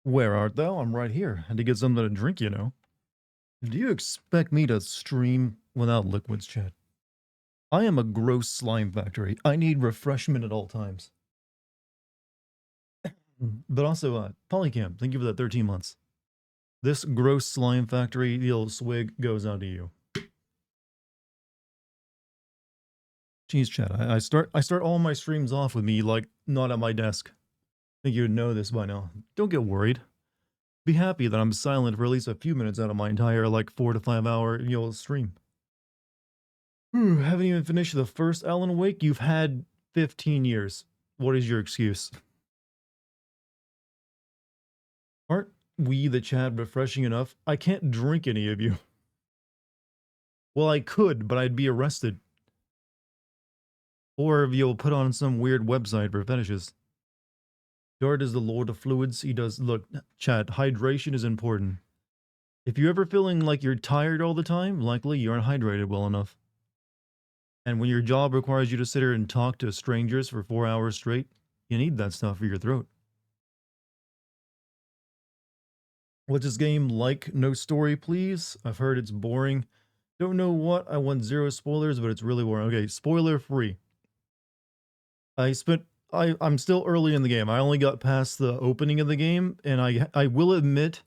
Where art thou? I'm right here. Had to get something to drink, you know. Do you expect me to stream without liquids, Chad? I am a gross slime factory. I need refreshment at all times. But also, Polycam, thank you for that 13 months. This gross slime factory, the old swig, goes out to you. Jeez, Chad, I start all my streams off with me, like, not at my desk. I think you would know this by now. Don't get worried. Be happy that I'm silent for at least a few minutes out of my entire, like, 4 to 5 hour, stream. Haven't even finished the first Alan Wake? You've had 15 years. What is your excuse? Aren't we, the chat, refreshing enough? I can't drink any of you. Well, I could, but I'd be arrested. Or you'll put on some weird website for fetishes. Dart is the lord of fluids. He does. Look, chat, hydration is important. If you're ever feeling like you're tired all the time, likely you aren't hydrated well enough. And when your job requires you to sit here and talk to strangers for 4 hours straight, you need that stuff for your throat. What's this game like? No story, please. I've heard it's boring. Don't know what. I want zero spoilers, but it's really boring. Okay, spoiler free. I'm still early in the game. I only got past the opening of the game, and I will admit,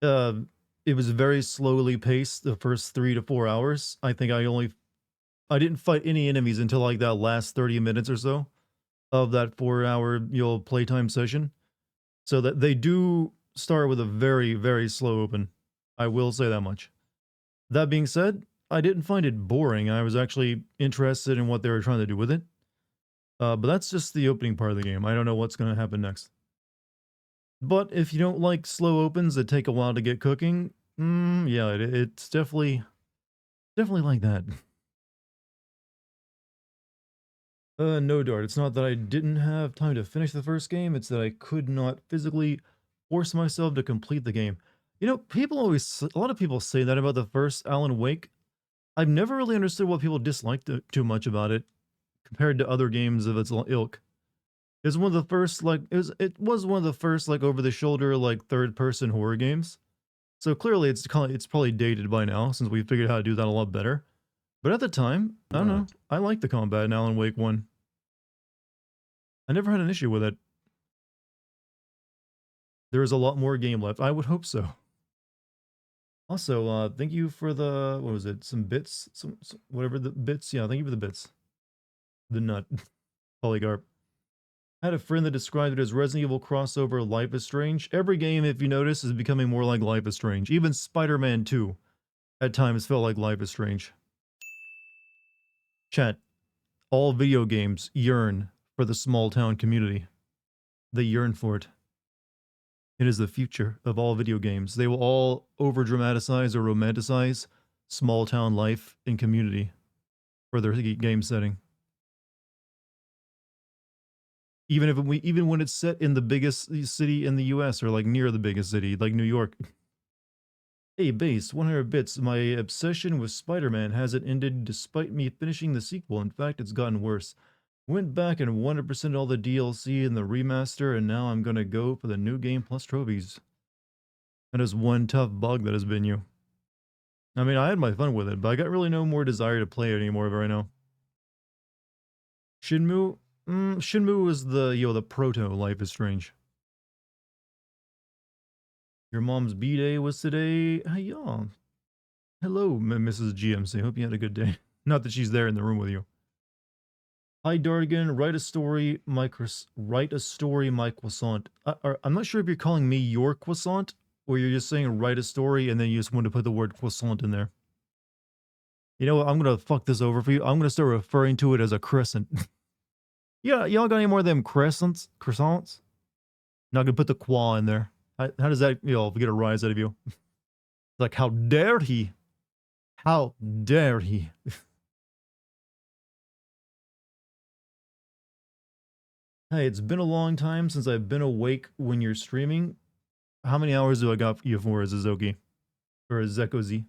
it was very slowly paced the first 3 to 4 hours. I think I didn't fight any enemies until like that last 30 minutes or so of that 4 hour playtime session. So that they do start with a very, very slow open. I will say that much. That being said, I didn't find it boring. I was actually interested in what they were trying to do with it. But that's just the opening part of the game. I don't know what's going to happen next. But if you don't like slow opens that take a while to get cooking, yeah, it's definitely like that. No, Dart. It's not that I didn't have time to finish the first game. It's that I could not physically force myself to complete the game. You know, a lot of people say that about the first Alan Wake. I've never really understood what people disliked too much about it compared to other games of its ilk. It's one of the first, like, it was one of the first, like, over the shoulder, like, third person horror games. So clearly it's probably dated by now since we figured out how to do that a lot better. But at the time, I don't know. I like the combat in Alan Wake 1. I never had an issue with it. There is a lot more game left. I would hope so. Also, thank you for the, what was it? Some bits? Some whatever the bits? Yeah, thank you for the bits. The nut. Polygarp. I had a friend that described it as Resident Evil crossover Life is Strange. Every game, if you notice, is becoming more like Life is Strange. Even Spider-Man 2 at times felt like Life is Strange. Chat, all video games yearn for the small town community. They yearn for it. It is the future of all video games. They will all over dramatize or romanticize small town life and community for their game setting. Even when it's set in the biggest city in the US or like near the biggest city, like New York. Hey, base, 100 bits. My obsession with Spider-Man hasn't ended despite me finishing the sequel. In fact, it's gotten worse. Went back and 100% all the DLC and the remaster, and now I'm gonna go for the new game plus trophies. That is one tough bug that has been you. I mean, I had my fun with it, but I got really no more desire to play it anymore right now. Shinmu? Shinmu is the proto Life is Strange. Your mom's B-Day was today. Hey, y'all. Hello, Mrs. GMC. Hope you had a good day. Not that she's there in the room with you. Hi, Dartigan. Write a story, my croissant. I'm not sure if you're calling me your croissant, or you're just saying write a story, and then you just want to put the word croissant in there. You know what? I'm going to fuck this over for you. I'm going to start referring to it as a crescent. Yeah, y'all got any more of them crescents? Croissants? Not going to put the qua in there. How does that, get a rise out of you? Like, how dare he? How dare he? Hey, it's been a long time since I've been awake when you're streaming. How many hours do I got you for, Azuki? Or Zekozi?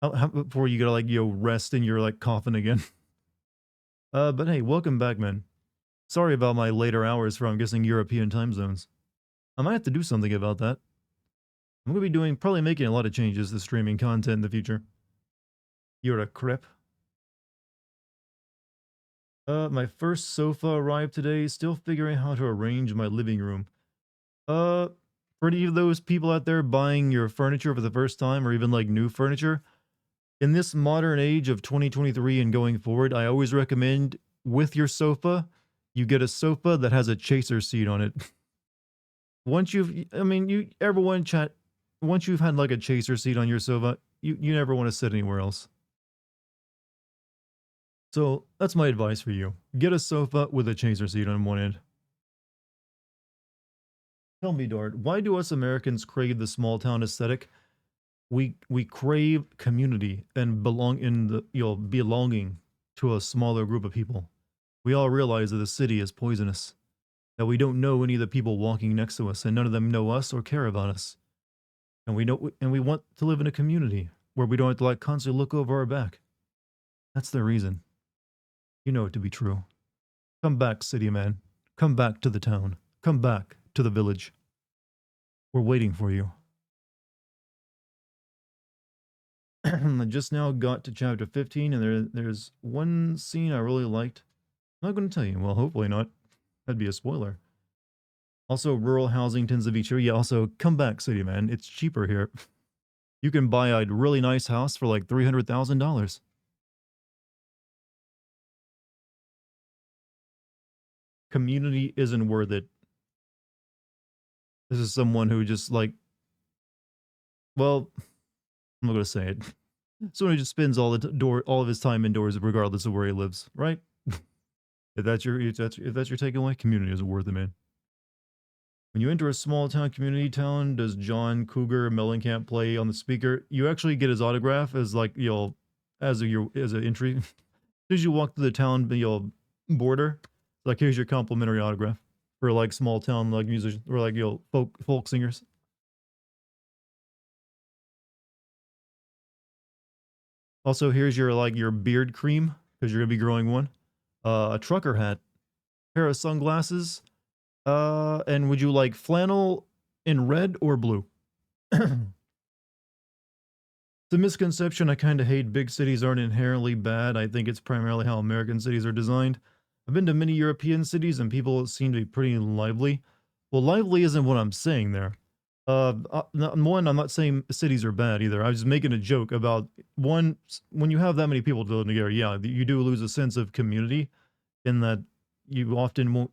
How before you gotta, like, rest in your, like, coffin again? But hey, welcome back, man. Sorry about my later hours for, I'm guessing, European time zones. I might have to do something about that. I'm going to be probably making a lot of changes to streaming content in the future. You're a crep. My first sofa arrived today, still figuring how to arrange my living room. Uh, for any of those people out there buying your furniture for the first time or even like new furniture, in this modern age of 2023 and going forward, I always recommend with your sofa, you get a sofa that has a chaser seat on it. Once you've, I mean, you everyone chat. Once you've had like a chaser seat on your sofa, you never want to sit anywhere else. So that's my advice for you. Get a sofa with a chaser seat on one end. Tell me, Dart, why do us Americans crave the small town aesthetic? We crave community and belonging to a smaller group of people. We all realize that the city is poisonous, that we don't know any of the people walking next to us, and none of them know us or care about us. And we want to live in a community where we don't have to like constantly look over our back. That's the reason. You know it to be true. Come back, city man. Come back to the town. Come back to the village. We're waiting for you. I just now got to chapter 15, and there's one scene I really liked. I'm not going to tell you. Well, hopefully not. That'd be a spoiler. Also, rural housing tends to be cheaper. Yeah, also, come back, city man. It's cheaper here. You can buy a really nice house for like $300,000. Community isn't worth it. This is someone who just like, well, I'm not going to say it. Someone who just spends all of his time indoors, regardless of where he lives, right? If that's your takeaway, community isn't worth it, man. When you enter a small town community town, does John Cougar Mellencamp play on the speaker? You actually get his autograph as like as an entry. As soon as you walk to the town border, like here's your complimentary autograph for like small town like musicians or like folk singers. Also, here's your like your beard cream because you're gonna be growing one. A trucker hat, pair of sunglasses. And would you like flannel in red or blue? The misconception, I kind of hate big cities aren't inherently bad. I think it's primarily how American cities are designed. I've been to many European cities and people seem to be pretty lively. Well, lively isn't what I'm saying there. One, I'm not saying cities are bad either. I was making a joke about one, when you have that many people living together, yeah, you do lose a sense of community in that you often won't,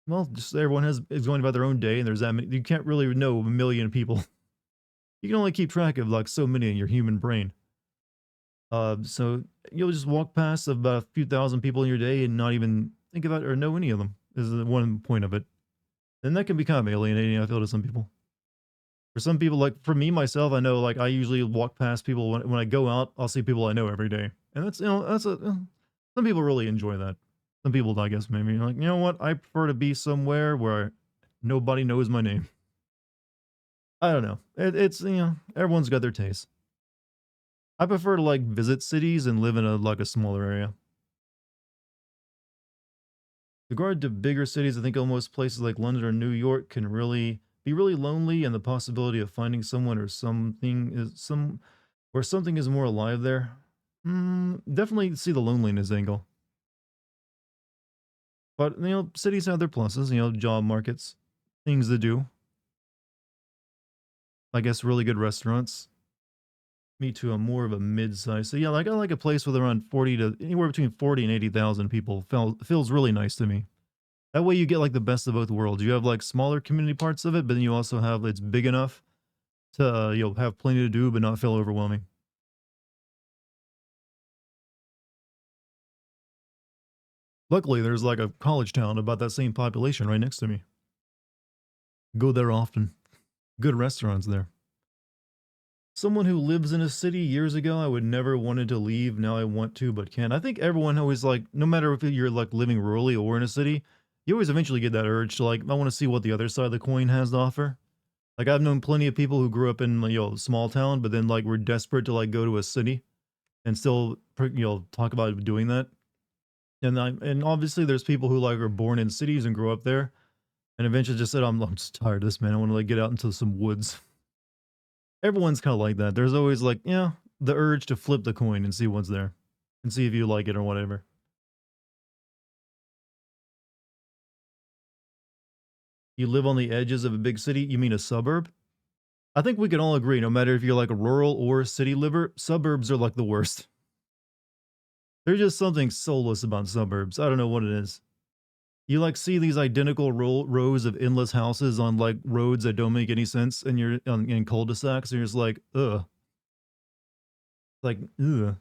well, just everyone is going about their own day and there's that many, you can't really know a million people. You can only keep track of like so many in your human brain. So you'll just walk past about a few thousand people in your day and not even think about or know any of them. Is the one point of it, and that can be kind of alienating. I feel to some people. For some people, like for me myself, I know like I usually walk past people when I go out. I'll see people I know every day, and that's that's a some people really enjoy that. Some people, I guess, maybe like what I prefer to be somewhere where nobody knows my name. I don't know. It's everyone's got their taste. I prefer to like visit cities and live in a smaller area. With regard to bigger cities, I think almost places like London or New York can really be really lonely, and the possibility of finding someone or something is more alive there. Definitely see the loneliness angle. But cities have their pluses. Job markets, things to do. I guess really good restaurants. Me too. I'm more of a mid-size. So yeah, like I like a place with around 40 to anywhere between 40 and 80,000 people. Feels really nice to me. That way you get like the best of both worlds. You have like smaller community parts of it, but then you also have it's big enough to have plenty to do but not feel overwhelming. Luckily, there's like a college town about that same population right next to me. Go there often. Good restaurants there. Someone who lives in a city years ago, I would never wanted to leave. Now I want to, but can't. I think everyone always like, no matter if you're like living rurally or in a city, you always eventually get that urge to like, I want to see what the other side of the coin has to offer. Like I've known plenty of people who grew up in small town, but then like were desperate to like go to a city and still talk about doing that. And obviously there's people who like are born in cities and grow up there, and eventually just said, I'm just tired of this, man. I want to like get out into some woods. Everyone's kind of like that. There's always like, yeah, the urge to flip the coin and see what's there, and see if you like it or whatever. You live on the edges of a big city. You mean a suburb? I think we can all agree, no matter if you're like a rural or a city liver, suburbs are like the worst. There's just something soulless about suburbs. I don't know what it is. You like see these identical rows of endless houses on like roads that don't make any sense, and you're in cul-de-sacs, and you're just like, ugh, like, ugh.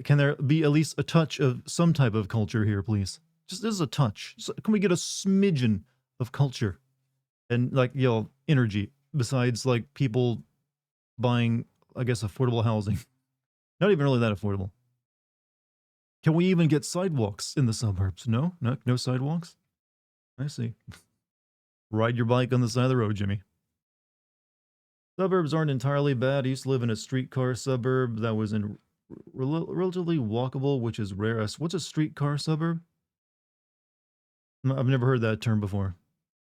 Can there be at least a touch of some type of culture here, please? Just a touch. So can we get a smidgen of culture and like energy besides like people buying, I guess, affordable housing? Not even really that affordable. Can we even get sidewalks in the suburbs? No sidewalks. I see. Ride your bike on the side of the road, Jimmy. Suburbs aren't entirely bad. I used to live in a streetcar suburb that was in relatively walkable, which is rare. What's a streetcar suburb? I've never heard that term before.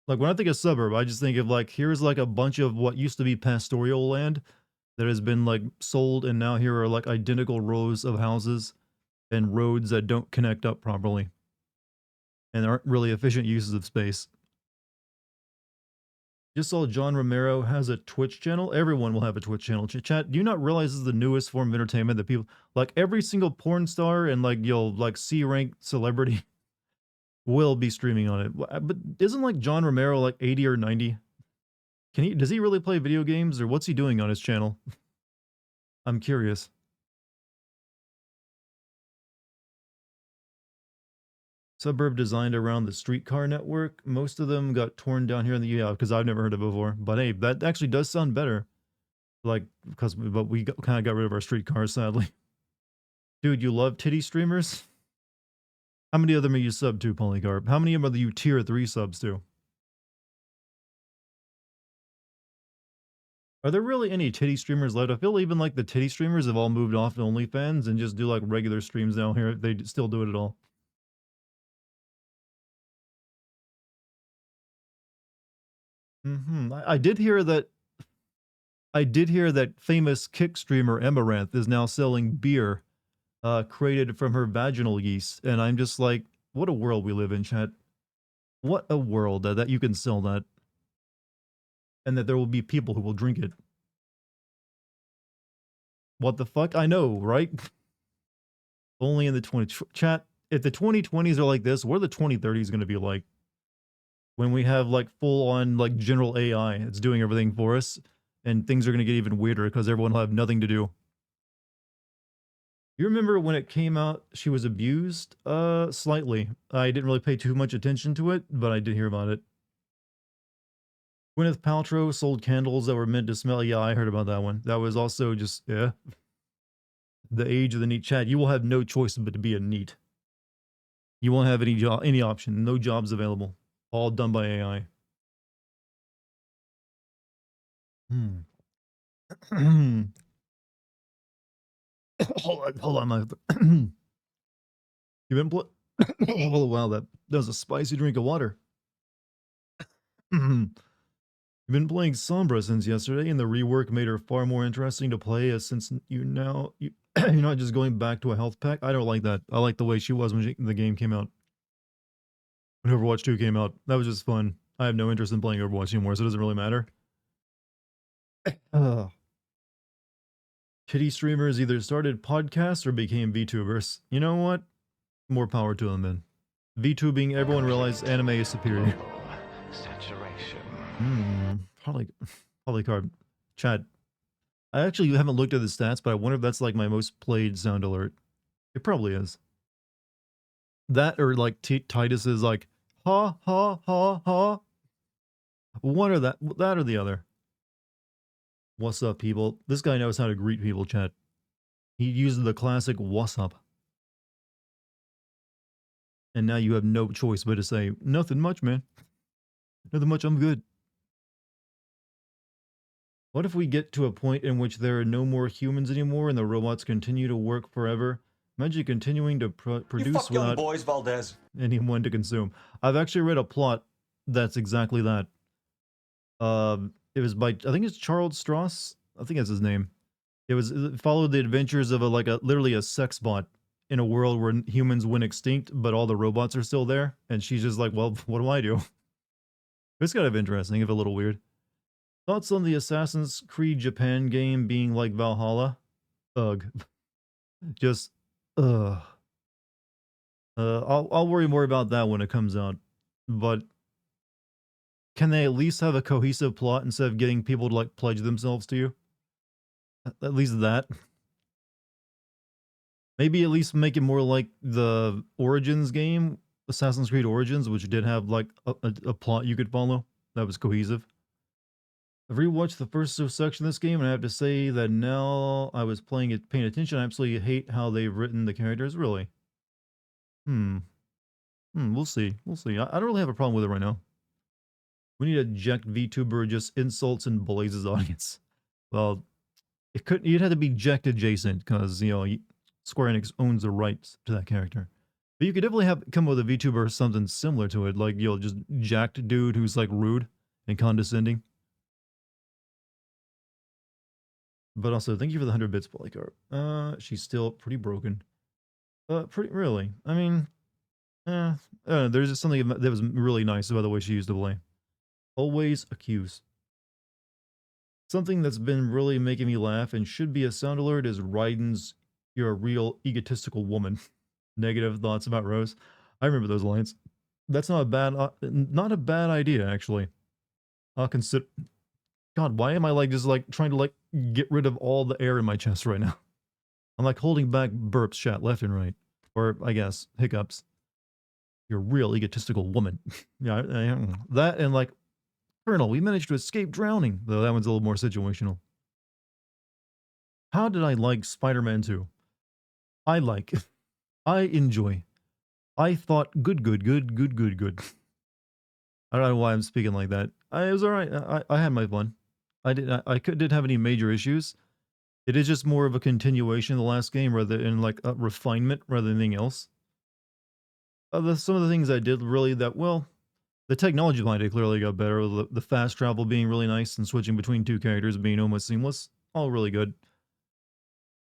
Like when I think of suburb, I just think of like here's like a bunch of what used to be pastoral land that has been like sold, and now here are like identical rows of houses and roads that don't connect up properly and aren't really efficient uses of space. Just saw John Romero has a Twitch channel. Everyone will have a Twitch channel. Chat, do you not realize this is the newest form of entertainment that people like every single porn star and like like C-rank celebrity will be streaming on it. But isn't like John Romero like 80 or 90? Does he really play video games or what's he doing on his channel? I'm curious. Suburb designed around the streetcar network. Most of them got torn down here in the because I've never heard of it before. But hey, that actually does sound better. Like but we kind of got rid of our streetcars, sadly. Dude, you love titty streamers? How many of them are you sub to, Polycarp? How many of them are you tier 3 subs to? Are there really any titty streamers left? I feel even like the titty streamers have all moved off to OnlyFans and just do like regular streams now here. They still do it at all. I did hear that. I did hear that famous kick streamer Amaranth is now selling beer created from her vaginal yeast, and I'm just like, what a world we live in, chat. What a world that you can sell that, and that there will be people who will drink it. What the fuck? I know, right? Only in the 20 chat. If the 2020s are like this, what are the 2030s going to be like? When we have like full on like general AI, it's doing everything for us, and things are going to get even weirder because everyone will have nothing to do. You remember when it came out, she was abused? Slightly. I didn't really pay too much attention to it, but I did hear about it. Gwyneth Paltrow sold candles that were meant to smell. Yeah, I heard about that one. That was also just, yeah. The age of the neat. Chat. You will have no choice but to be a neat. You won't have any option. No jobs available. All done by AI. Hmm. hold on, my. You've been oh wow, that was a spicy drink of water. You've been playing Sombra since yesterday, and the rework made her far more interesting to play. Since you're not just going back to a health pack. I don't like that. I like the way she was when the game came out. When Overwatch 2 came out, that was just fun. I have no interest in playing Overwatch anymore, so it doesn't really matter. Kitty streamers either started podcasts or became VTubers. You know what? More power to them, then. VTubing, everyone realized anime is superior. Saturation. Polycarb. Chat. I actually haven't looked at the stats, but I wonder if that's like my most played sound alert. It probably is. That or like Titus is like, ha, ha, ha, ha. One or that or the other. What's up, people? This guy knows how to greet people, chat. He uses the classic what's up. And now you have no choice but to say, nothing much, man. Nothing much, I'm good. What if we get to a point in which there are no more humans anymore and the robots continue to work forever Imagine continuing to You produce fuck young without boys, Valdez. anyone to consume. I've actually read a plot that's exactly that. It was by, I think it's Charles Stross. I think that's his name. It followed the adventures of literally a sex bot in a world where humans went extinct, but all the robots are still there. And she's just like, well, what do I do? It's kind of interesting, if a little weird. Thoughts on the Assassin's Creed Japan game being like Valhalla? Ugh. Just, ugh. I'll worry more about that when it comes out. But can they at least have a cohesive plot instead of getting people to like pledge themselves to you? At least that. Maybe at least make it more like the Origins game, Assassin's Creed Origins, which did have like a plot you could follow that was cohesive. I've rewatched the first section of this game, and I have to say that now I was playing it, paying attention. I absolutely hate how they've written the characters. Really, hmm, we'll see, we'll see. I don't really have a problem with it right now. We need to eject VTuber who just insults and bullies his audience. Well, it could, you'd have to be eject adjacent because Square Enix owns the rights to that character. But you could definitely have come up with a VTuber or something similar to it, like just jacked dude who's like rude and condescending. But also, thank you for the 100 bits, Polycarp. She's still pretty broken. Pretty really. I mean, there's just something that was really nice about the way she used to play. Always accuse. Something that's been really making me laugh and should be a sound alert is Raiden's "You're a real egotistical woman." Negative thoughts about Rose. I remember those lines. That's not a bad idea actually. I'll consider. God, why am I like just like trying to like get rid of all the air in my chest right now? I'm like holding back burps, chat left and right, or I guess hiccups. You're a real egotistical woman. Yeah, that and like, Colonel, we managed to escape drowning. Though that one's a little more situational. How did I like Spider-Man 2? I like, I enjoy. I thought good. I don't know why I'm speaking like that. It was all right. I had my fun. Didn't have any major issues. It is just more of a continuation of the last game rather than like a refinement rather than anything else. Some of the things I did really the technology behind it clearly got better. The fast travel being really nice and switching between two characters being almost seamless. All really good.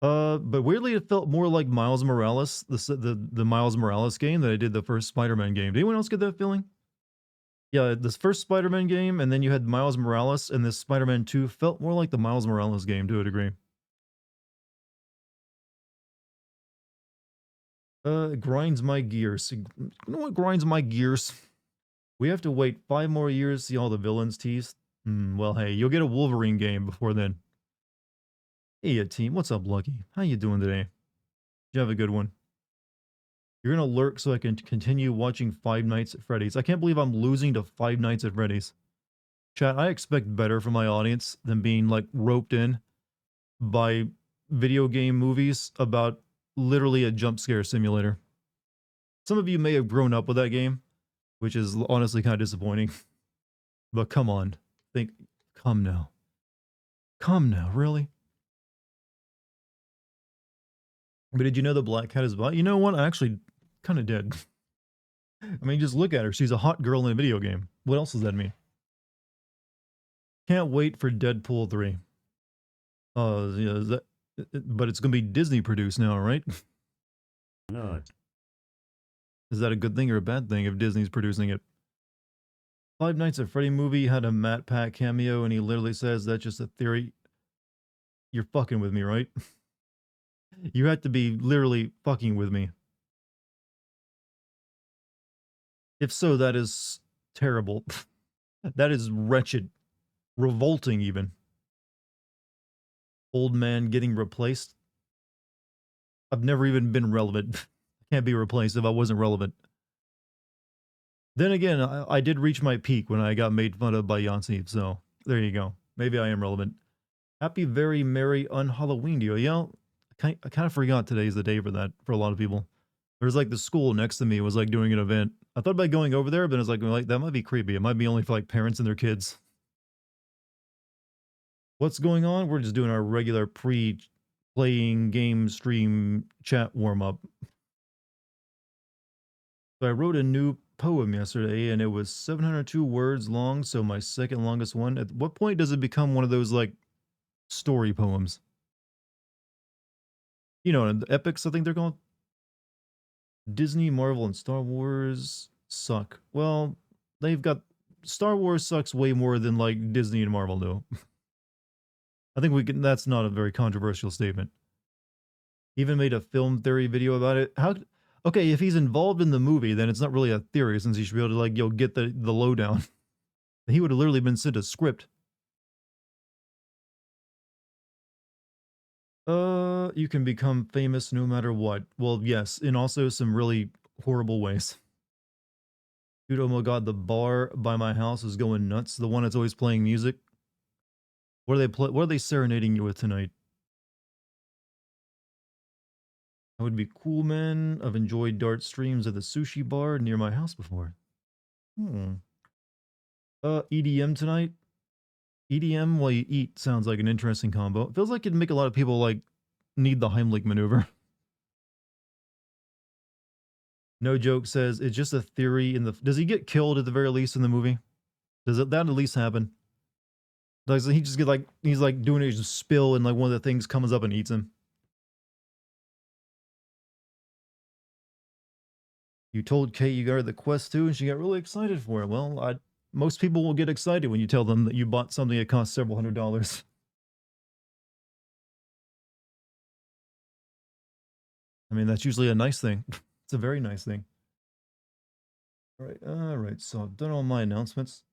But weirdly, it felt more like Miles Morales, the Miles Morales game that I did the first Spider-Man game. Did anyone else get that feeling? Yeah, this first Spider-Man game, and then you had Miles Morales, and this Spider-Man 2 felt more like the Miles Morales game to a degree. Grinds my gears. You know what grinds my gears? We have to wait 5 more years to see all the villains teased. Well, hey, you'll get a Wolverine game before then. Hey, team, what's up, Lucky? How you doing today? You have a good one. You're gonna lurk so I can continue watching Five Nights at Freddy's. I can't believe I'm losing to Five Nights at Freddy's. Chat, I expect better from my audience than being like roped in by video game movies about literally a jump scare simulator. Some of you may have grown up with that game, which is honestly kind of disappointing. But come on, come now. Come now, really? But did you know the Black Cat is bot? You know what? I actually kind of did. I mean, just look at her. She's a hot girl in a video game. What else does that mean? Can't wait for Deadpool 3. Yeah, but it's going to be Disney produced now, right? No. Is that a good thing or a bad thing if Disney's producing it? Five Nights at Freddy movie had a Matt Pat cameo, and he literally says that's just a theory. You're fucking with me, right? You had to be literally fucking with me. If so, that is terrible. That is wretched. Revolting, even. Old man getting replaced. I've never even been relevant. I can't be replaced if I wasn't relevant. Then again, I did reach my peak when I got made fun of by Yancy, so there you go. Maybe I am relevant. Happy very merry unhalloween to you. Yeah, I kind of forgot today's the day for that for a lot of people. There's like the school next to me was like doing an event. I thought about going over there, but it's like that might be creepy. It might be only for like parents and their kids. What's going on? We're just doing our regular playing game stream chat warm up. So I wrote a new poem yesterday and it was 702 words long, so my second longest one. At what point does it become one of those like story poems? You know, the epics, I think they're called. Disney, Marvel, and Star Wars suck. Well, they've got Star Wars sucks way more than like Disney and Marvel do. I think we can. That's not a very controversial statement. Even made a film theory video about it. How? Okay, if he's involved in the movie, then it's not really a theory, since he should be able to like get the lowdown. He would have literally been sent a script. You can become famous no matter what. Well, yes, in also some really horrible ways. Dude, oh my god, the bar by my house is going nuts. The one that's always playing music. What are they serenading you with tonight? I would be cool, man. I've enjoyed dart streams at the sushi bar near my house before. Hmm. EDM tonight. EDM while you eat sounds like an interesting combo. It feels like it'd make a lot of people like need the Heimlich maneuver. No joke says it's just a theory in the. Does he get killed at the very least in the movie? Does that at least happen? Does he just get like he's like doing his spill and like one of the things comes up and eats him? You told Kate you got the Quest 2 and she got really excited for it. Well, most people will get excited when you tell them that you bought something that cost several $100s. I mean, that's usually a nice thing. It's a very nice thing. All right. So I've done all my announcements.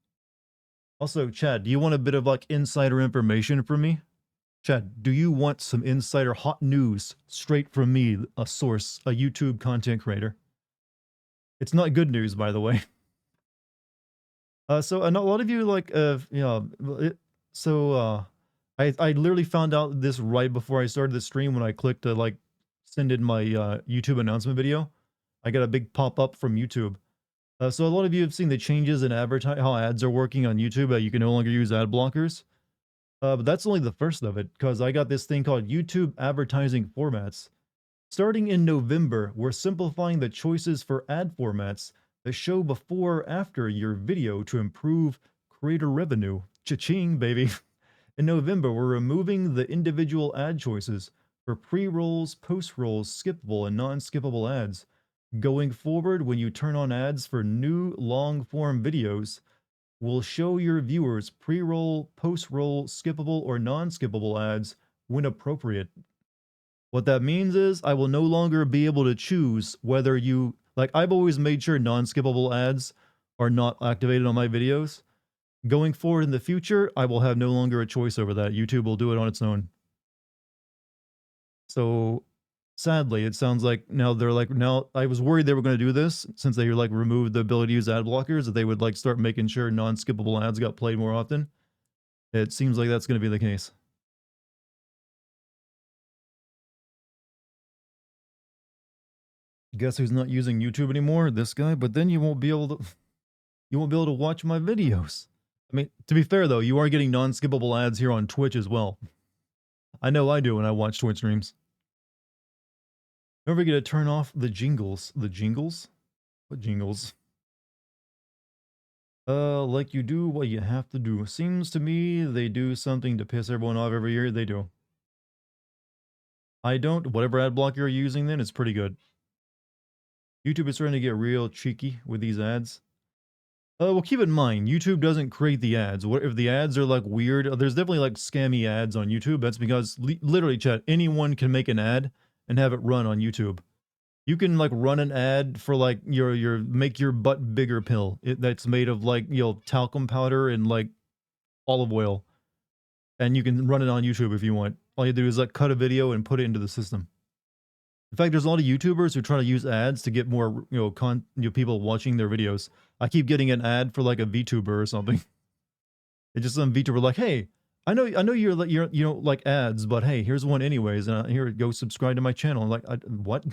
Also, Chad, do you want a bit of like insider information from me? Chad, do you want some insider hot news straight from me, a source, a YouTube content creator? It's not good news, by the way. So a lot of you like, I literally found out this right before I started the stream when I clicked to like send in my YouTube announcement video. I got a big pop up from YouTube. So a lot of you have seen the changes in how ads are working on YouTube. You can no longer use ad blockers. But that's only the first of it, because I got this thing called YouTube advertising formats. Starting in November, we're simplifying the choices for ad formats that show before or after your video to improve creator revenue. Cha-ching, baby. In November, we're removing the individual ad choices for pre-rolls, post-rolls, skippable, and non-skippable ads. Going forward, when you turn on ads for new long-form videos, we'll show your viewers pre-roll, post-roll, skippable, or non-skippable ads when appropriate. What that means is I will no longer be able to choose whether you like. I've always made sure non-skippable ads are not activated on my videos. Going forward in the future, I will have no longer a choice over that. YouTube will do it on its own. So sadly, it sounds like now I was worried they were going to do this since they like removed the ability to use ad blockers, that they would like start making sure non-skippable ads got played more often. It seems like that's going to be the case. Guess who's not using YouTube anymore? This guy. But then you won't be able to watch my videos. I mean, to be fair though, you are getting non-skippable ads here on Twitch as well. I know I do when I watch Twitch streams. Don't forget to turn off the jingles. The jingles? What jingles? Like you do what you have to do. Seems to me they do something to piss everyone off every year. They do. I don't. Whatever ad block you're using then, it's pretty good. YouTube is starting to get real cheeky with these ads. Well, keep in mind, YouTube doesn't create the ads. What if the ads are like weird? There's definitely like scammy ads on YouTube. That's because literally, chat, anyone can make an ad and have it run on YouTube. You can like run an ad for like your make your butt bigger pill. That's made of like talcum powder and like olive oil, and you can run it on YouTube if you want. All you do is like cut a video and put it into the system. In fact, there's a lot of YouTubers who try to use ads to get more, people watching their videos. I keep getting an ad for like a VTuber or something. It's just some VTuber like, hey, I know you don't like ads, but hey, here's one anyways. And here, go subscribe to my channel. I'm like, what?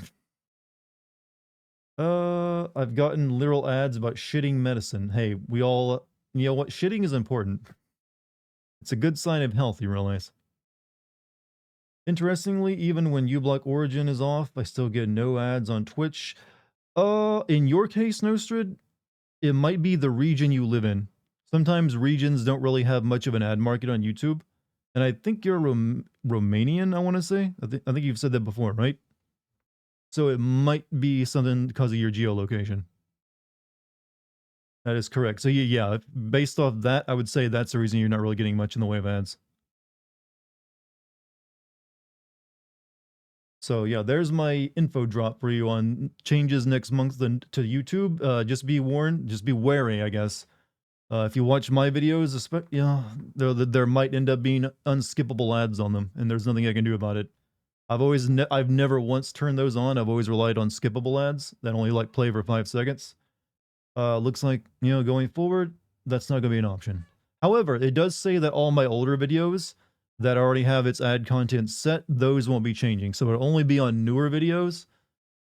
I've gotten literal ads about shitting medicine. Hey, we all, you know what? Shitting is important. It's a good sign of health, you realize. Interestingly, even when uBlock Origin is off, I still get no ads on Twitch. In your case, Nostrid, it might be the region you live in. Sometimes regions don't really have much of an ad market on YouTube. And I think you're Romanian, I want to say. I think you've said that before, right? So it might be something because of your geolocation. That is correct. So yeah, based off that, I would say that's the reason you're not really getting much in the way of ads. So yeah, there's my info drop for you on changes next month to YouTube. Just be warned, just be wary, I guess. If you watch my videos, there might end up being unskippable ads on them, and there's nothing I can do about it. I've never once turned those on. I've always relied on skippable ads that only like play for 5 seconds. Looks like, going forward, that's not going to be an option. However, it does say that all my older videos that already have its ad content set, those won't be changing. So it'll only be on newer videos,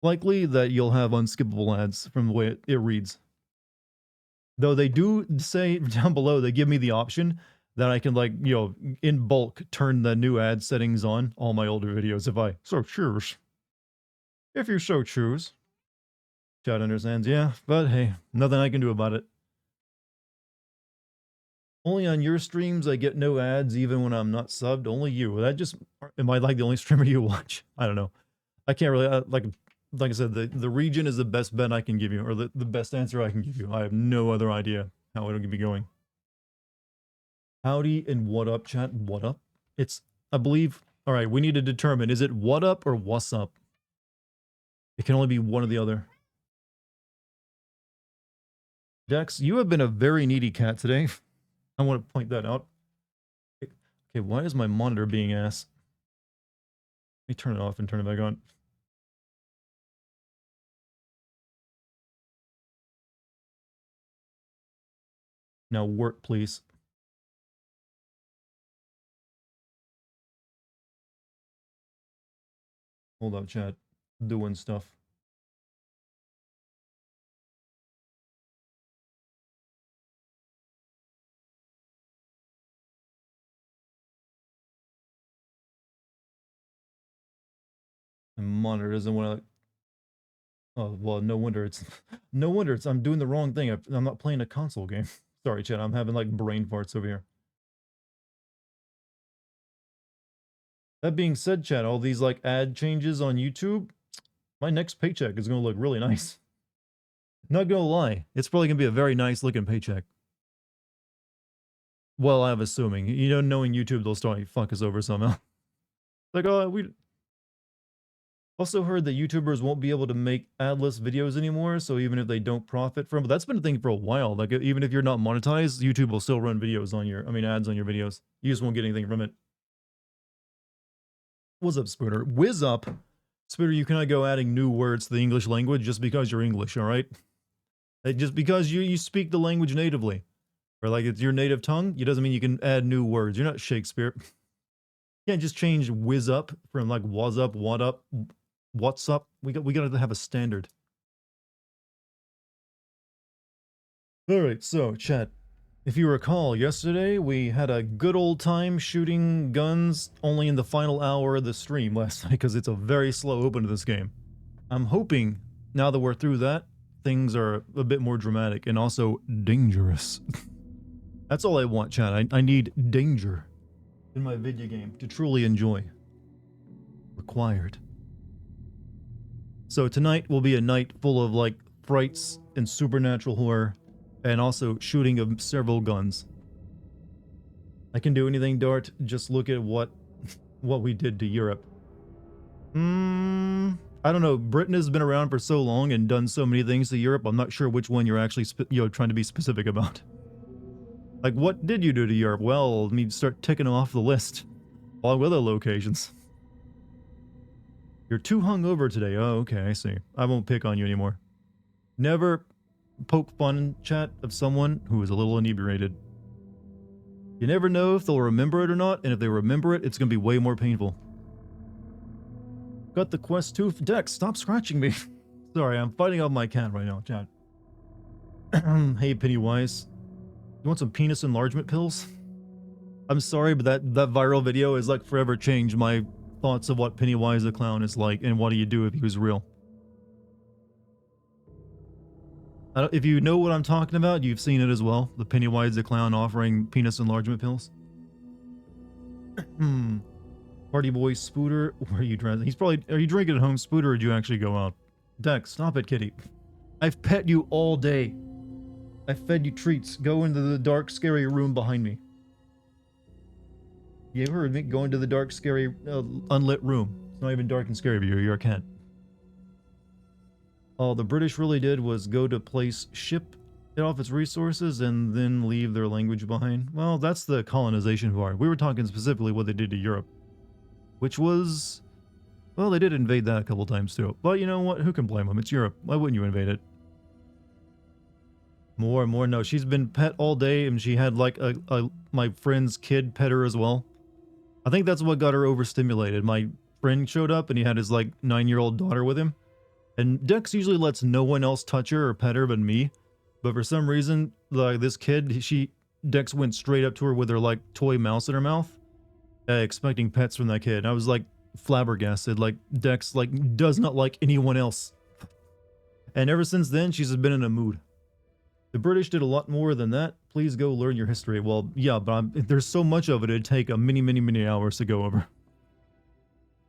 likely, that you'll have unskippable ads from the way it reads. Though they do say down below, they give me the option that I can, like, in bulk, turn the new ad settings on all my older videos if I so choose. If you so choose. Chat understands, yeah, but hey, nothing I can do about it. Only on your streams I get no ads even when I'm not subbed. Only you. Am I like the only streamer you watch? I don't know. I can't really, like I said, the region is the best bet I can give you, or the best answer I can give you. I have no other idea how it'll be going. Howdy and what up, chat? What up? I believe, all right, we need to determine, is it what up or what's up? It can only be one or the other. Dex, you have been a very needy cat today. I want to point that out. Okay, why is my monitor being ass? Let me turn it off and turn it back on. Now work, please. Hold up, chat. Doing stuff. My monitor doesn't want to. Oh well, no wonder it's I'm doing the wrong thing. I'm not playing a console game. Sorry, chat. I'm having like brain farts over here. That being said, chat, all these like ad changes on YouTube, my next paycheck is gonna look really nice. Not gonna lie, it's probably gonna be a very nice looking paycheck. Well, I'm assuming. Knowing YouTube, they'll start fuck us over somehow. Like, we also heard that YouTubers won't be able to make adless videos anymore, so even if they don't profit from it, that's been a thing for a while. Like, even if you're not monetized, YouTube will still run videos on ads on your videos. You just won't get anything from it. What's up, Spooner? Whiz up. Spooner, you cannot go adding new words to the English language just because you're English, alright? Just because you speak the language natively, or like it's your native tongue, it doesn't mean you can add new words. You're not Shakespeare. You can't just change whiz up from like was up, what up, what's up. We gotta have a standard. Alright, so chat. If you recall, yesterday we had a good old time shooting guns only in the final hour of the stream last night because it's a very slow open to this game. I'm hoping, now that we're through that, things are a bit more dramatic and also dangerous. That's all I want, chat. I need danger in my video game to truly enjoy. Required. So tonight will be a night full of like frights and supernatural horror, and also shooting of several guns. I can do anything, Dart. Just look at what we did to Europe. I don't know. Britain has been around for so long and done so many things to Europe. I'm not sure which one you're actually trying to be specific about. Like, what did you do to Europe? Well, let me start ticking off the list, along with other locations. You're too hungover today. Oh, okay, I see. I won't pick on you anymore. Never poke fun, chat, of someone who is a little inebriated. You never know if they'll remember it or not, and if they remember it, it's going to be way more painful. Got the quest 2 Dex, stop scratching me. Sorry, I'm fighting off my cat right now, chat. Hey, Pennywise. You want some penis enlargement pills? I'm sorry, but that viral video has like forever changed my thoughts of what Pennywise the Clown is like, and what do you do if he was real? If you know what I'm talking about, you've seen it as well. The Pennywise the Clown offering penis enlargement pills. Party boy Spooter, where are you dressing? He's probably, are you drinking at home, Spooter, or did you actually go out? Dex, stop it, kitty. I've pet you all day. I fed you treats. Go into the dark, scary room behind me. You heard me? Go into the dark, scary, unlit room. It's not even dark and scary, but you're a cat. All the British really did was go to place, ship it off its resources, and then leave their language behind. Well, that's the colonization part. We were talking specifically what they did to Europe. Which was... Well, they did invade that a couple times too. But you know what? Who can blame them? It's Europe. Why wouldn't you invade it? More and more. No, she's been pet all day, and she had like my friend's kid pet her as well. I think that's what got her overstimulated. My friend showed up, and he had his like 9-year-old daughter with him. And Dex usually lets no one else touch her or pet her but me. But for some reason, like this kid, Dex went straight up to her with her like toy mouse in her mouth, expecting pets from that kid. I was like flabbergasted. Like Dex like does not like anyone else. And ever since then, she's been in a mood. The British did a lot more than that. Please go learn your history. Well, yeah, but there's so much of it, it'd take many hours to go over.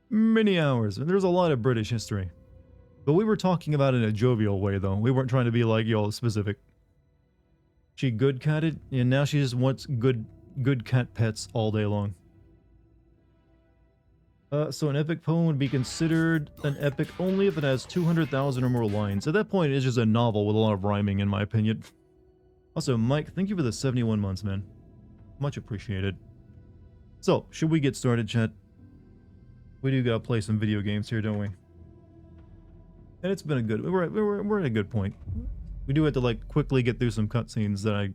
Many hours. There's a lot of British history. But we were talking about it in a jovial way, though. We weren't trying to be like, yo, specific. She good catted, and now she just wants good cat pets all day long. So an epic poem would be considered an epic only if it has 200,000 or more lines. At that point, it's just a novel with a lot of rhyming, in my opinion. Also, Mike, thank you for the 71 months, man. Much appreciated. So, should we get started, chat? We do gotta play some video games here, don't we? And it's been a good... We're at a good point. We do have to, like, quickly get through some cutscenes that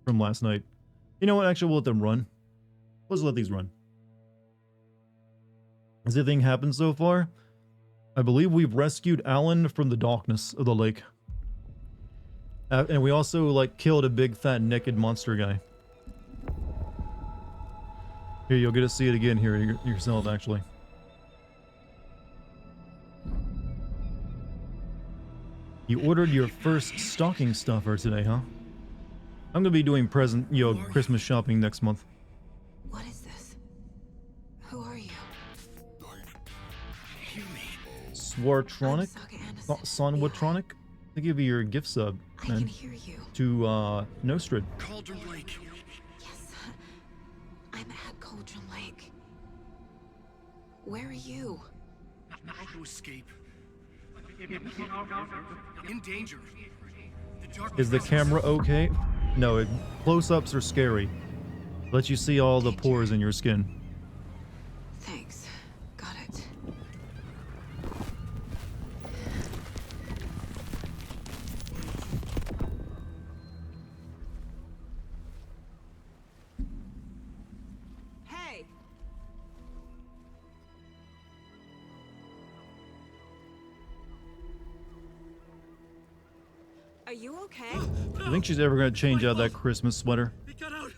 from last night. You know what? Actually, we'll let them run. Let's let these run. Has anything happened so far? I believe we've rescued Alan from the darkness of the lake. And we also, like, killed a big, fat, naked monster guy. Here, you'll get to see it again here yourself, actually. You ordered your first stocking stuffer today, huh? I'm gonna be doing Christmas shopping next month. What is this? Who are you? Swartronic? Sonwatronic? They give you your gift sub, man. I can hear you. To, Nostrid. Cauldron Lake. Yes. I'm at Cauldron Lake. Where are you? How to escape. In danger. Is the camera okay? No, close-ups are scary. Let you see all the pores in your skin. Thanks. Got it. Hey! Are you okay? Do you think she's ever gonna change out that Christmas sweater? It got out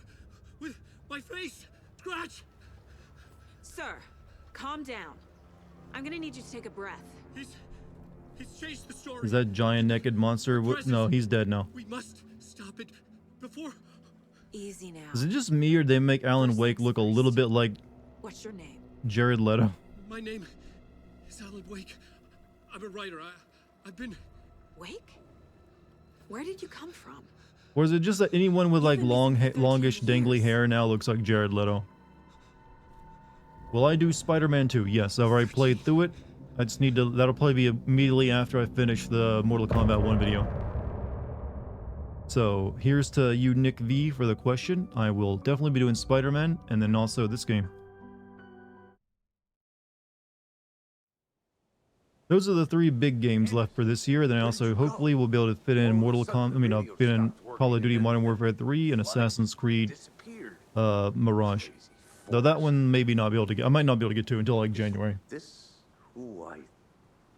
with my face. Scratch. Sir, calm down. I'm gonna need you to take a breath. He's changed the story. Is that giant naked monster? No, he's dead now. We must stop it before. Easy now. Is it just me, or they make Alan Wake look a little bit like What's your name? Jared Leto? My name is Alan Wake. I'm a writer. I've been... Wake? Where did you come from? Or is it just that anyone with like longish dangly hair now looks like Jared Leto? Will I do Spider-Man 2? Yes, I've already played through it. I just need to... That'll probably be immediately after I finish the Mortal Kombat 1 video. So, here's to you, Nick V, for the question. I will definitely be doing Spider-Man, and then also this game. Those are the 3 big games left for this year. Then I also hopefully will be able to fit in fit in Call of Duty Modern Warfare 3 and Assassin's Creed Mirage. Though that one maybe not be able to get. I might not be able to get to until like January. This who I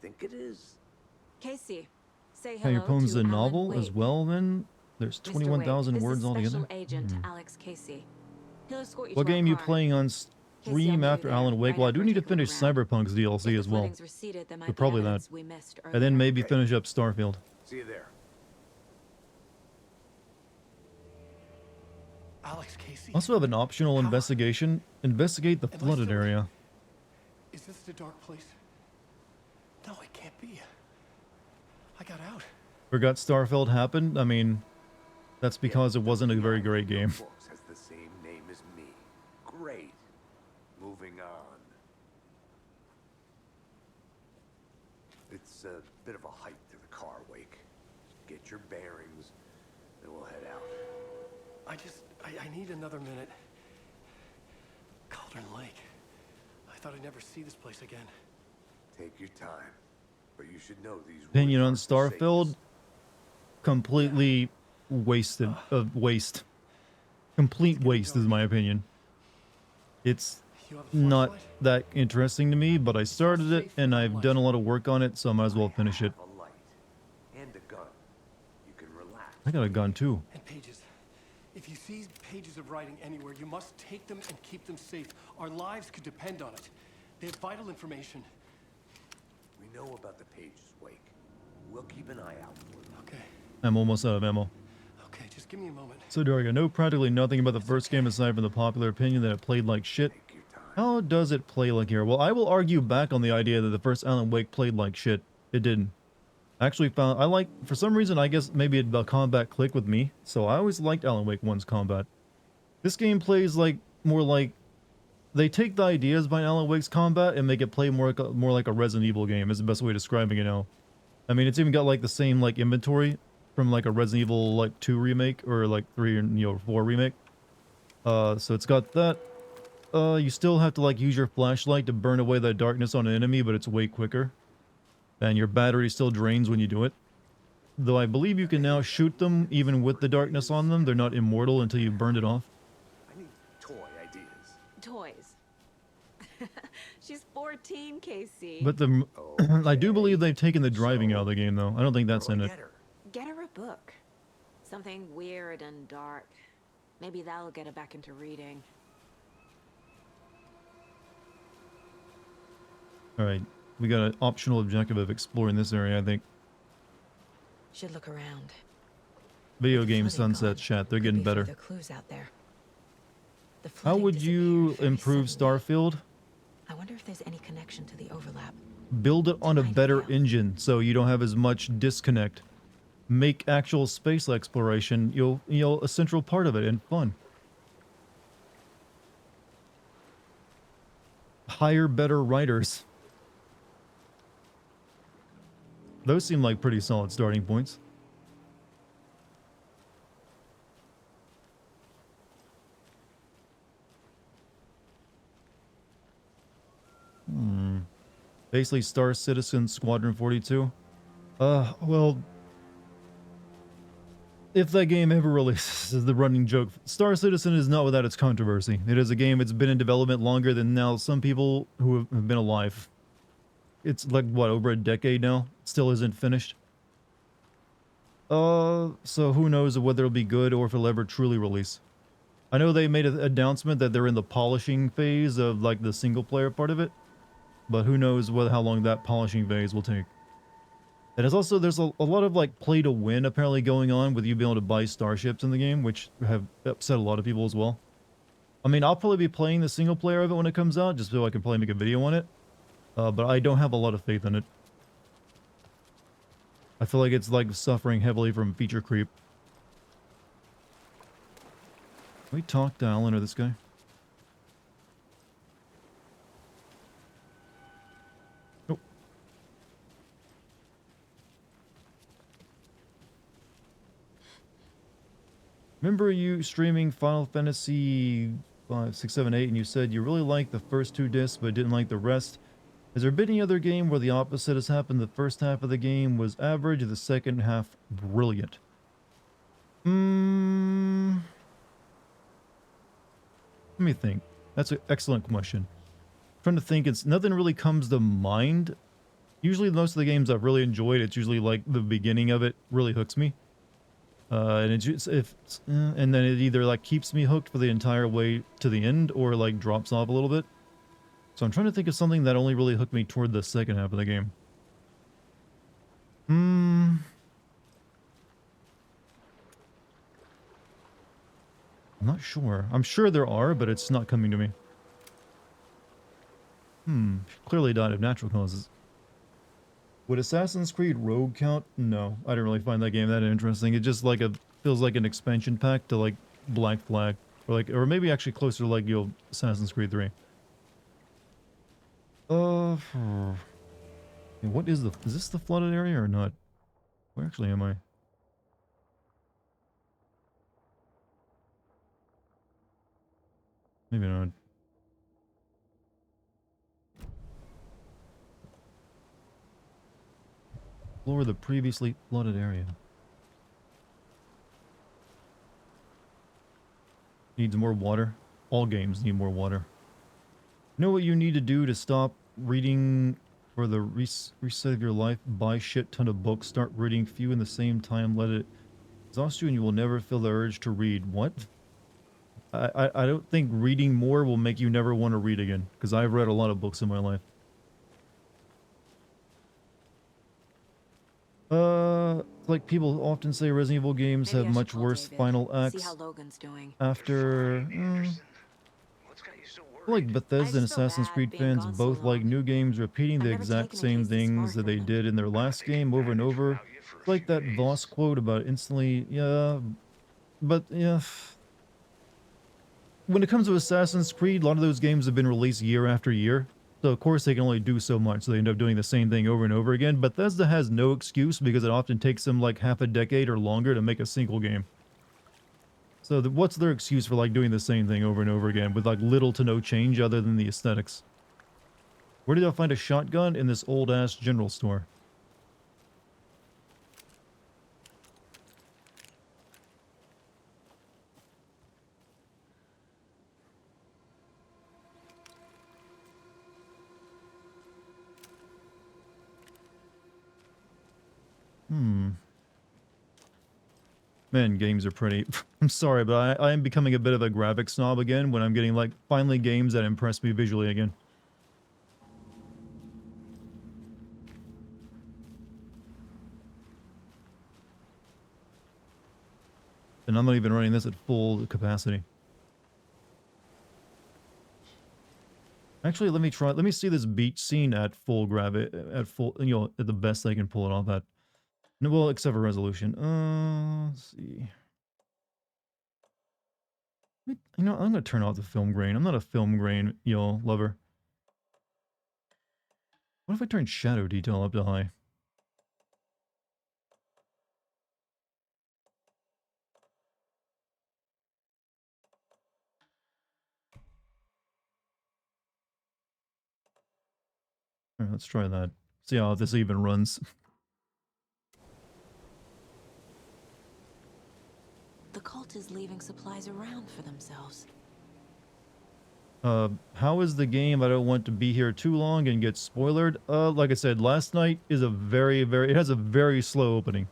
think it is. Casey, say Hey, hello your poem's to a Alan novel Wake. as well. Then there's Mr. 21,000 Wake, words this is altogether. Special Agent Alex Casey. He'll escort you What to our game you car. playing on stream after Alan Wake. Well, I do need to finish Cyberpunk's DLC as well. So probably that. And then maybe finish up Starfield. See you there. Alex, Casey. Also have an optional investigation. Investigate the flooded area. Is this the dark place? No, it can't be. I got out. Forgot Starfield happened? I mean, that's because it wasn't a very great game. Books has the same name as me. Great. Moving on. It's a bit of a hike to the car, Wake. Get your bearings, then we'll head out. I need another minute. Cauldron Lake. I thought I'd never see this place again. Take your time, but you should know these. Opinion on woods aren't the Starfield? safest. Completely wasted. Waste. Complete waste is my opinion. It's You have a not flashlight? that interesting to me, but I started it and I've done a lot of work on it, so I might as well finish it. Have a light and a gun. You can relax. I got a gun too. And pages. If you see pages of writing anywhere, you must take them and keep them safe. Our lives could depend on it. They have vital information. We know about the pages, Wake. We'll keep an eye out for them. Okay. I'm almost out of ammo. Okay, just give me a moment. So Dartigan, I know practically nothing about the first game aside from the popular opinion that it played like shit. Take your time. How does it play like here? Well, I will argue back on the idea that the first Alan Wake played like shit. It didn't. I actually found, for some reason, I guess maybe the combat clicked with me, so I always liked Alan Wake 1's combat. This game plays like, more like, they take the ideas behind Alan Wake's combat and make it play more like a Resident Evil game, is the best way of describing it now. I mean, it's even got like the same like inventory from like a Resident Evil like 2 remake, or like 3 or 4 remake. So it's got that. You still have to like use your flashlight to burn away the darkness on an enemy, but it's way quicker. And your battery still drains when you do it. Though I believe you can now shoot them even with the darkness on them. They're not immortal until you've burned it off. I need toy ideas. Toys. She's 14, Casey. But the I do believe they've taken the driving out of the game though. I don't think that's in it. Get her. Get her a book. Something weird and dark. Maybe that'll get her back into reading. Alright. We got an optional objective of exploring this area, I think. Should look around. Video With the game flooding sunset gone, chat, they're could getting be better. further clues out there. The How flooding would you disappeared very improve suddenly. Starfield? I wonder if there's any connection to the overlap. Build it on a Find it better out. engine so you don't have as much disconnect. Make actual space exploration, a central part of it and fun. Hire better writers. Those seem like pretty solid starting points. Basically Star Citizen Squadron 42. Well, if that game ever releases, is the running joke. Star Citizen is not without its controversy. It is a game that's been in development longer than now some people who have been alive. It's like, what, over a decade now? Still isn't finished. So who knows whether it'll be good or if it'll ever truly release. I know they made an announcement that they're in the polishing phase of like the single player part of it. But who knows how long that polishing phase will take. And it's also, there's a lot of like play to win apparently going on with you being able to buy starships in the game, which have upset a lot of people as well. I mean, I'll probably be playing the single player of it when it comes out, just so I can probably make a video on it. But I don't have a lot of faith in it. I feel like it's like suffering heavily from feature creep. Can we talk to Alan or this guy? Nope. Remember you streaming Final Fantasy 5, 6, 7, 8 and you said you really liked the first 2 discs but didn't like the rest. Has there been any other game where the opposite has happened? The first half of the game was average, the second half brilliant. Let me think. That's an excellent question. I'm trying to think, nothing really comes to mind. Usually most of the games I've really enjoyed, it's usually like the beginning of it really hooks me. And it's just, and then it either like keeps me hooked for the entire way to the end or like drops off a little bit. So I'm trying to think of something that only really hooked me toward the second half of the game. I'm not sure. I'm sure there are, but it's not coming to me. Clearly died of natural causes. Would Assassin's Creed Rogue count? No, I didn't really find that game that interesting. It just like feels like an expansion pack to like Black Flag, or maybe actually closer to like Assassin's Creed 3. What is this the flooded area or not? Where actually am I? Maybe not. Explore the previously flooded area. Needs more water. All games need more water. Know what you need to do to stop reading for the reset of your life? Buy shit ton of books. Start reading few in the same time. Let it exhaust you and you will never feel the urge to read. What? I don't think reading more will make you never want to read again. Because I've read a lot of books in my life. Like people often say Resident Evil games Maybe have I should much call worse David, final see how acts Logan's doing. after... What's got you so I feel like worried? Bethesda I and just feel Assassin's bad Creed being fans gone so both like long. new games repeating I've the never exact taken a same case this far things that from they them. did in their last They game can over and manage over. without you for a Like few that Voss days. quote about instantly, yeah, but yeah. When it comes to Assassin's Creed, a lot of those games have been released year after year. So of course they can only do so much, so they end up doing the same thing over and over again. Bethesda has no excuse because it often takes them like half a decade or longer to make a single game. So what's their excuse for like doing the same thing over and over again with like little to no change other than the aesthetics? Where did I find a shotgun? In this old ass general store. Man, games are pretty. I'm sorry, but I am becoming a bit of a graphic snob again when I'm getting like finally games that impress me visually again. And I'm not even running this at full capacity. Actually, let me see this beach scene at full at full, at the best I can pull it off at. No, well, except for resolution. Let's see. I'm gonna turn off the film grain. I'm not a film grain, lover. What if I turn shadow detail up to high? All right, let's try that. See how this even runs. The cult is leaving supplies around for themselves. How is the game? I don't want to be here too long and get spoiled. Like I said, last night is a it has a very slow opening.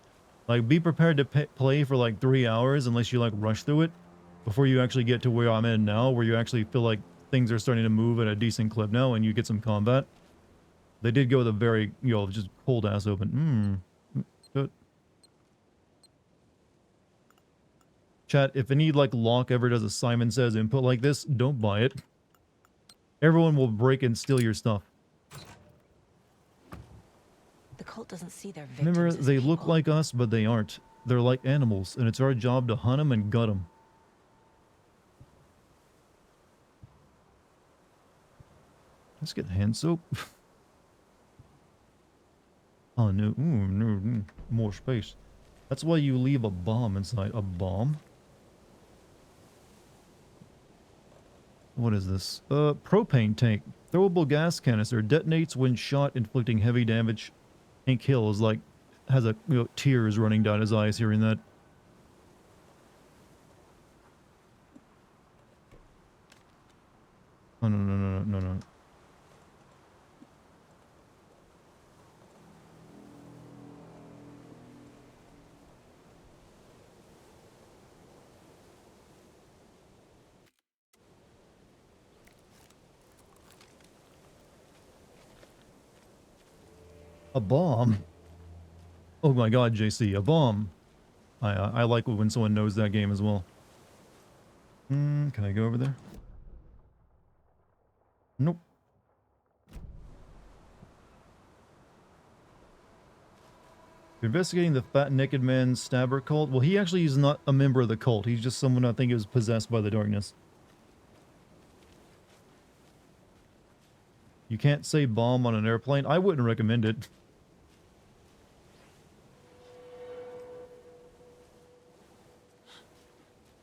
Like, be prepared to play for like 3 hours unless you like rush through it before you actually get to where I'm in now, where you actually feel like things are starting to move at a decent clip now and you get some combat. They did go with a very, just cold ass open. Good. Chat, if any like lock ever does a Simon Says input like this, don't buy it. Everyone will break and steal your stuff. The cult doesn't see their Remember, victims as they people. look like us, but they aren't. They're like animals, and it's our job to hunt them and gut them. Let's get hand soap. Oh, no. Ooh, no. More space. That's why you leave a bomb inside. A bomb? What is this? Propane tank. Throwable gas canister. Detonates when shot, inflicting heavy damage. Hank Hill is like, has a, tears running down his eyes hearing that. Oh, no. A bomb? Oh my god, JC, a bomb. I like it when someone knows that game as well. Can I go over there? Nope. Investigating the fat naked man stabber cult. Well, he actually is not a member of the cult. He's just someone I think who was possessed by the darkness. You can't say bomb on an airplane. I wouldn't recommend it.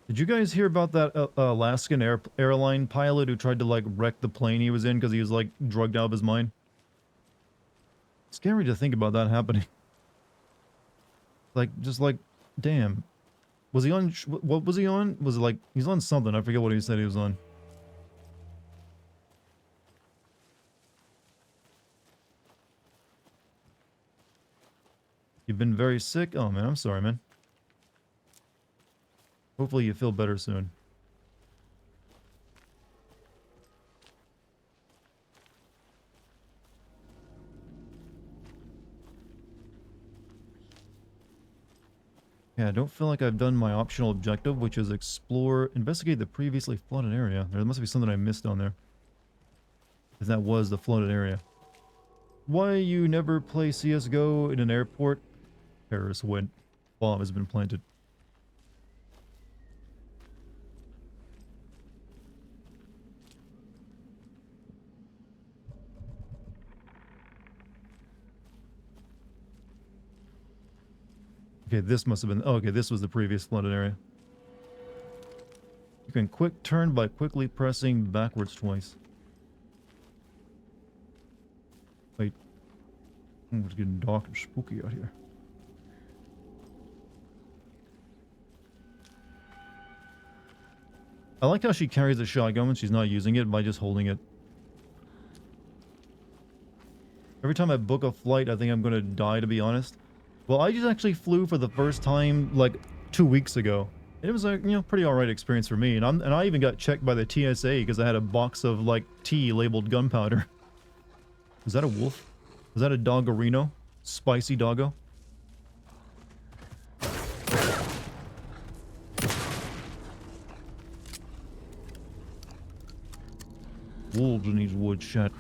Did you guys hear about that Alaskan airline pilot who tried to like wreck the plane he was in because he was like drugged out of his mind? Scary to think about that happening. Like, just like, damn. Was he on, what was he on? Was it like, he's on something. I forget what he said he was on. You've been very sick? Oh man, I'm sorry, man. Hopefully you feel better soon. Yeah, I don't feel like I've done my optional objective, which is investigate the previously flooded area. There must be something I missed on there. If that was the flooded area. Why you never play CSGO in an airport? Terrorist went. Bomb has been planted. Okay, this must have been... Oh, okay, this was the previous flooded area. You can quick turn by quickly pressing backwards twice. Wait. It's getting dark and spooky out here. I like how she carries a shotgun when she's not using it by just holding it. Every time I book a flight, I think I'm going to die, to be honest. Well, I just actually flew for the first time, like, 2 weeks ago. It was a, you know, pretty alright experience for me. And I even got checked by the TSA because I had a box of, like, tea labeled gunpowder. Was that a wolf? Was that a doggerino? Spicy doggo? Wolves in these woods, shit.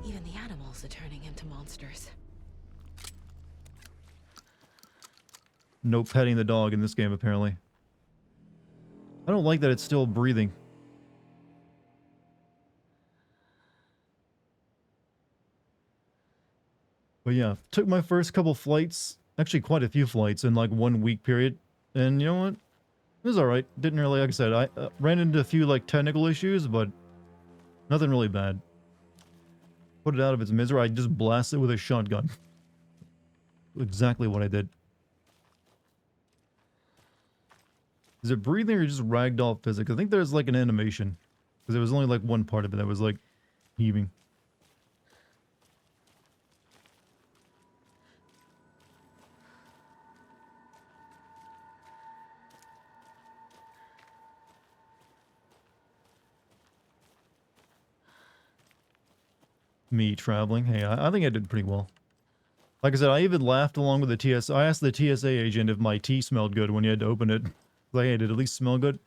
Even the animals are turning into monsters. No petting the dog in this game, apparently. I don't like that it's still breathing. But yeah, took my first couple flights, actually quite a few flights in like 1 week period. And you know what? It was alright. Didn't really, like I said, I ran into a few like technical issues, but nothing really bad. Put it out of its misery. I just blasted it with a shotgun. Exactly what I did. Is it breathing or just ragdoll physics? I think there's like an animation. Because there was only like one part of it that was like heaving. Me traveling. Hey, I think I did pretty well. Like I said, I even laughed along with the TSA. I asked the TSA agent if my tea smelled good when you had to open it. Like, hey, did it at least smell good?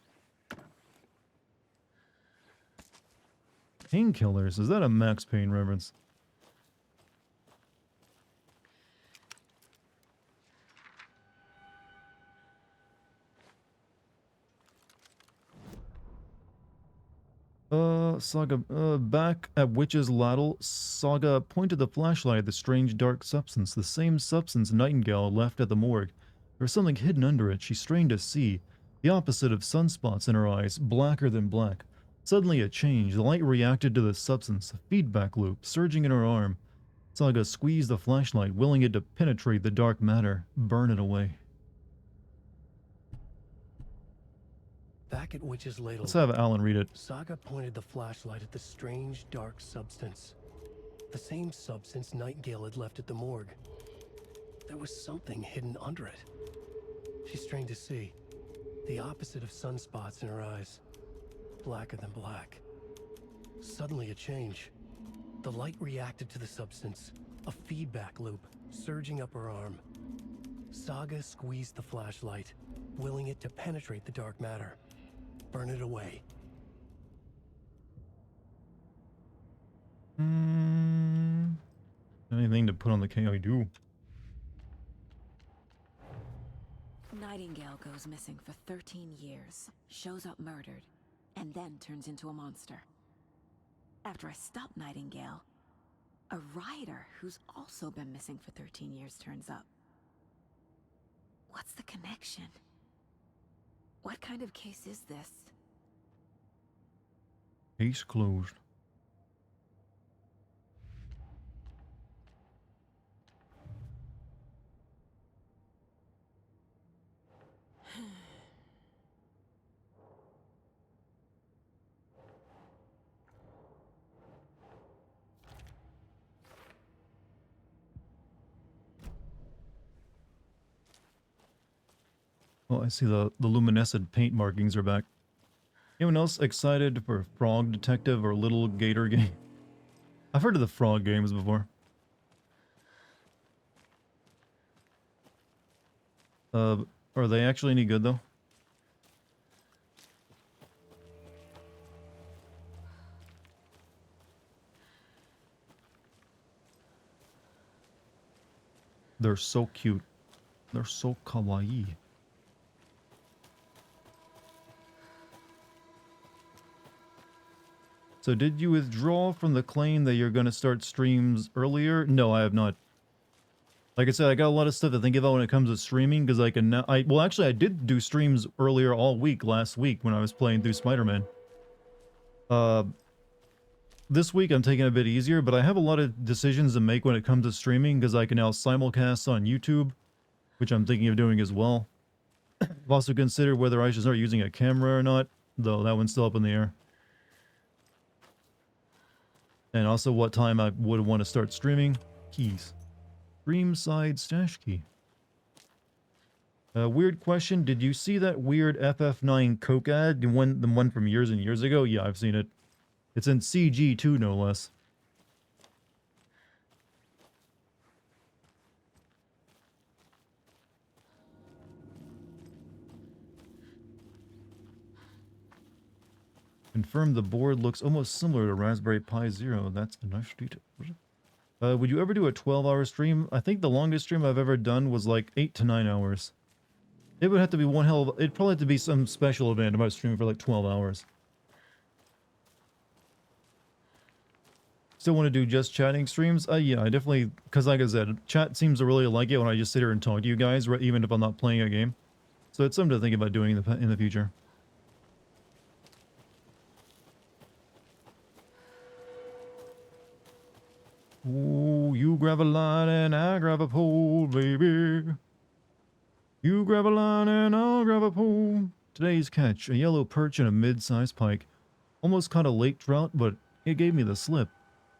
Painkillers? Is that a Max Payne reference? Saga, back at Witch's Ladle, Saga pointed the flashlight at the strange dark substance, the same substance Nightingale left at the morgue. There was something hidden under it. She strained to see. The opposite of sunspots in her eyes, blacker than black. Suddenly it changed. The light reacted to the substance, a feedback loop, surging in her arm. Saga squeezed the flashlight, willing it to penetrate the dark matter, burn it away. Back at Witch's Ladle, Let's have Alan read it. Saga pointed the flashlight at the strange, dark substance. The same substance Nightingale had left at the morgue. There was something hidden under it. She strained to see. The opposite of sunspots in her eyes. blacker than black. Suddenly a change. The light reacted to the substance, a feedback loop surging up her arm. Saga squeezed the flashlight, willing it to penetrate the dark matter, burn it away. Anything to put on the K? I do. Nightingale goes missing for 13 years, shows up murdered, and then turns into a monster. After I stop Nightingale, a rider who's also been missing for 13 years turns up. What's the connection? What kind of case is this? Case closed. Oh, I see the luminescent paint markings are back. Anyone else excited for Frog Detective or Little Gator Game? I've heard of the Frog games before. Are they actually any good though? They're so cute. They're so kawaii. So did you withdraw from the claim that you're going to start streams earlier? No, I have not. Like I said, I got a lot of stuff to think about when it comes to streaming because I can now. Well, actually, I did do streams earlier all week last week when I was playing through Spider-Man. This week I'm taking it a bit easier, but I have a lot of decisions to make when it comes to streaming because I can now simulcast on YouTube, which I'm thinking of doing as well. I've also considered whether I should start using a camera or not, though that one's still up in the air. And also what time I would want to start streaming. Keys. Stream side stash key. Weird question. Did you see that weird FF9 Coke ad? The one from years and years ago? Yeah, I've seen it. It's in CG too, no less. Confirmed the board looks almost similar to Raspberry Pi Zero. That's a nice detail. Would you ever do a 12-hour stream? I think the longest stream I've ever done was like 8 to 9 hours. It would have to be one hell of... It'd probably have to be some special event about streaming for like 12 hours. Still want to do just chatting streams? Yeah, I definitely... Because like I said, chat seems to really like it when I just sit here and talk to you guys, even if I'm not playing a game. So it's something to think about doing in the future. Ooh, you grab a line and I grab a pole, baby. You grab a line and I'll grab a pole. Today's catch, a yellow perch and a mid-sized pike. Almost caught a lake trout, but it gave me the slip.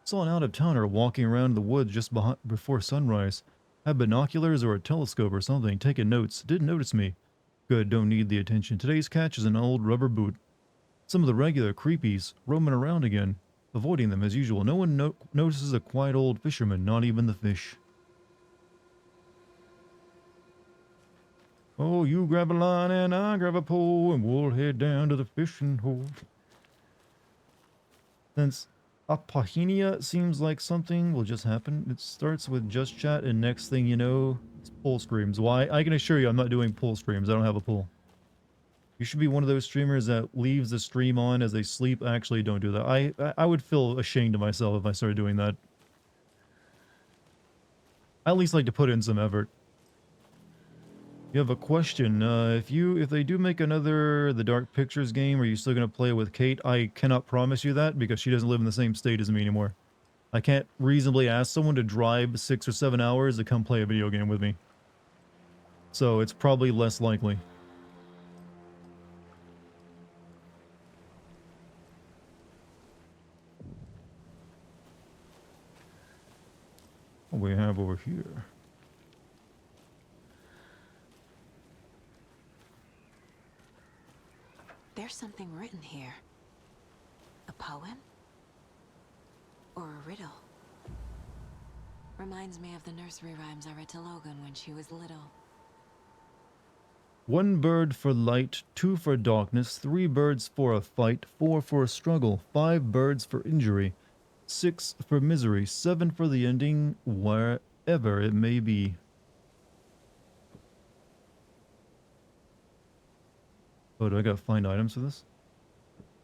Saw an out-of-towner walking around the woods just before sunrise. Had binoculars or a telescope or something, taking notes. Didn't notice me. Good, don't need the attention. Today's catch is an old rubber boot. Some of the regular creepies roaming around again. Avoiding them as usual. No one notices a quiet old fisherman, not even the fish. Oh, you grab a line and I grab a pole and we'll head down to the fishing hole. Since Apahinia seems like something will just happen, it starts with just chat and next thing you know, it's pull streams. Why? I can assure you I'm not doing pull streams. I don't have a pull. You should be one of those streamers that leaves the stream on as they sleep. Actually, don't do that. I would feel ashamed of myself if I started doing that. I at least like to put in some effort. You have a question. If they do make another The Dark Pictures game, are you still going to play with Kate? I cannot promise you that because she doesn't live in the same state as me anymore. I can't reasonably ask someone to drive 6 or 7 hours to come play a video game with me. So it's probably less likely. What we have over here? There's something written here. poem? Or a riddle? Reminds me of the nursery rhymes I read to Logan when she was little. 1 bird for light, 2 for darkness, 3 birds for a fight, 4 for a struggle, 5 birds for injury, 6 for misery, 7 for the ending, wherever it may be. Oh, do I gotta find items for this?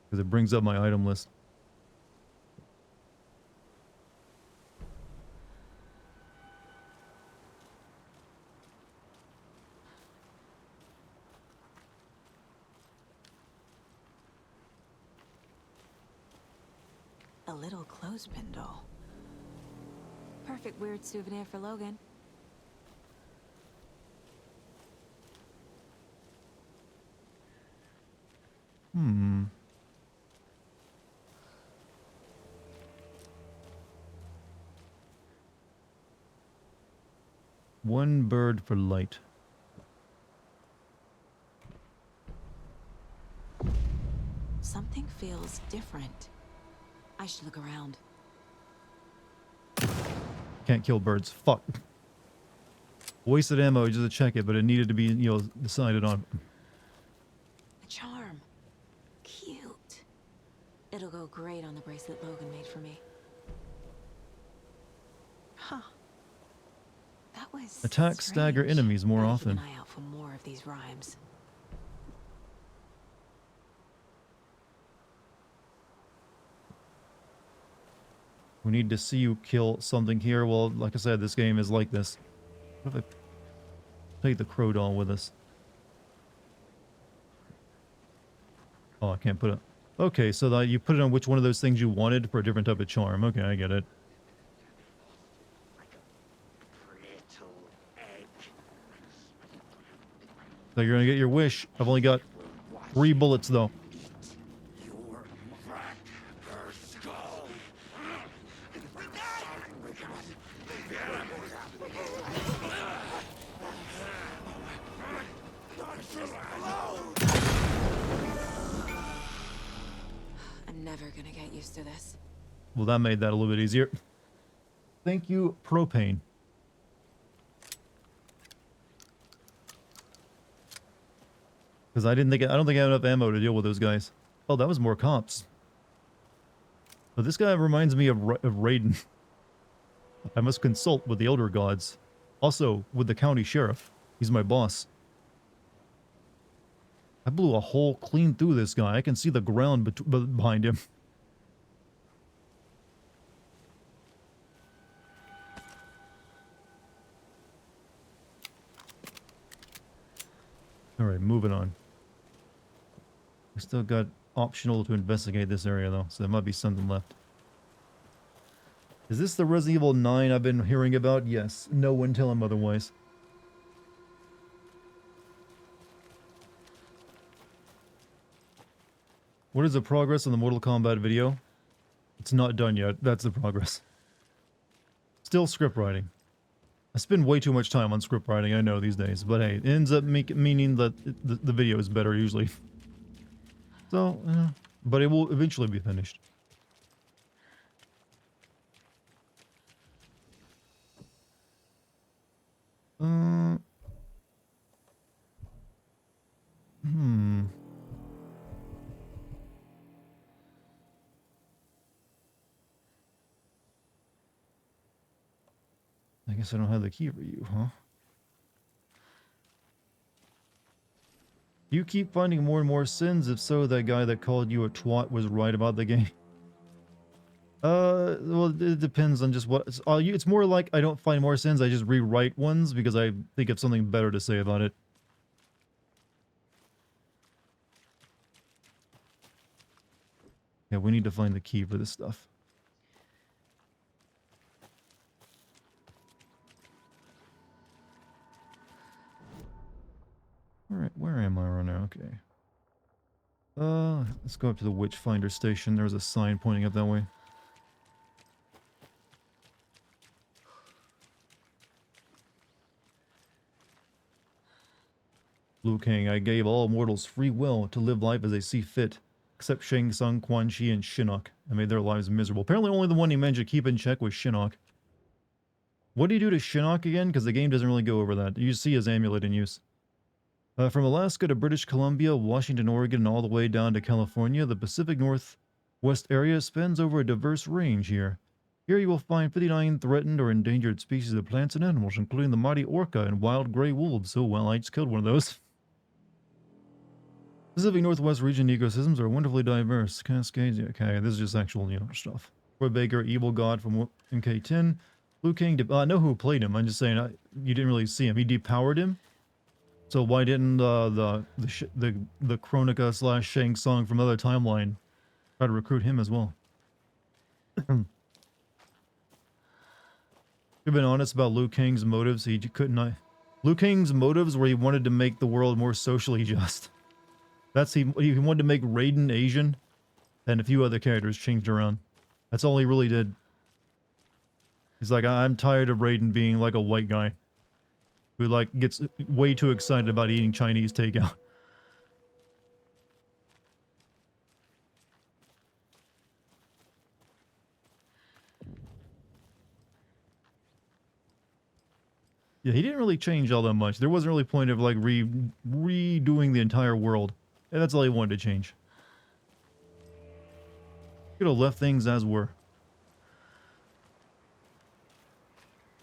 Because it brings up my item list. A little clothespin doll. Perfect weird souvenir for Logan. Hmm. One bird for light. Something feels different. I should look around. Can't kill birds. Fuck. Wasted ammo just to check it, but it needed to be, decided on. A charm. Cute. It'll go great on the bracelet Logan made for me. Huh. That was Attack stagger strange. enemies more Gotta often. Keep an eye out for more of these rhymes. We need to see you kill something here. Well, like I said, this game is like this. What if I take the crow doll with us? Oh, I can't put it. Okay, so that you put it on which one of those things you wanted for a different type of charm. Okay, I get it. So you're gonna get your wish. I've only got 3 bullets though. I'm never gonna get used to this. Well, that made that a little bit easier. Thank you, propane. Because I don't think I have enough ammo to deal with those guys. Oh, that was more cops. But this guy reminds me of Raiden. I must consult with the elder gods. Also, with the county sheriff. He's my boss. I blew a hole clean through this guy. I can see the ground behind him. Alright, moving on. We still got optional to investigate this area though, so there might be something left. Is this the Resident Evil 9 I've been hearing about? Yes. No one tell him otherwise. What is the progress on the Mortal Kombat video? It's not done yet. That's the progress. Still script writing. I spend way too much time on script writing, I know, these days. But hey, it ends up meaning that the video is better usually. So, but it will eventually be finished. I guess I don't have the key for you, huh? You keep finding more and more sins. If so, that guy that called you a twat was right about the game. Well, it depends on just what... It's more like I don't find more sins, I just rewrite ones because I think of something better to say about it. Yeah, we need to find the key for this stuff. Alright, where am I right now? Okay. Let's go up to the Witchfinder station. There's a sign pointing up that way. Liu Kang, I gave all mortals free will to live life as they see fit, except Shang Tsung, Quan Chi, and Shinnok, and made their lives miserable. Apparently only the one he managed to keep in check was Shinnok. What do you do to Shinnok again? Because the game doesn't really go over that. You see his amulet in use. From Alaska to British Columbia, Washington, Oregon, and all the way down to California, the Pacific Northwest area spans over a diverse range here. Here you will find 59 threatened or endangered species of plants and animals, including the mighty orca and wild gray wolves. Oh, well, I just killed one of those. Pacific Northwest region ecosystems are wonderfully diverse. Cascades, okay, this is just actual, stuff. Roy Baker, Evil God from MK10. Liu Kang, I know who played him. I'm just saying, you didn't really see him. He depowered him. So why didn't the Chronica / Shang Tsung from other timeline try to recruit him as well? You've been honest about Liu Kang's motives. He couldn't. Liu Kang's motives were he wanted to make the world more socially just. He wanted to make Raiden Asian, and a few other characters changed around. That's all he really did. He's like, I'm tired of Raiden being like a white guy who like gets way too excited about eating Chinese takeout. Yeah, he didn't really change all that much. There wasn't really a point of like redoing the entire world. And that's all he wanted to change. Could have left things as were.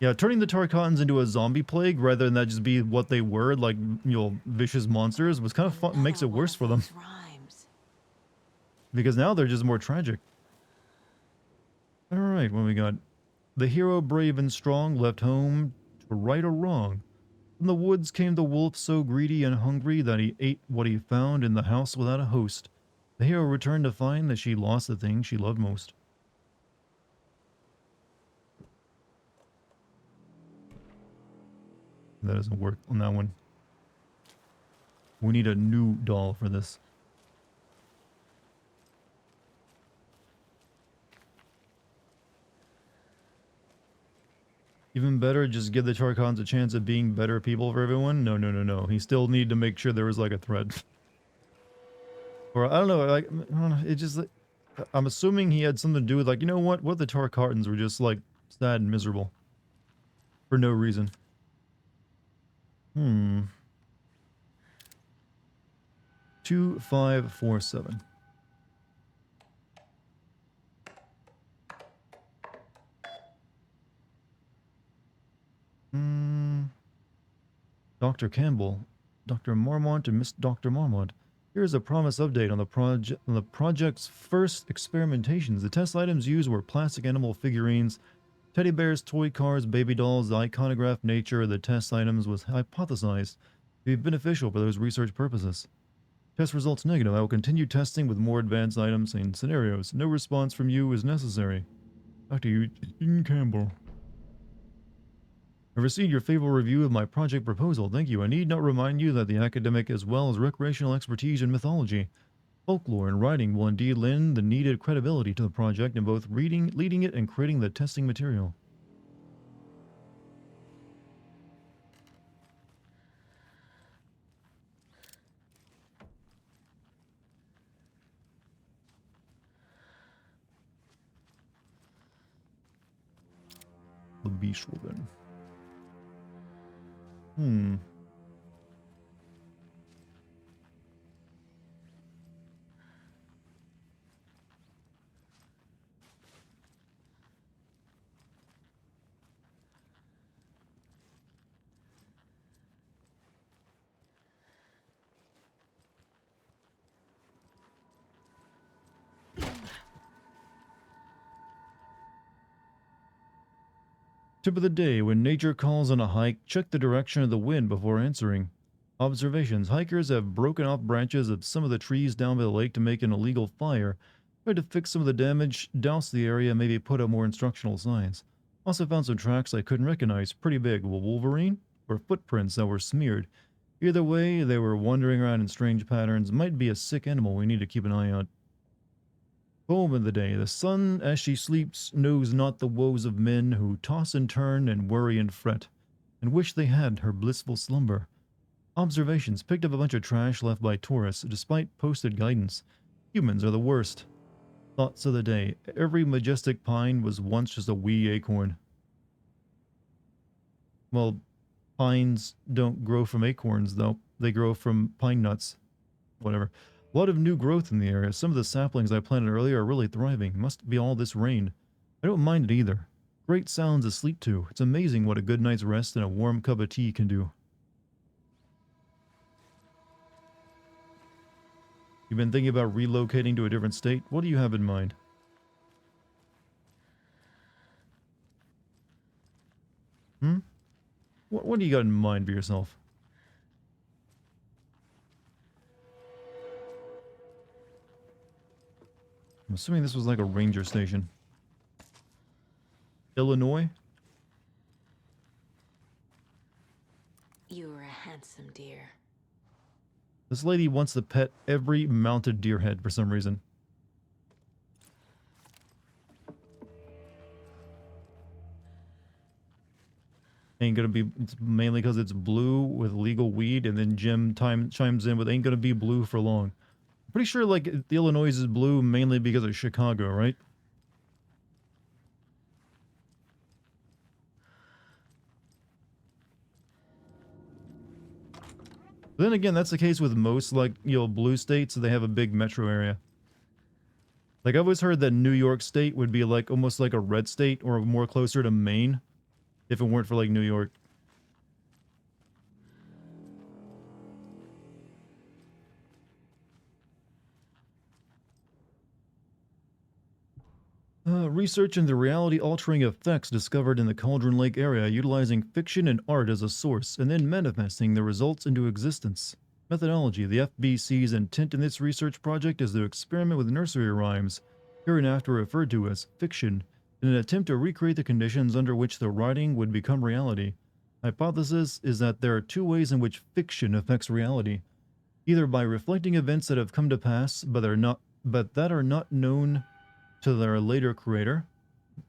Yeah, turning the Tarkatans into a zombie plague rather than that just be what they were, like, vicious monsters, was kind of fun, makes it worse for them. Because now they're just more tragic. Alright, what we got? The hero, brave and strong, left home to right a wrong. From the woods came the wolf, so greedy and hungry that he ate what he found in the house without a host. The hero returned to find that she lost the thing she loved most. That doesn't work on that one. We need a new doll for this. Even better, just give the Tarkans a chance of being better people for everyone? No, no, no, no. He still need to make sure there was like a threat. Or, I don't know, like, I don't know, it just, I'm assuming he had something to do with, like, you know what the Tarkatans were just, like, sad and miserable. For no reason. 2547. Dr. Campbell, Dr. Marmont, and Miss Dr. Marmont. Here's a promise update on the project's first experimentations. The test items used were plastic animal figurines, teddy bears, toy cars, baby dolls. The iconographed nature of the test items was hypothesized to be beneficial for those research purposes. Test results negative. I will continue testing with more advanced items and scenarios. No response from you is necessary. Dr. Eugene Campbell. I received your favorable review of my project proposal. Thank you. I need not remind you that the academic as well as recreational expertise in mythology, folklore, and writing will indeed lend the needed credibility to the project in both leading it and creating the testing material. The beast woman. Tip of the day: when nature calls on a hike, check the direction of the wind before answering. Observations: hikers have broken off branches of some of the trees down by the lake to make an illegal fire. Tried to fix some of the damage, douse the area, maybe put up more instructional signs. Also found some tracks I couldn't recognize. Pretty big. Well, Wolverine? Or footprints that were smeared. Either way, they were wandering around in strange patterns. Might be a sick animal we need to keep an eye out. Poem of the day. The sun, as she sleeps, knows not the woes of men who toss and turn and worry and fret, and wish they had her blissful slumber. Observations: picked up a bunch of trash left by tourists, despite posted guidance. Humans are the worst. Thoughts of the day. Every majestic pine was once just a wee acorn. Well, pines don't grow from acorns, though. They grow from pine nuts. Whatever. A lot of new growth in the area. Some of the saplings I planted earlier are really thriving. Must be all this rain. I don't mind it either. Great sounds to sleep to. It's amazing what a good night's rest and a warm cup of tea can do. You've been thinking about relocating to a different state? What do you have in mind? What do you got in mind for yourself? I'm assuming this was like a ranger station. Illinois? You were a handsome deer. This lady wants to pet every mounted deer head for some reason. Ain't gonna be, it's mainly because it's blue with legal weed, and then Jim chimes in with ain't gonna be blue for long. I'm pretty sure like the Illinois is blue mainly because of Chicago, right? But then again, that's the case with most like, blue states. They have a big metro area. Like I've always heard that New York State would be like almost like a red state or more closer to Maine if it weren't for like New York. Research into reality-altering effects discovered in the Cauldron Lake area, utilizing fiction and art as a source, and then manifesting the results into existence. Methodology. The FBC's intent in this research project is to experiment with nursery rhymes, hereinafter referred to as fiction, in an attempt to recreate the conditions under which the writing would become reality. Hypothesis is that there are two ways in which fiction affects reality, either by reflecting events that have come to pass but that are not known to their later creator,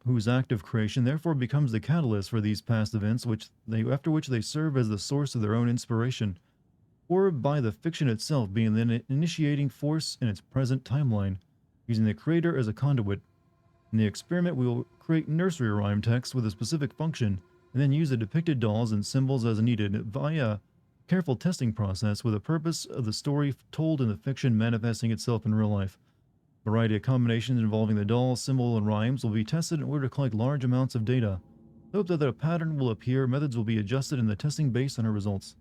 whose act of creation therefore becomes the catalyst for these past events, after which they serve as the source of their own inspiration, or by the fiction itself being the initiating force in its present timeline, using the creator as a conduit. In the experiment, we will create nursery rhyme text with a specific function, and then use the depicted dolls and symbols as needed via a careful testing process with the purpose of the story told in the fiction manifesting itself in real life. A variety of combinations involving the doll, symbol, and rhymes will be tested in order to collect large amounts of data. Hope that a pattern will appear, methods will be adjusted in the testing based on our results.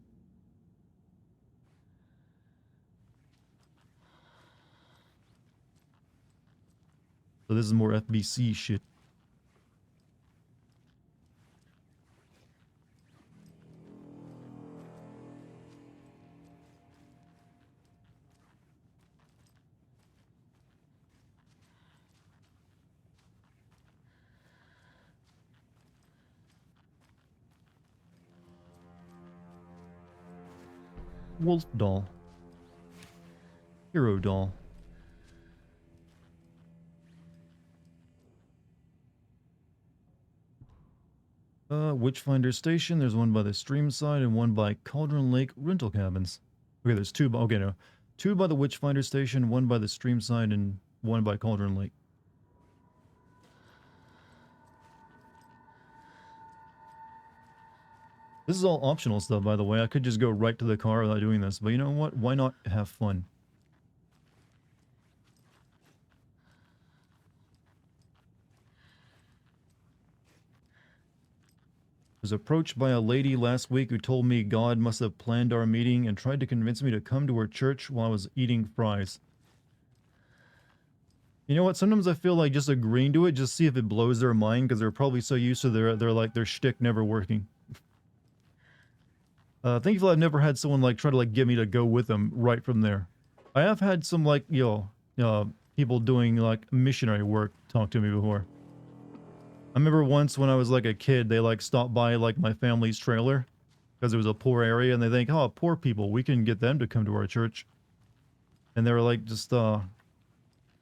So this is more FBC shit. Wolf doll. Hero doll. Witchfinder Station. There's one by the stream side and one by Cauldron Lake rental cabins. Okay, there's two. Okay, no. Two by the Witchfinder Station, one by the stream side, and one by Cauldron Lake. This is all optional stuff, by the way. I could just go right to the car without doing this, but you know what? Why not have fun? Was approached by a lady last week who told me God must have planned our meeting and tried to convince me to come to her church while I was eating fries. You know what? Sometimes I feel like just agreeing to it, just see if it blows their mind, because they're probably so used to their shtick never working. Thankfully, I've never had someone try to get me to go with them right from there. I have had some people doing missionary work talk to me before. I remember once when I was a kid, they stopped by my family's trailer because it was a poor area, and they think, oh, poor people, we can get them to come to our church. And they were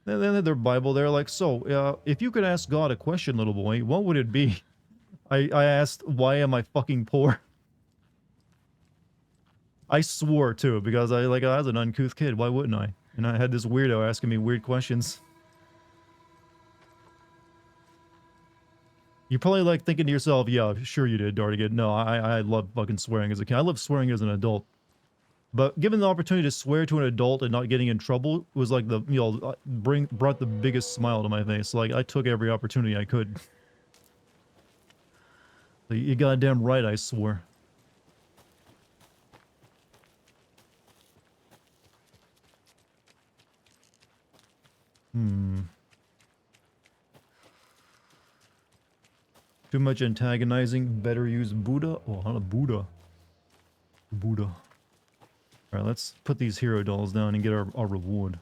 they had their Bible. They're like, so if you could ask God a question, little boy, what would it be? I asked, why am I fucking poor? I swore too, because I was an uncouth kid. Why wouldn't I? And I had this weirdo asking me weird questions. You're probably like thinking to yourself, yeah, sure you did, Dartigan. No, I love fucking swearing as a kid. I love swearing as an adult. But given the opportunity to swear to an adult and not getting in trouble was like the, brought the biggest smile to my face. Like, I took every opportunity I could. So you goddamn right I swore. Too much antagonizing. Better use Buddha. Oh, not a Buddha. Buddha. Alright, let's put these hero dolls down and get our reward.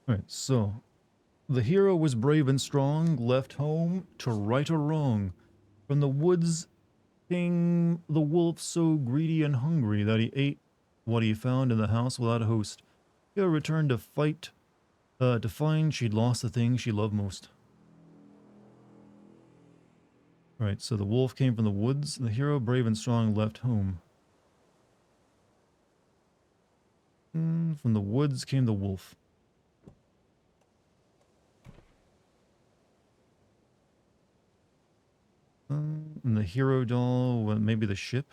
Alright, so the hero was brave and strong, left home to right a wrong. From the woods came the wolf, so greedy and hungry that he ate what he found in the house without a host. Hero returned to fight, to find she'd lost the thing she loved most. Right, so the wolf came from the woods. The hero, brave and strong, left home. From the woods came the wolf. And the hero doll, well, maybe the ship?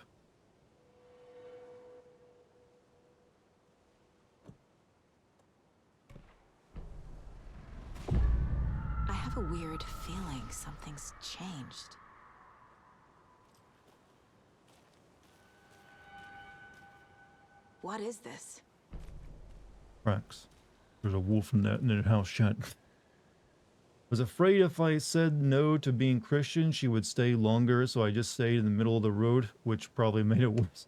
I have a weird feeling something's changed. What is this? Cracks. There's a wolf in that house chat. Was afraid if I said no to being Christian, she would stay longer, so I just stayed in the middle of the road, which probably made it worse.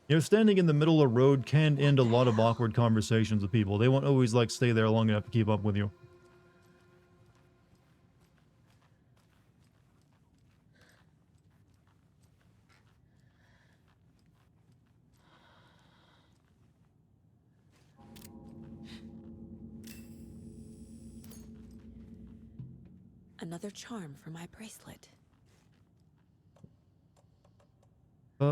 You know, standing in the middle of the road can end a lot of awkward conversations with people. They won't always, like, stay there long enough to keep up with you. Another charm for my bracelet.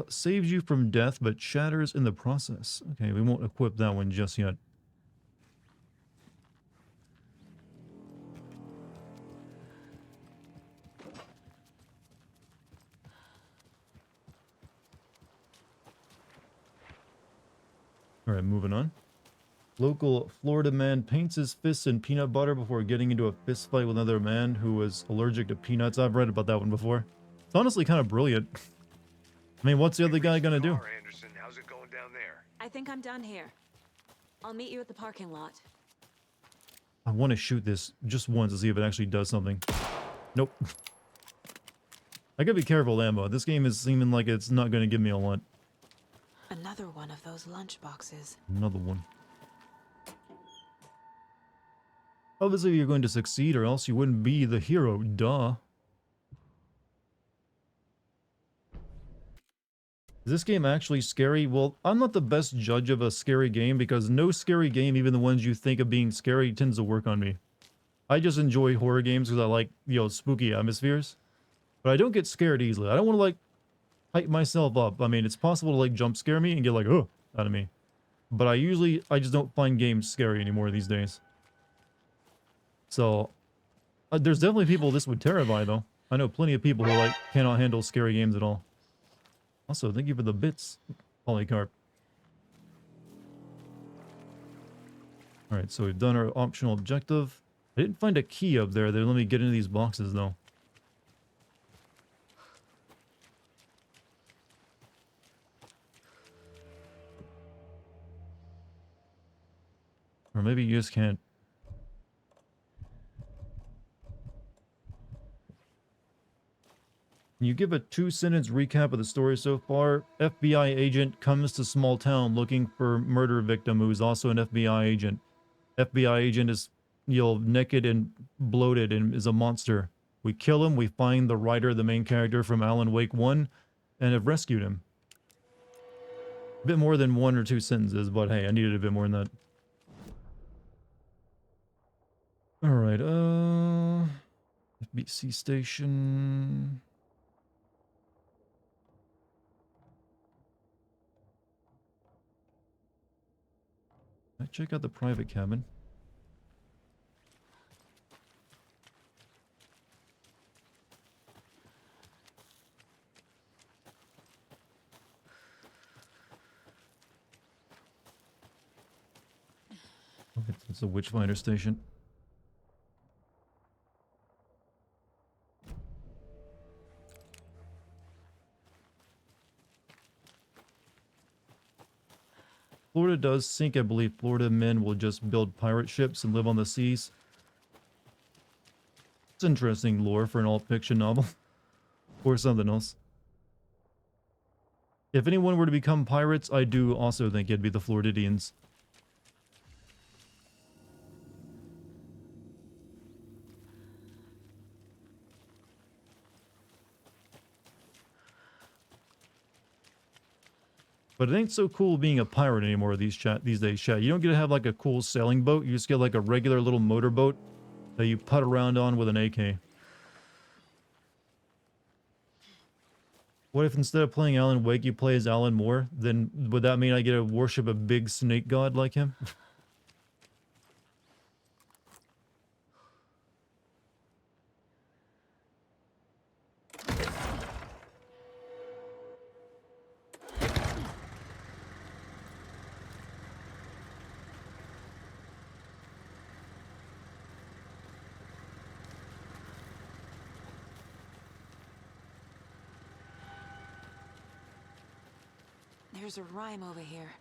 Saves you from death, but shatters in the process. Okay, we won't equip that one just yet. Alright, moving on. Local Florida man paints his fists in peanut butter before getting into a fist fight with another man who was allergic to peanuts. I've read about that one before. It's honestly kind of brilliant. I mean, what's the other guy gonna do? Anderson, how's it going down there? I think I'm done here. I'll meet you at the parking lot. I want to shoot this just once to see if it actually does something. Nope. I gotta be careful with ammo. This game is seeming like it's not gonna give me a lot. Another one of those lunch boxes. Another one. Obviously, you're going to succeed, or else you wouldn't be the hero. Duh. Is this game actually scary? Well, I'm not the best judge of a scary game because no scary game, even the ones you think of being scary, tends to work on me. I just enjoy horror games because I like, spooky atmospheres. But I don't get scared easily. I don't want to, like, hype myself up. I mean, it's possible to, like, jump scare me and get, like, oh, out of me. But I just don't find games scary anymore these days. So, there's definitely people this would terrify, though. I know plenty of people who, like, cannot handle scary games at all. Also, thank you for the bits, Polycarp. Alright, so we've done our optional objective. I didn't find a key up there. They let me get into these boxes, though. Or maybe you just can't. Can you give a 2-sentence recap of the story so far? FBI agent comes to small town looking for murder victim who's also an FBI agent. FBI agent is, naked and bloated and is a monster. We kill him, we find the writer, the main character from Alan Wake 1, and have rescued him. A bit more than 1 or 2 sentences, but hey, I needed a bit more than that. Alright, FBC station. I check out the private cabin. It's a witchfinder station. Florida does sink, I believe. Florida men will just build pirate ships and live on the seas. It's interesting lore for an alt fiction novel. Or something else. If anyone were to become pirates, I do also think it'd be the Floridians. But it ain't so cool being a pirate anymore these days, chat. You don't get to have like a cool sailing boat. You just get like a regular little motorboat that you putt around on with an AK. What if instead of playing Alan Wake, you play as Alan Moore? Then would that mean I get to worship a big snake god like him? There's a rhyme over here.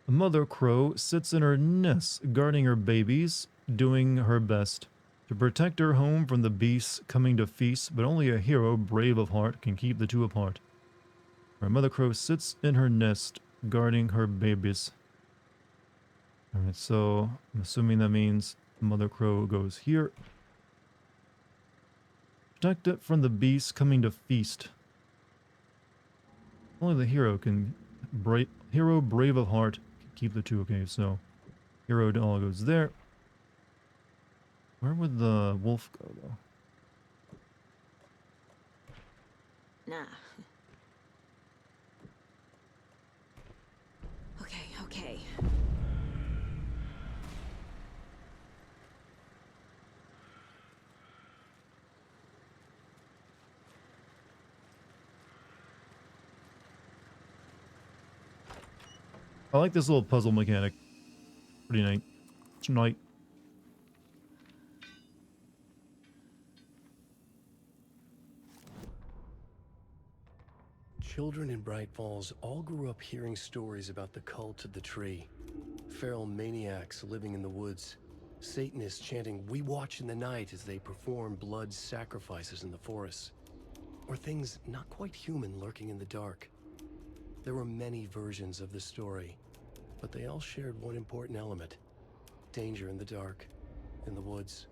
A mother crow sits in her nest, guarding her babies, doing her best to protect her home from the beasts coming to feast, but only a hero brave of heart can keep the two apart. Her mother crow sits in her nest, guarding her babies. Alright, so I'm assuming that means mother crow goes here. Protect it from the beasts coming to feast. Only the hero can hero brave of heart can keep the two. Okay, so hero all goes there. Where would the wolf go though? Nah. Okay. I like this little puzzle mechanic. Pretty neat. Tonight. Children in Bright Falls all grew up hearing stories about the cult of the tree. Feral maniacs living in the woods. Satanists chanting, "We watch in the night," as they perform blood sacrifices in the forests. Or things not quite human lurking in the dark. There were many versions of the story, but they all shared one important element. Danger in the dark, in the woods.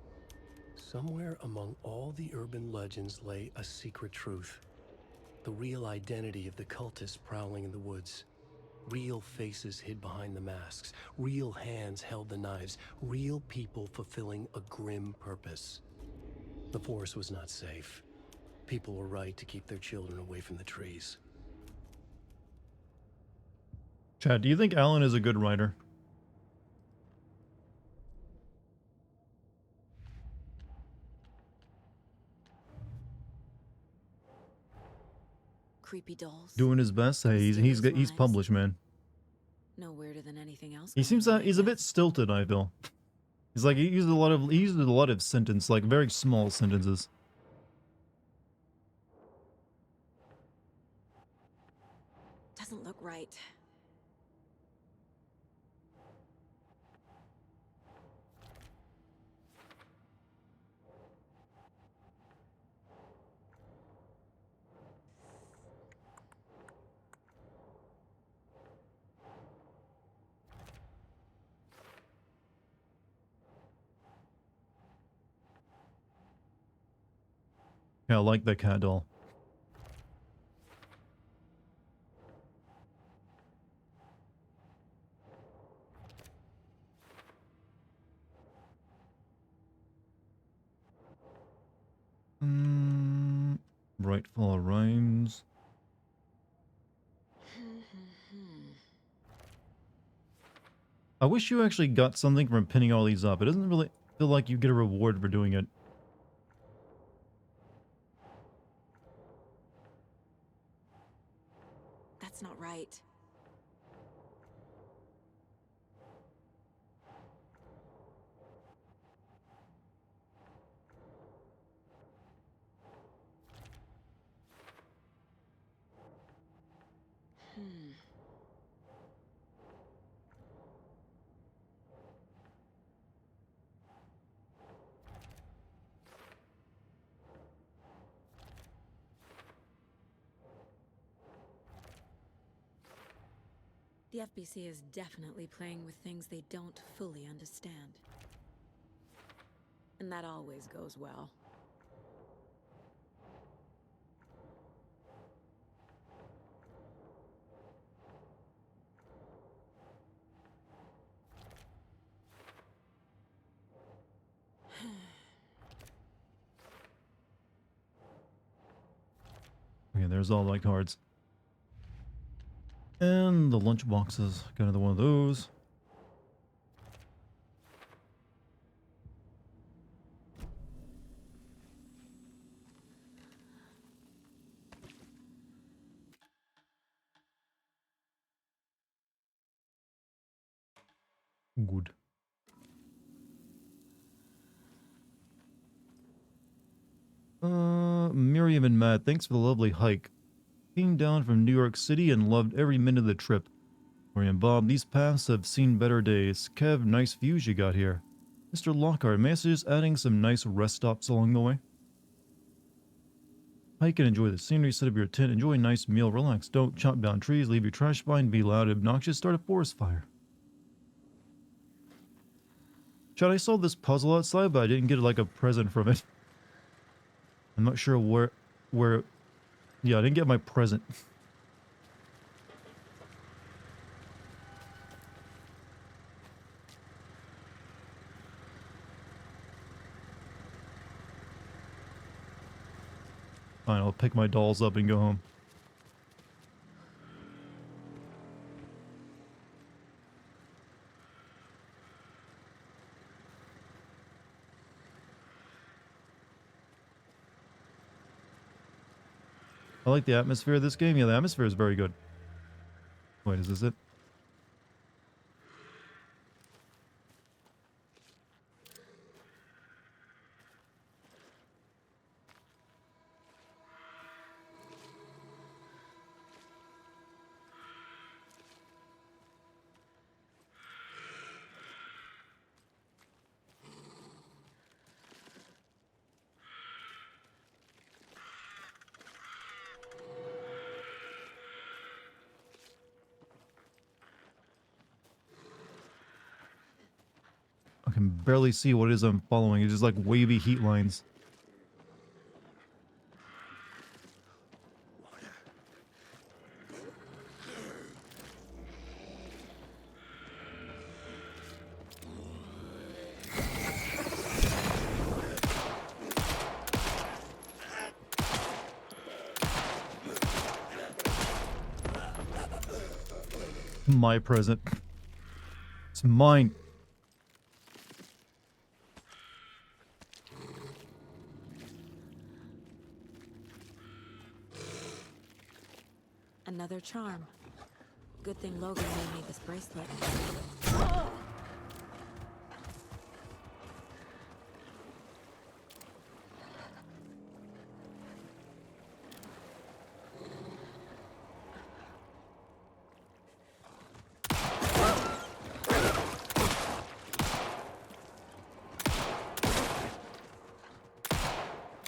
Somewhere among all the urban legends lay a secret truth. The real identity of the cultists prowling in the woods. Real faces hid behind the masks. Real hands held the knives. Real people fulfilling a grim purpose. The forest was not safe. People were right to keep their children away from the trees. Chad, do you think Alan is a good writer? Creepy dolls. Doing his best. Hey, he's Mysterious published, man. No weirder than anything else. He going seems on, that I he's a bit guess. stilted, I feel. He's like he uses a lot of sentence, like very small sentences. Doesn't look right. Yeah, I like that cat doll. Right, follow rhymes. I wish you actually got something from pinning all these up. It doesn't really feel like you get a reward for doing it. That's not right. The FBC is definitely playing with things they don't fully understand. And that always goes well. Okay, there's all my cards. And the lunch boxes. Got another one of those. Good. Miriam and Matt, thanks for the lovely hike. Came down from New York City and loved every minute of the trip. Miriam and Bob, these paths have seen better days. Kev, nice views you got here. Mr. Lockhart, may I suggest adding some nice rest stops along the way? Hike and enjoy the scenery, set up your tent, enjoy a nice meal, relax, don't chop down trees, leave your trash behind, be loud, obnoxious, start a forest fire. Chad, I saw this puzzle outside, but I didn't get like a present from it. I'm not sure where, yeah, I didn't get my present. Fine, I'll pick my dolls up and go home. I like the atmosphere of this game. Yeah, the atmosphere is very good. Wait, is this it? I can barely see what it is I'm following. It's just like wavy heat lines. My present. It's mine. Another charm. Good thing Logan made me this bracelet.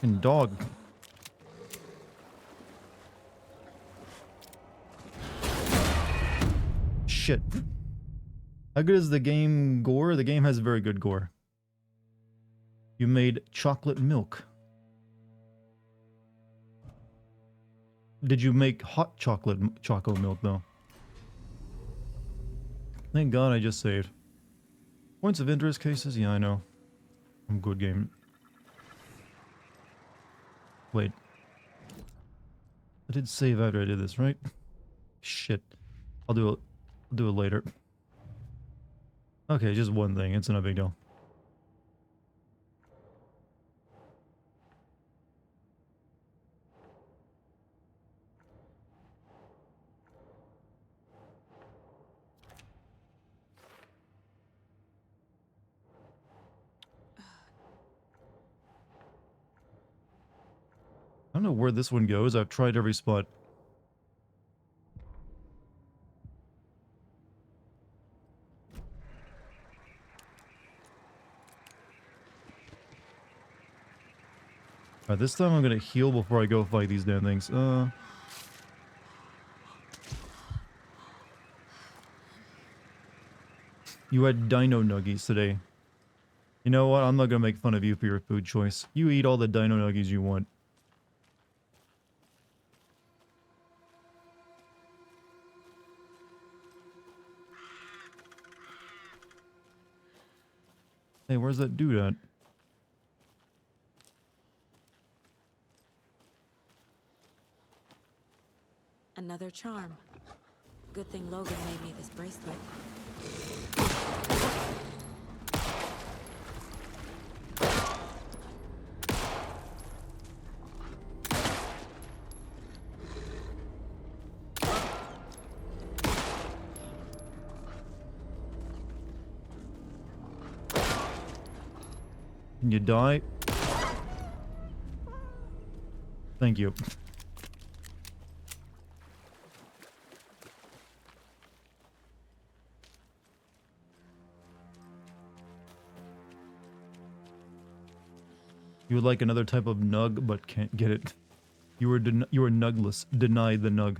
And dog. Shit. How good is the game gore? The game has very good gore. You made chocolate milk. Did you make hot chocolate milk though? Thank God I just saved. Points of interest cases? Yeah, I know. I'm good game. Wait. I did save after I did this, right? Shit. I'll do it. I'll do it later. Okay, just one thing. It's not a big deal. I don't know where this one goes. I've tried every spot. Alright, this time I'm gonna heal before I go fight these damn things. You had dino nuggies today. You know what? I'm not gonna make fun of you for your food choice. You eat all the dino nuggies you want. Hey, where's that dude at? Another charm. Good thing Logan made me this bracelet. Can you die? Thank you. You would like another type of nug, but can't get it. You were nugless. Denied the nug.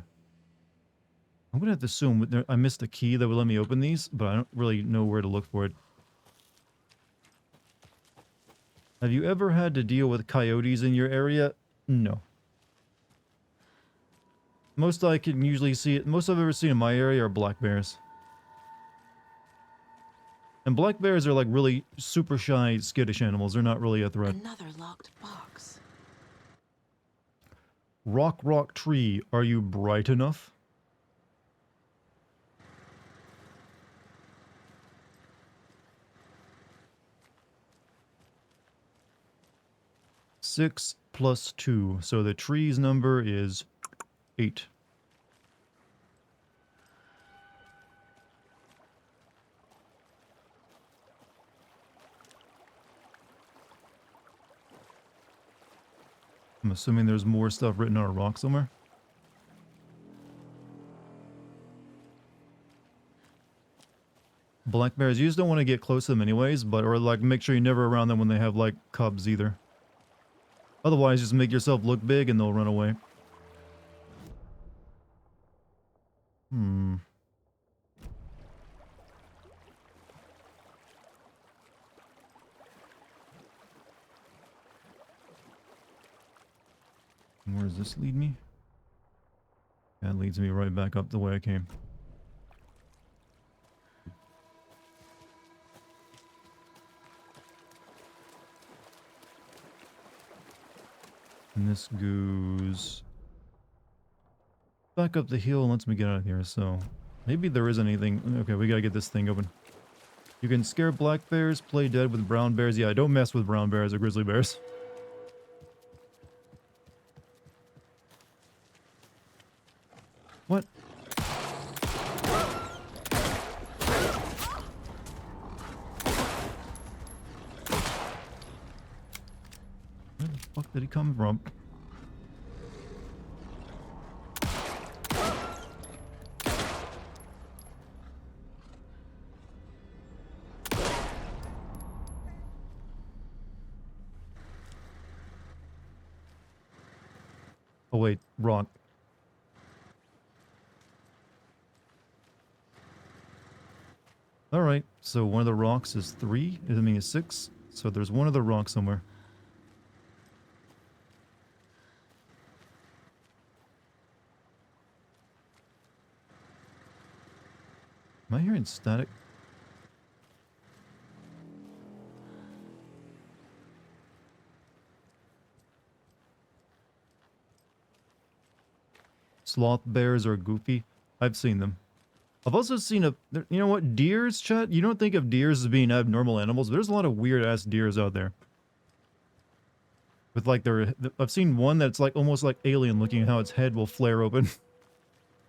I'm gonna have to assume I missed a key that would let me open these, but I don't really know where to look for it. Have you ever had to deal with coyotes in your area? No. Most I can usually see it. Most I've ever seen in my area are black bears. And black bears are like really super shy, skittish animals. They're not really a threat. Another locked box. Rock tree, are you bright enough? Six plus 2, so the tree's number is 8. I'm assuming there's more stuff written on a rock somewhere. Black bears, you just don't want to get close to them anyways, or like make sure you're never around them when they have like cubs either. Otherwise, just make yourself look big and they'll run away. Where does this lead me? That leads me right back up the way I came. And this goes back up the hill and lets me get out of here, so maybe there is anything. Okay, we gotta get this thing open. You can scare black bears, play dead with brown bears. Yeah, don't mess with brown bears or grizzly bears. What? Where the fuck did he come from? Oh wait, rock. Alright, so one of the rocks is 3, I mean is 6, so there's one other rock somewhere. Am I hearing static? sloth bears are goofy. I've seen them. I've also seen you know what, deers, chat? You don't think of deers as being abnormal animals, but there's a lot of weird-ass deers out there. With like I've seen one that's like almost like alien looking, how its head will flare open.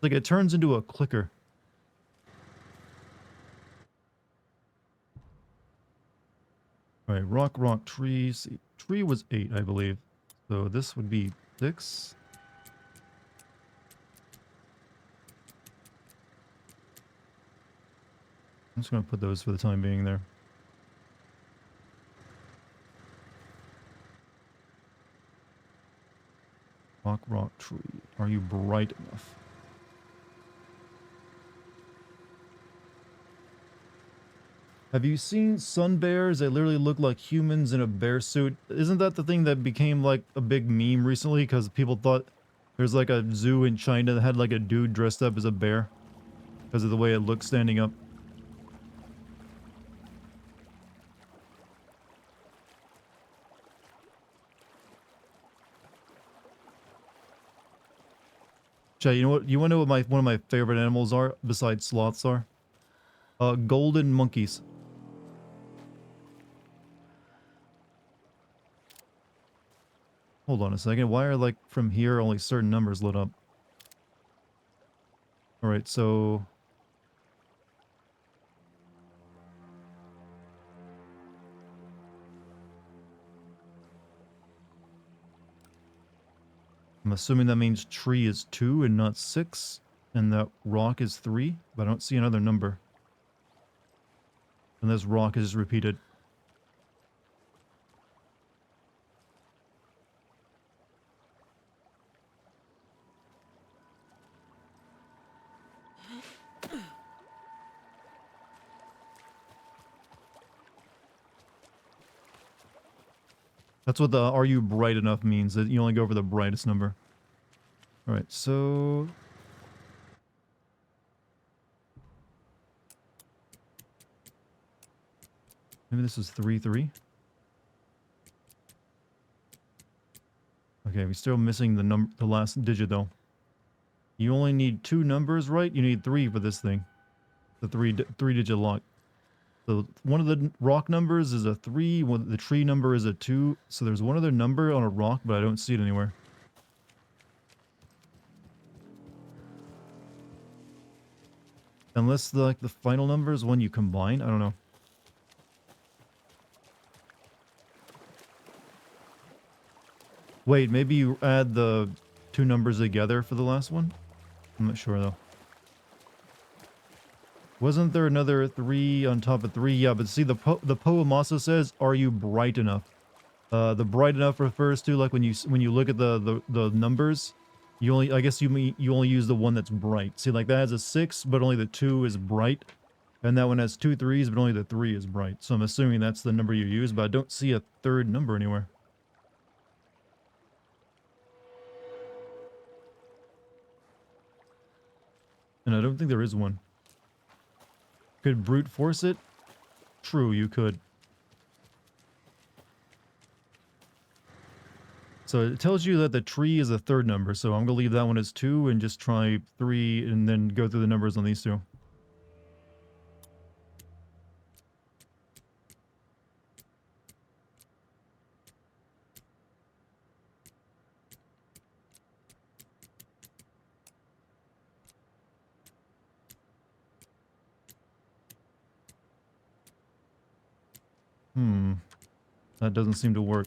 Like it turns into a clicker. Alright, rock, tree. See, tree was 8, I believe. So this would be 6. I'm just going to put those for the time being there. Rock, tree. Are you bright enough? Have you seen sun bears? They literally look like humans in a bear suit. Isn't that the thing that became like a big meme recently? Because people thought there's like a zoo in China that had like a dude dressed up as a bear. Because of the way it looks standing up. Jay, you know what? You want to know what one of my favorite animals are besides sloths are? Golden monkeys. Hold on a second. Why are like from here only certain numbers lit up? All right, so I'm assuming that means tree is 2 and not 6, and that rock is 3, but I don't see another number. And this rock is repeated. That's what the "are you bright enough" means, that you only go for the brightest number. Alright, so maybe this is 3-3. Okay, we're still missing the last digit though. You only need 2 numbers, right? You need 3 for this thing. The three-digit lock. So one of the rock numbers is a 3, the tree number is a 2. So there's one other number on a rock, but I don't see it anywhere. Unless the final number is one you combine, I don't know. Wait, maybe you add the 2 numbers together for the last one? I'm not sure though. Wasn't there another 3 on top of 3? Yeah, but see, the poem also says, "Are you bright enough?" The bright enough refers to like when you look at the numbers, you only, I guess you only use the one that's bright. See, like that has a 6, but only the 2 is bright, and that one has 2 3s, but only the 3 is bright. So I'm assuming that's the number you use, but I don't see a third number anywhere. And I don't think there is one. Could brute force it? True, you could. So it tells you that the tree is a third number, so I'm going to leave that one as 2 and just try 3 and then go through the numbers on these 2. That doesn't seem to work.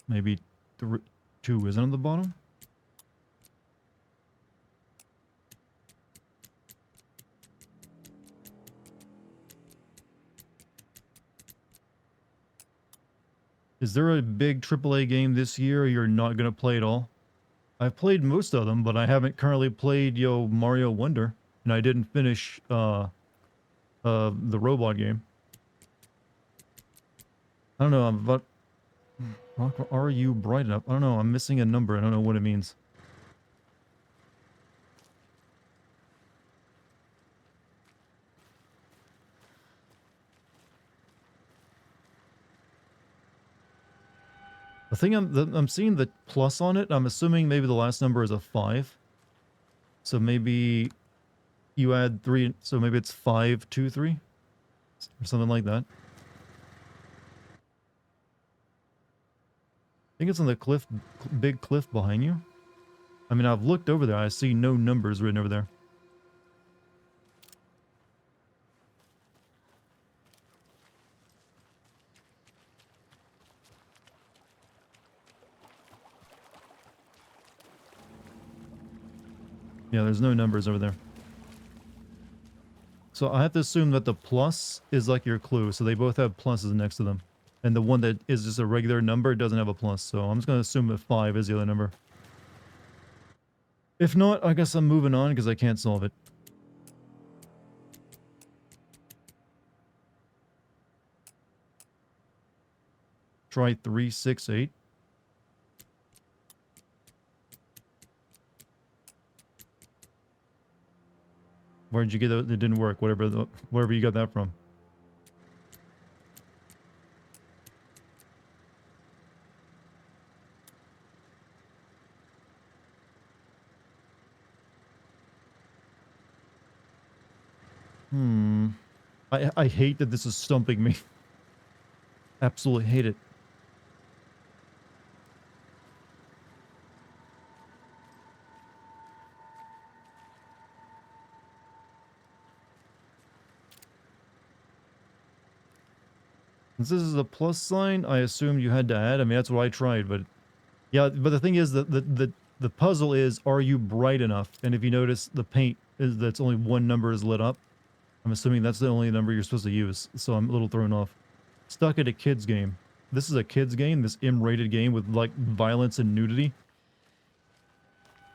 Maybe 2 isn't on the bottom? Is there a big AAA game this year you're not going to play at all? I've played most of them, but I haven't currently played Mario Wonder, and I didn't finish the robot game. I don't know, but are you bright enough? I don't know, I'm missing a number. I don't know what it means. The thing I'm seeing the plus on it. I'm assuming maybe the last number is a 5. So maybe you add 3, so maybe it's 523 or something like that. I think it's on the cliff, big cliff behind you. I mean, I've looked over there. I see no numbers written over there. Yeah, there's no numbers over there. So I have to assume that the plus is like your clue. So they both have pluses next to them. And the one that is just a regular number doesn't have a plus. So I'm just going to assume that 5 is the other number. If not, I guess I'm moving on because I can't solve it. Try 368. Where did you get it? It didn't work. Wherever you got that from. I hate that this is stumping me. Absolutely hate it. Since this is a plus sign, I assumed you had to add. I mean, that's what I tried, but yeah. But the thing is that the puzzle is, are you bright enough? And if you notice, the paint is that's only one number is lit up. I'm assuming that's the only number you're supposed to use. So I'm a little thrown off. Stuck at a kids game. This is a kids game. This M-rated game with like violence and nudity.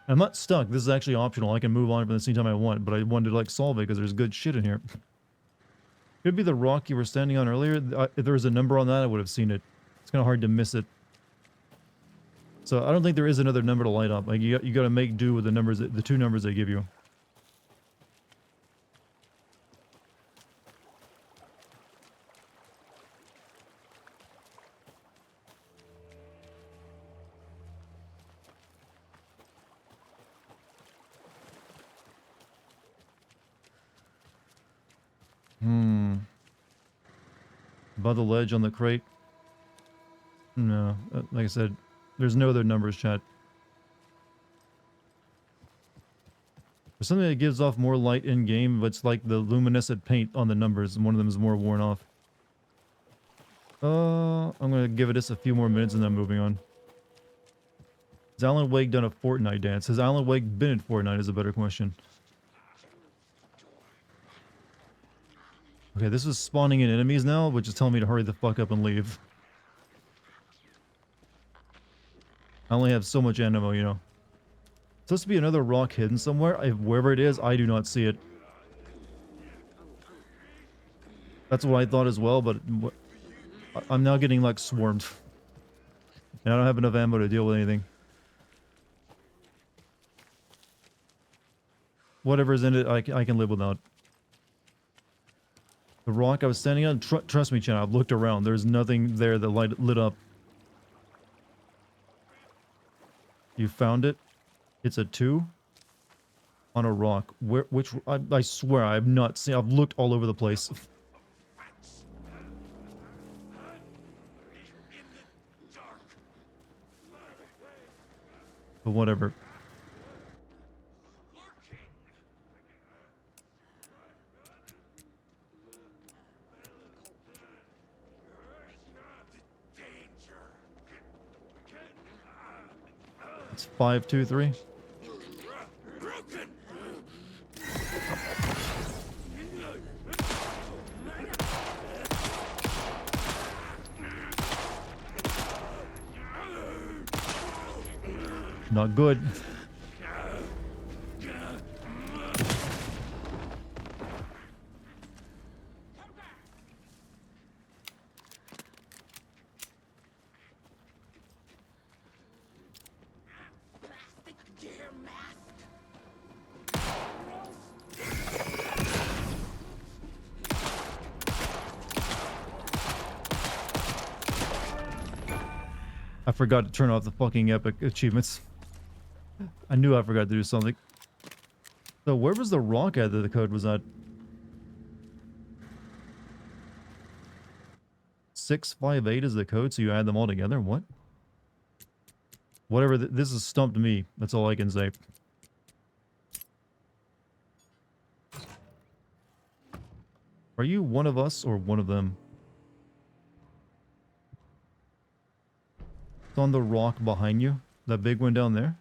I'm not stuck. This is actually optional. I can move on from this anytime I want, but I wanted to like solve it because there's good shit in here. Could be the rock you were standing on earlier. If there was a number on that, I would have seen it. It's kind of hard to miss it. So I don't think there is another number to light up. Like you got to make do with the numbers, the 2 numbers they give you. Above the ledge on the crate. No, like I said, there's no other numbers, chat. There's something that gives off more light in game, but it's like the luminescent paint on the numbers, and one of them is more worn off. I'm gonna give it just a few more minutes and then moving on. Has Alan Wake done a Fortnite dance? Has Alan Wake been in Fortnite is a better question. Okay, this is spawning in enemies now, which is telling me to hurry the fuck up and leave. I only have so much ammo, you know. Supposed to be another rock hidden somewhere. Wherever it is, I do not see it. That's what I thought as well, but I'm now getting like swarmed. And I don't have enough ammo to deal with anything. Whatever's in it, I can live without. The rock I was standing on, trust me, Chan, I've looked around. There's nothing there that lit up. You found it? It's a 2 on a rock. I swear I have not seen. I've looked all over the place. But whatever. It's 523. Not good. I forgot to turn off the fucking epic achievements. I knew I forgot to do something. So where was the rock at that the code was at? 658 is the code, so you add them all together? What? Whatever, this has stumped me. That's all I can say. Are you one of us or one of them? It's on the rock behind you. That big one down there.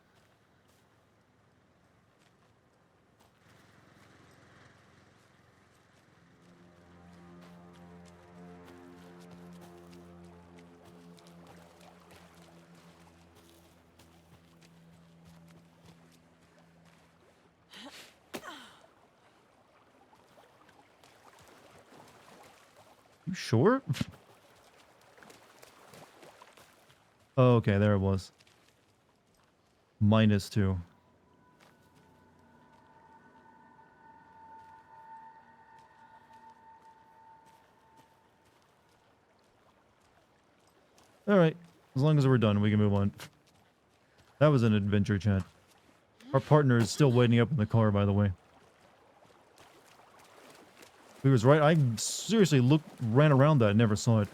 You sure? Oh, okay, there it was. -2. Alright, as long as we're done, we can move on. That was an adventure, chat. Our partner is still waiting up in the car, by the way. He was right. I seriously ran around that, never saw it.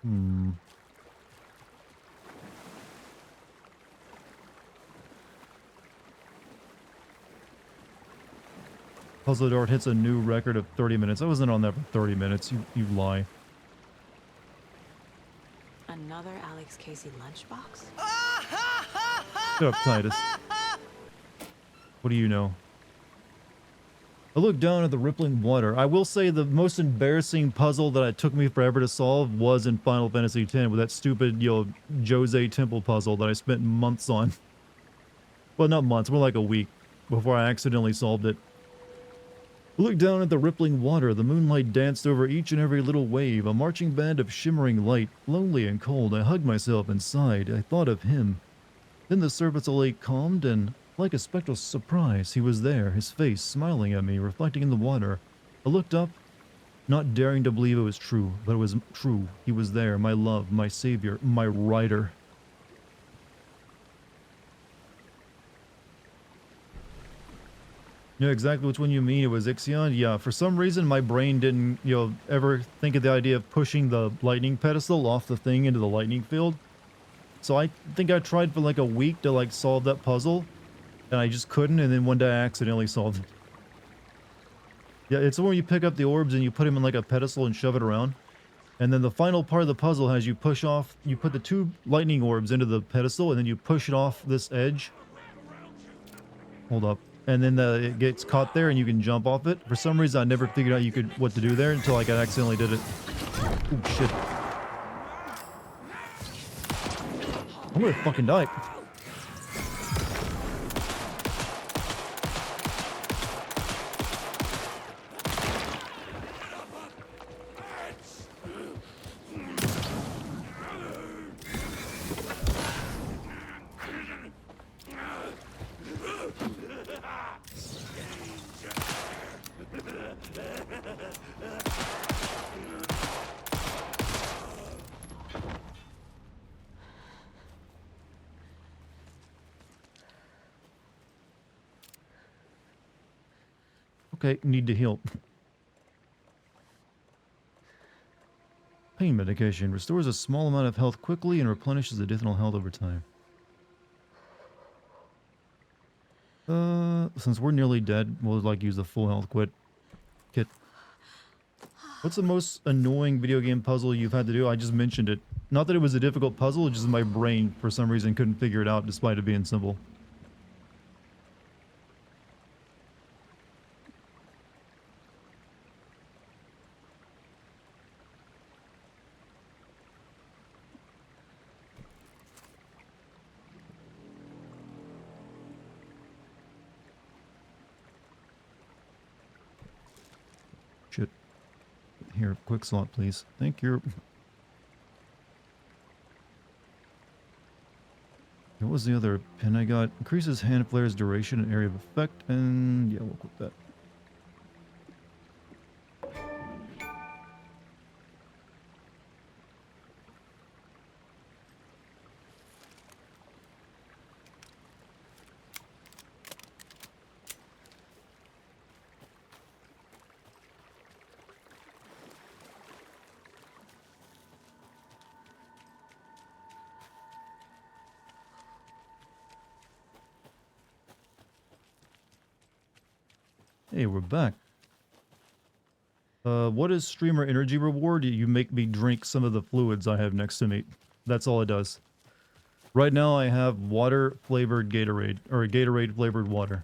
Hmm. Puzzle Dart hits a new record of 30 minutes. I wasn't on that for 30 minutes. You lie. Another Alex Casey lunchbox? Shut up, Titus. What do you know? I looked down at the rippling water. I will say the most embarrassing puzzle that it took me forever to solve was in Final Fantasy X with that stupid, Jose Temple puzzle that I spent months on. Well, not months, more like a week before I accidentally solved it. I looked down at the rippling water. The moonlight danced over each and every little wave, a marching band of shimmering light. Lonely and cold, I hugged myself and sighed. I thought of him. Then the surface of the lake calmed, and like a spectral surprise, he was there, his face smiling at me, reflecting in the water. I looked up, not daring to believe it was true, but it was true. He was there, my love, my savior, my rider. You know exactly which one you mean. It was Ixion. Yeah, for some reason my brain didn't, ever think of the idea of pushing the lightning pedestal off the thing into the lightning field. So I think I tried for like a week to solve that puzzle, and I just couldn't, and then one day I accidentally solved it. Yeah, it's the one where you pick up the orbs and you put them in like a pedestal and shove it around. And then the final part of the puzzle has you put the 2 lightning orbs into the pedestal, and then you push it off this edge. Hold up. And then it gets caught there and you can jump off it. For some reason, I never figured out what to do there until I accidentally did it. Oh, shit. I'm gonna fucking die. Okay, need to heal. Pain medication restores a small amount of health quickly and replenishes additional health over time. Since we're nearly dead, we'll use the full health kit. What's the most annoying video game puzzle you've had to do? I just mentioned it. Not that it was a difficult puzzle, just my brain for some reason couldn't figure it out despite it being simple. Here, quick slot, please. Thank you. What was the other pin I got? Increases hand flares duration and area of effect, and yeah, we'll click that. Hey, we're back. What is streamer energy reward? You make me drink some of the fluids I have next to me. That's all it does. Right now I have water flavored Gatorade, or Gatorade flavored water.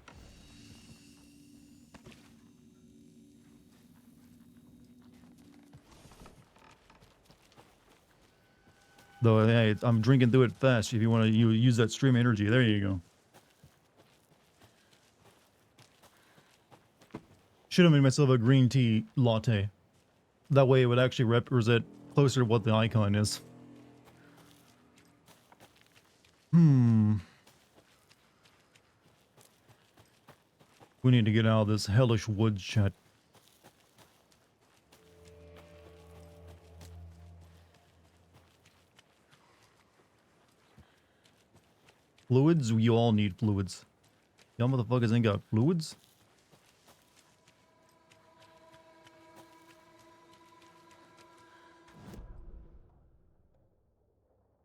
Though, hey, I'm drinking through it fast if you want to use that stream energy. There you go. Should have made myself a green tea latte. That way it would actually represent closer to what the icon is. We need to get out of this hellish woods, chat. Fluids? You all need fluids. Y'all motherfuckers ain't got fluids?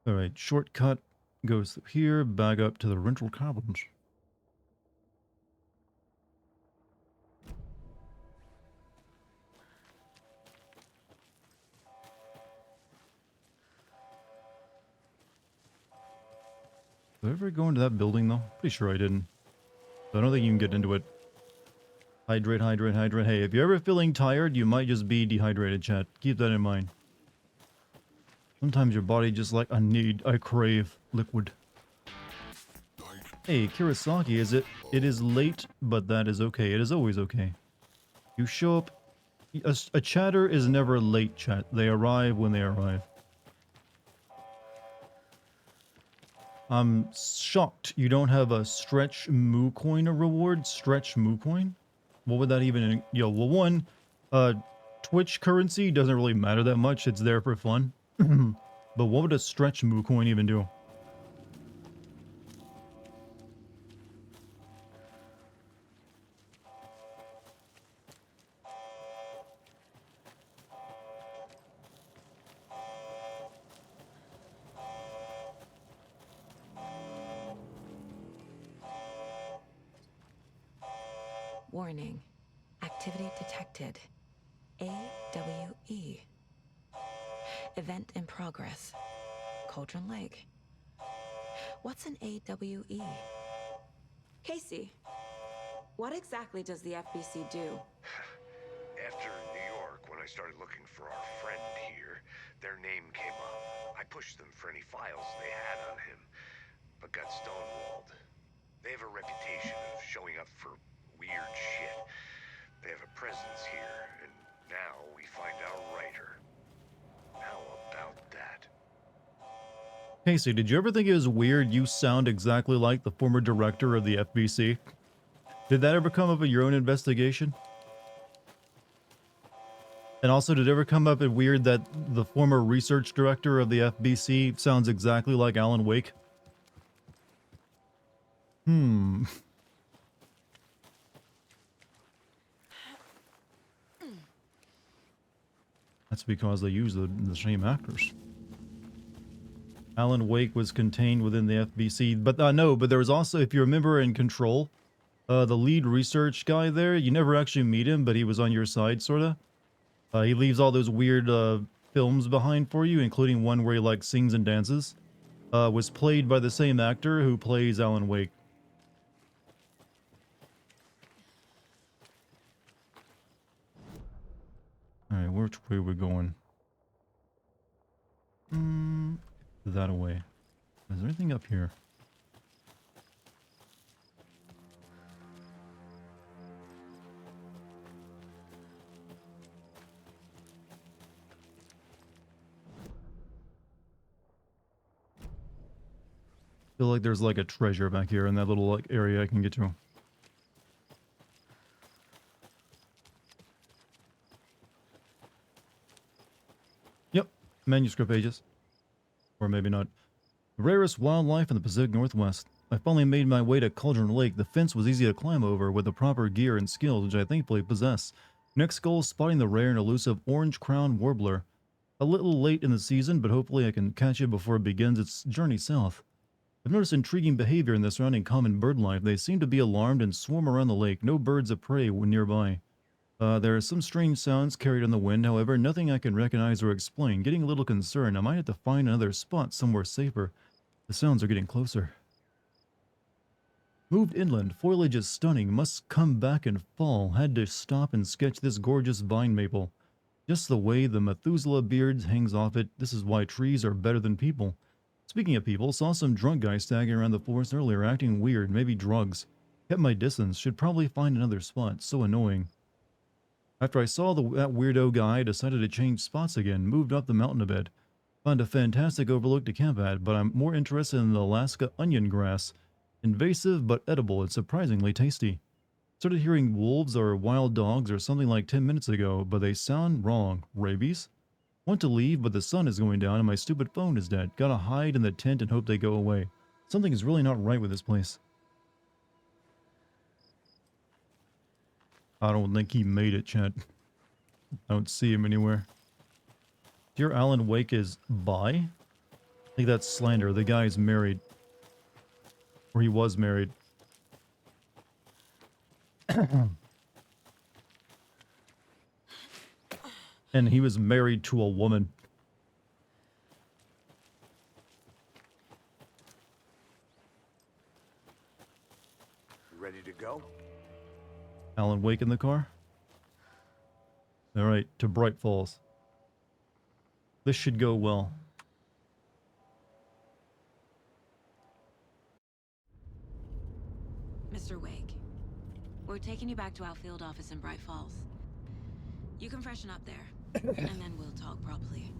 Alright, shortcut goes through here, back up to the rental cabins. Did I ever go into that building though? Pretty sure I didn't. I don't think you can get into it. Hydrate, hydrate, hydrate. Hey, if you're ever feeling tired, you might just be dehydrated, chat. Keep that in mind. Sometimes your body just like, I crave liquid. Hey, Kurosaki, it is late, but that is okay. It is always okay. You show up. A chatter is never late, chat. They arrive when they arrive. I'm shocked you don't have a stretch moo coin reward. Stretch moo coin? What would that even... Yo, well, one, Twitch currency doesn't really matter that much. It's there for fun. But what would a stretch moo coin even do? Warning. Activity detected. AWE. Event in progress. Cauldron Lake. What's an AWE? Casey, what exactly does the FBC do? After New York, when I started looking for our friend here, their name came up. I pushed them for any files they had on him, but got stonewalled. They have a reputation of showing up for weird shit. They have a presence here, and now we find our writer. How about that? Casey, did you ever think it was weird you sound exactly like the former director of the FBC? Did that ever come up in your own investigation? And also, did it ever come up as weird that the former research director of the FBC sounds exactly like Alan Wake? That's because they use the same actors. Alan Wake was contained within the FBC, but no, but there was also, if you remember in Control, the lead research guy there, you never actually meet him, but he was on your side, sorta. He leaves all those weird films behind for you, including one where he like sings and dances. Was played by the same actor who plays Alan Wake. Alright, which way are we going? That away. Is there anything up here? Feel like there's like a treasure back here in that little like area I can get to. Yep, manuscript pages. Or maybe not. The rarest wildlife in the Pacific Northwest. I finally made my way to Cauldron Lake. The fence was easy to climb over with the proper gear and skills, which I thankfully possess. Next goal is spotting the rare and elusive orange crown warbler. A little late in the season, but hopefully I can catch it before it begins its journey south. I've noticed intriguing behavior in the surrounding common bird life. They seem to be alarmed and swarm around the lake. No birds of prey when nearby. There are some strange sounds carried on the wind, however, nothing I can recognize or explain. Getting a little concerned. I might have to find another spot somewhere safer. The sounds are getting closer. Moved inland. Foliage is stunning. Must come back in fall. Had to stop and sketch this gorgeous vine maple. Just the way the Methuselah beard hangs off it. This is why trees are better than people. Speaking of people, saw some drunk guy staggering around the forest earlier, acting weird. Maybe drugs. Kept my distance. Should probably find another spot. So annoying. After I saw that weirdo guy, I decided to change spots again. Moved up the mountain a bit. Found a fantastic overlook to camp at, but I'm more interested in the Alaska onion grass. Invasive but edible and surprisingly tasty. Started hearing wolves or wild dogs or something like 10 minutes ago, but they sound wrong. Rabies? Want to leave, but the sun is going down and my stupid phone is dead. Gotta hide in the tent and hope they go away. Something is really not right with this place. I don't think he made it, chat. I don't see him anywhere. Dear Alan Wake is bi? I think that's slander. The guy is married. Or he was married. And he was married to a woman. Ready to go? Alan Wake in the car? Alright, to Bright Falls. This should go well. Mr. Wake, we're taking you back to our field office in Bright Falls. You can freshen up there, and then we'll talk properly.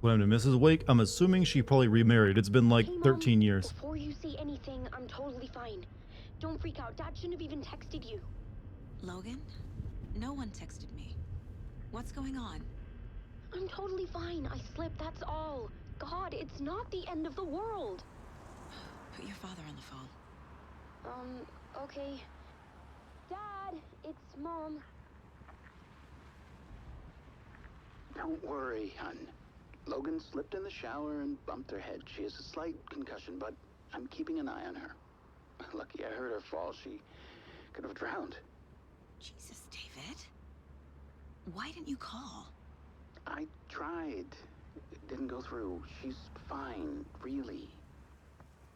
What happened to Mrs. Wake? I'm assuming she probably remarried. It's been like Hey, Mom, 13 years. Before you say anything, I'm totally fine. Don't freak out. Dad shouldn't have even texted you. Logan? No one texted me. What's going on? I'm totally fine. I slipped, that's all. God, it's not the end of the world. Put your father on the phone. Okay. Dad, it's Mom. Don't worry, hun. Logan slipped in the shower and bumped her head. She has a slight concussion, but I'm keeping an eye on her. Lucky I heard her fall. She could have drowned. Jesus, David. Why didn't you call? I tried. It didn't go through. She's fine, really.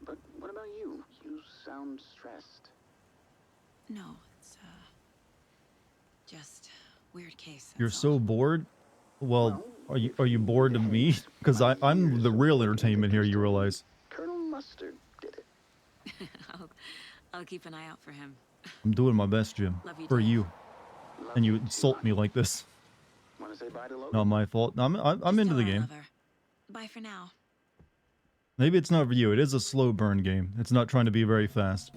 But what about you? You sound stressed. No, it's, just weird case. You're that's so all. bored? Well, are you bored of me? Because I'm the real entertainment here, you realize. Colonel Mustard did it. I'll keep an eye out for him. I'm doing my best, Jim. Love you, For Dad. you. Love And you too, insult hon. me like this. Want to say bye to Logan? Not my fault. I'm Just into tell the her I game. love her. Bye for now. Maybe it's not for you. It is a slow burn game. It's not trying to be very fast.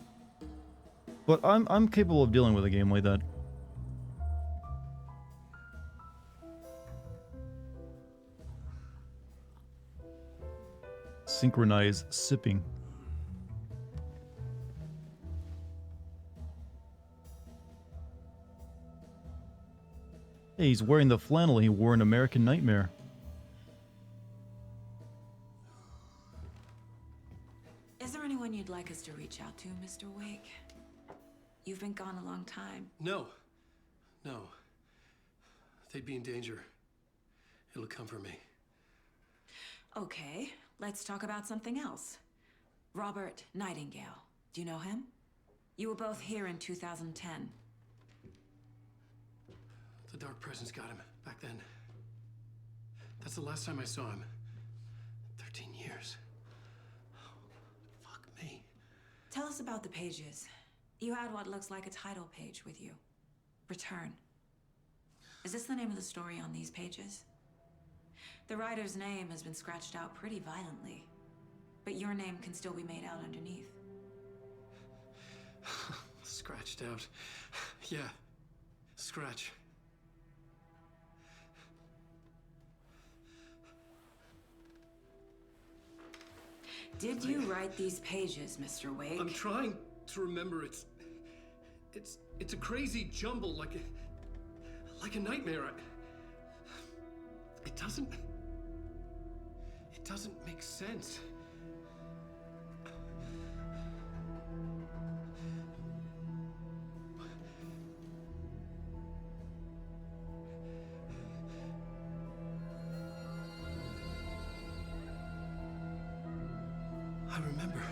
But I'm capable of dealing with a game like that. Synchronize sipping. Hey, he's wearing the flannel he wore in American Nightmare. Is there anyone you'd like us to reach out to, Mr. Wake? You've been gone a long time. No. No. They'd be in danger. It'll come for me. Okay, let's talk about something else. Robert Nightingale. Do you know him? You were both here in 2010. The Dark Presence got him back then. That's the last time I saw him. 13 years. Oh, fuck me. Tell us about the pages. You had what looks like a title page with you. Return. Is this the name of the story on these pages? The writer's name has been scratched out pretty violently, but your name can still be made out underneath. Scratched out. Yeah. Scratch. Did you write these pages, Mr. Wake? I'm trying to remember. It's a crazy jumble, like a nightmare. It doesn't make sense. I remember.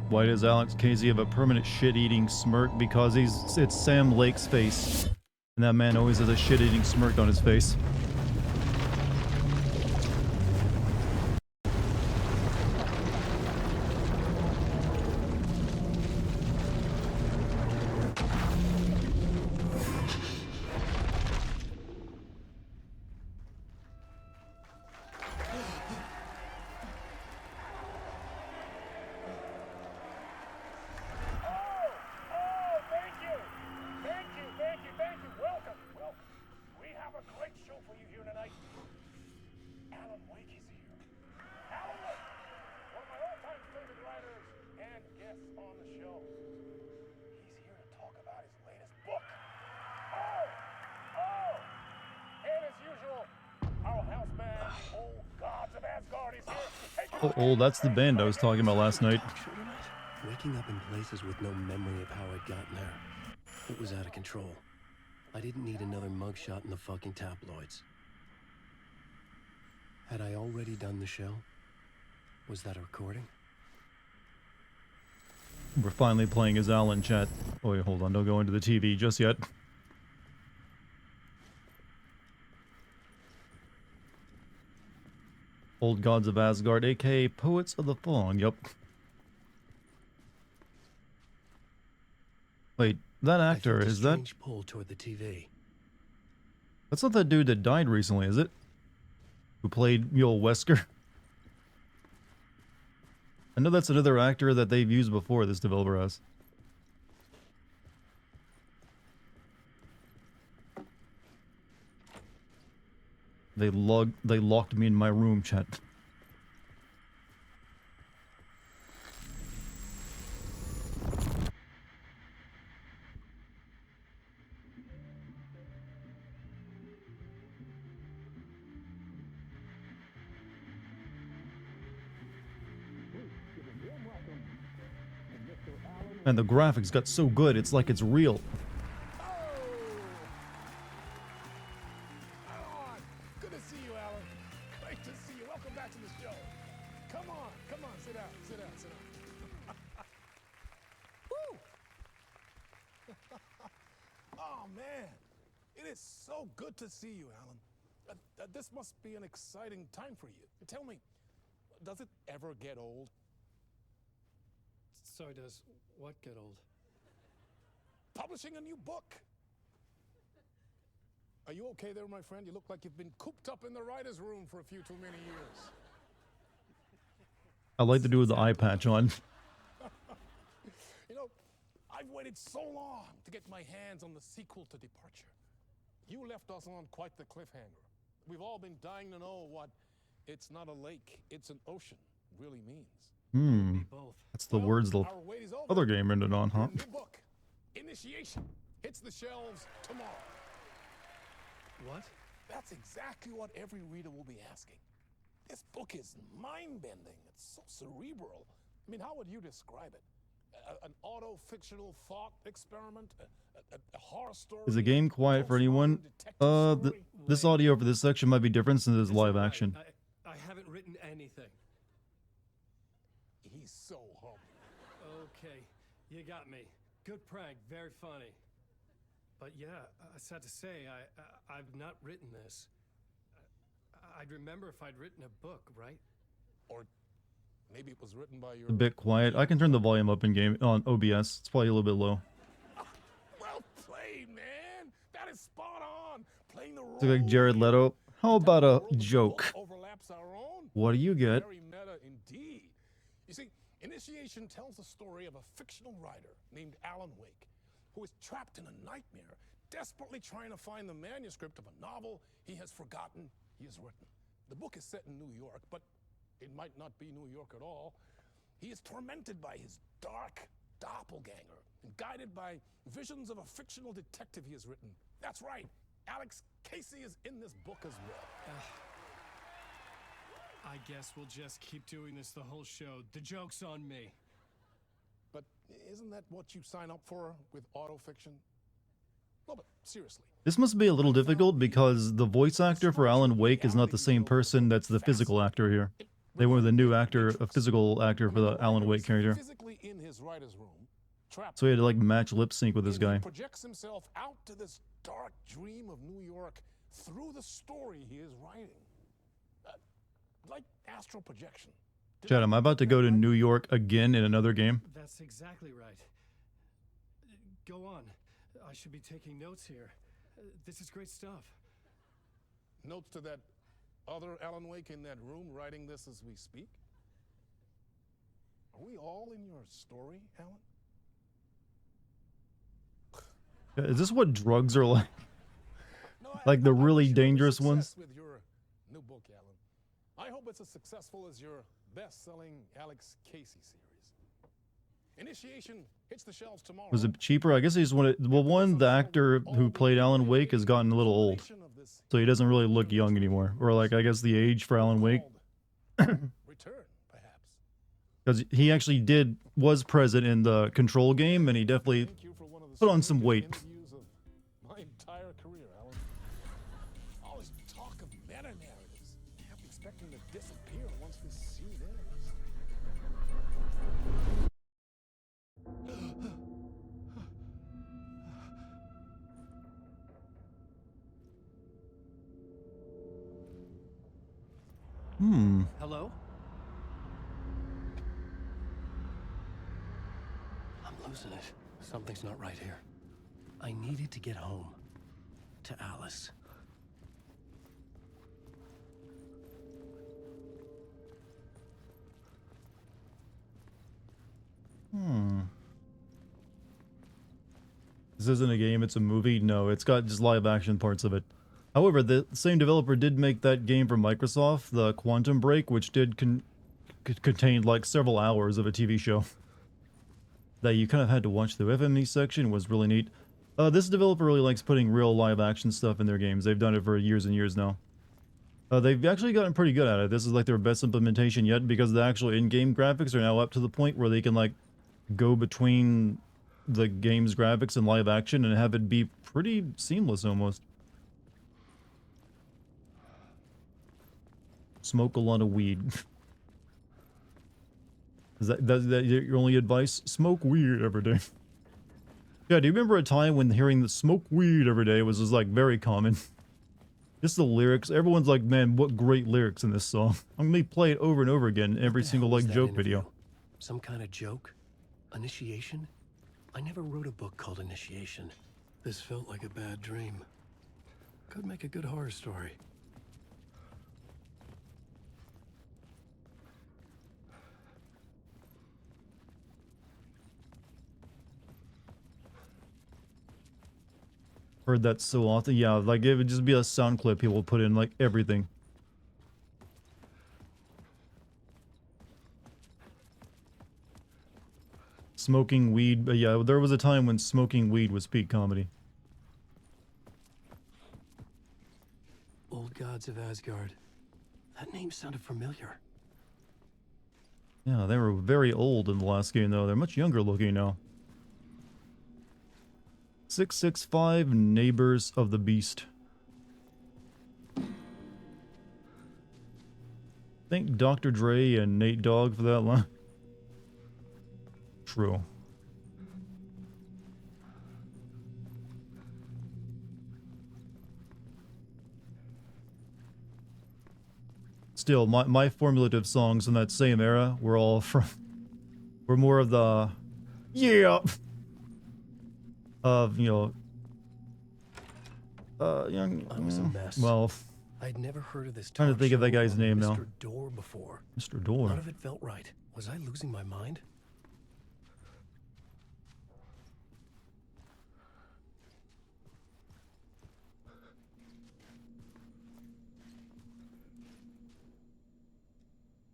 Why does Alex Casey have a permanent shit-eating smirk? Because it's Sam Lake's face. And that man always has a shit-eating smirk on his face. Oh, that's the band I was talking about last night. Waking up in places with no memory of how I'd gotten there. It was out of control. I didn't need another mugshot in the fucking tabloids. Had I already done the show? Was that a recording? We're finally playing as Alan, chat. Oh wait, hold on, don't go into the TV just yet. Old Gods of Asgard, aka Poets of the Fallen, yup. Wait, that actor, is that... pull toward the TV. That's not that dude that died recently, is it? Who played Mule Wesker? I know that's another actor that they've used before, this developer has. They locked me in my room, chat. And the graphics got so good, it's like it's real. Good to see you, Alan. Great to see you. Welcome back to the show. Come on, sit down, sit down. Woo! Oh, man. It is so good to see you, Alan. This must be an exciting time for you. Tell me, does it ever get old? So does what get old? Publishing a new book. Are you okay there, my friend? You look like you've been cooped up in the writer's room for a few too many years. I like to do with the eye patch on. You know, I've waited so long to get my hands on the sequel to Departure. You left us on quite the cliffhanger. We've all been dying to know what "it's not a lake, it's an ocean" really means. That's the words the other game ended on, huh? New book, Initiation, hits the shelves tomorrow. What? That's exactly what every reader will be asking. This book is mind-bending. It's so cerebral. I mean, how would you describe it? An auto-fictional thought experiment? A horror story? Is the game quiet for anyone? This audio for this section might be different since it's live action. I haven't written anything. He's so humble. Okay, you got me. Good prank, very funny. But yeah, sad to say, I've not written this. I'd remember if I'd written a book, right? Or Maybe it was written by your... A bit quiet. I can turn the volume up in game on OBS. It's probably a little bit low. Well played, man. That is spot on. Playing the role. It's like Jared Leto. How about a joke? Overlaps our own. What do you get? Very meta indeed. You see, Initiation tells the story of a fictional writer named Alan Wake, who is trapped in a nightmare, desperately trying to find the manuscript of a novel he has forgotten he has written. The book is set in New York, but it might not be New York at all. He is tormented by his dark doppelganger and guided by visions of a fictional detective he has written. That's right, Alex Casey is in this book as well. I guess we'll just keep doing this the whole show. The joke's on me. But isn't that what you sign up for with autofiction? No, but seriously. This must be a little difficult because the voice actor for Alan Wake is not the same person that's the physical actor here. They were the new actor, a physical actor for the Alan Wake character. Physically in his writer's room, trapped. So he had to like match lip sync with this guy. He projects himself out to this dark dream of New York through the story he is writing. Like astral projection. Chad, am I about to go to New York again in another game? That's exactly right. Go on. I should be taking notes here. This is great stuff. Notes to that other Alan Wake in that room writing this as we speak? Are we all in your story, Alan? Is this what drugs are like? No, Like the I really wish you every dangerous success ones? with your new book, Alan. I hope it's as successful as your best-selling Alex Casey series. Initiation hits the shelves tomorrow. Was it cheaper? I guess he just wanted... Well, one, the actor who played Alan Wake has gotten a little old. So he doesn't really look young anymore. Or like, I guess the age for Alan Wake. Return, perhaps. Because he actually was present in the Control game, and he definitely Thank you for one of the put on some weight. interviews of my entire career, Alan. All this talk of meta-narratives. Kept expecting to disappear once this scene ends. Hello? I'm losing it. Something's not right here. I needed to get home. To Alice. This isn't a game, it's a movie. No, it's got just live action parts of it. However, the same developer did make that game for Microsoft, the Quantum Break, which did contain like several hours of a TV show that you kind of had to watch. The FME section was really neat. This developer really likes putting real live action stuff in their games. They've done it for years and years now. They've actually gotten pretty good at it. This is like their best implementation yet because the actual in-game graphics are now up to the point where they can like go between the game's graphics and live action and have it be pretty seamless almost. Smoke a lot of weed. Is that your only advice? Smoke weed every day. Yeah, do you remember a time when hearing the smoke weed every day was just like very common? Just the lyrics. Everyone's like, man, what great lyrics in this song. I'm gonna play it over and over again in every single like joke video. Some kind of joke? Initiation? I never wrote a book called Initiation. This felt like a bad dream. Could make a good horror story. Heard that so often. Yeah, like it would just be a sound clip people put in like everything. Smoking weed. But yeah, there was a time when smoking weed was peak comedy. Old Gods of Asgard. That name sounded familiar. Yeah, they were very old in the last game though. They're much younger looking now. 665 Neighbors of the Beast. Thank Dr. Dre and Nate Dogg for that line. True. still, my formulative songs in that same era were all from, were more of the, yeah, of, you know, I was a mess. well, I'd never heard of this trying to talk think of that show guy's or name Mr. now. Door before. Mr. Door. None of it felt right. Was I losing my mind?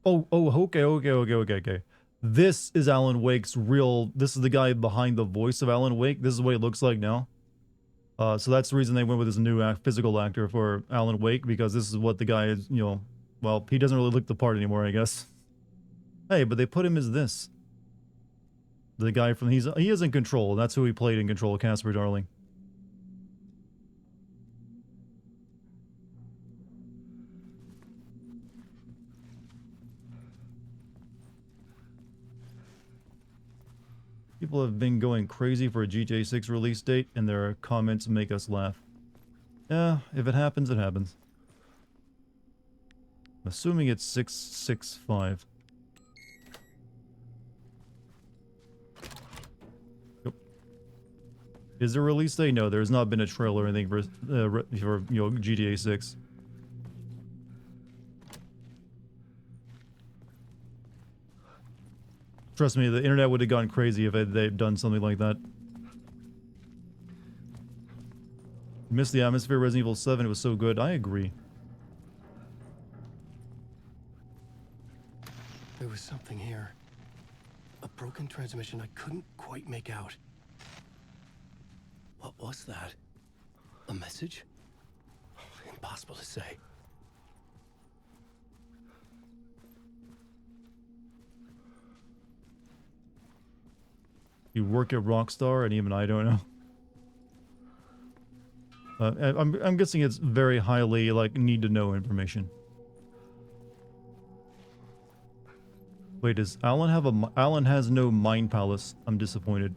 Oh, okay. This is Alan Wake's real, this is the guy behind the voice of Alan Wake. This is what he looks like now. So that's the reason they went with this new physical actor for Alan Wake, because this is what the guy is, you know, well, he doesn't really look the part anymore, I guess. Hey, but they put him as this. The guy from, he is in Control. That's who he played in Control, Casper Darling. People have been going crazy for a GTA 6 release date, and their comments make us laugh. Yeah, if it happens, it happens. I'm assuming it's 665. Yep. Is there a release date? No, there's not been a trailer or anything for you know, GTA 6. Trust me, the internet would have gone crazy if they'd done something like that. Missed the atmosphere of Resident Evil 7. It was so good. I agree. There was something here. A broken transmission I couldn't quite make out. What was that? A message? Impossible to say. You work at Rockstar, and even I don't know. I'm guessing it's very highly, like, need to know information. Wait, does Alan have a... Alan has no mind palace. I'm disappointed.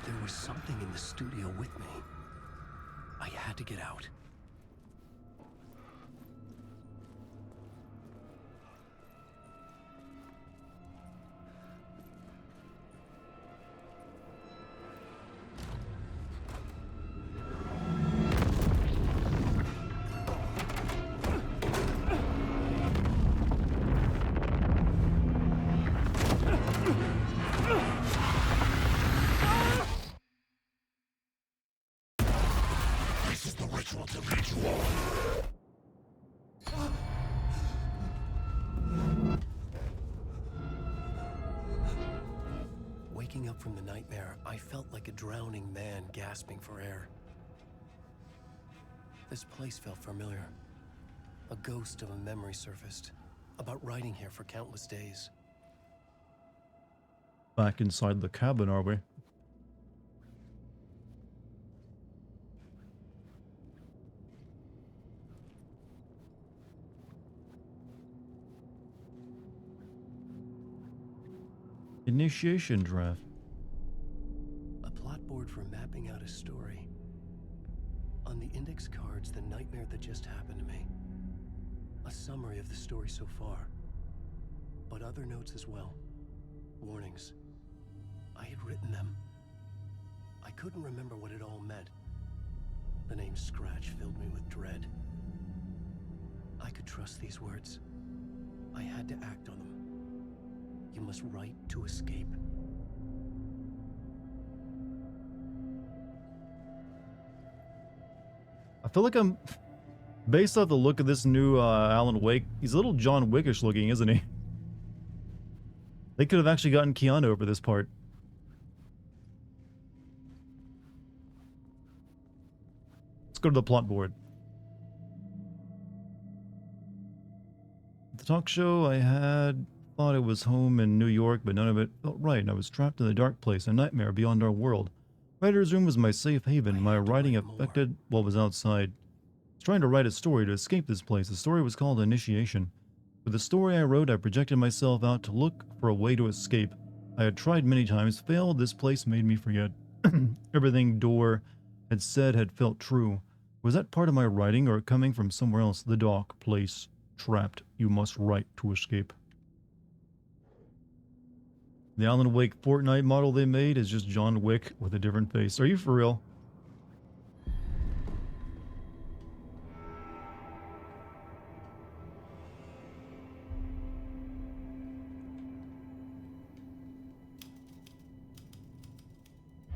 There was something in the studio with me. I had to get out. Waking up from the nightmare, I felt like a drowning man gasping for air. This place felt familiar. A ghost of a memory surfaced, about riding here for countless days. Back inside the cabin, are we? Initiation draft. A plot board for mapping out a story. On the index cards, the nightmare that just happened to me. A summary of the story so far. But other notes as well. Warnings. I had written them. I couldn't remember what it all meant. The name Scratch filled me with dread. I could trust these words. I had to act on them. You must write to escape. I feel like I'm... Based off the look of this new Alan Wake, he's a little John Wickish looking, isn't he? They could have actually gotten Keanu for this part. Let's go to the plot board. The talk show I had thought it was home in New York, but none of it felt right. I was trapped in the dark place, a nightmare beyond our world, Writer's room was my safe haven. My had to writing write more. affected what was outside. I was trying to write a story to escape this place. The story was called Initiation. With the story I wrote, I projected myself out to look for a way to escape. I had tried many times, failed. This place made me forget. Everything Door had said had felt true. Was that part of my writing or coming from somewhere else? The dark place. Trapped. You must write to escape. The Alan Wake Fortnite model they made is just John Wick with a different face. Are you for real?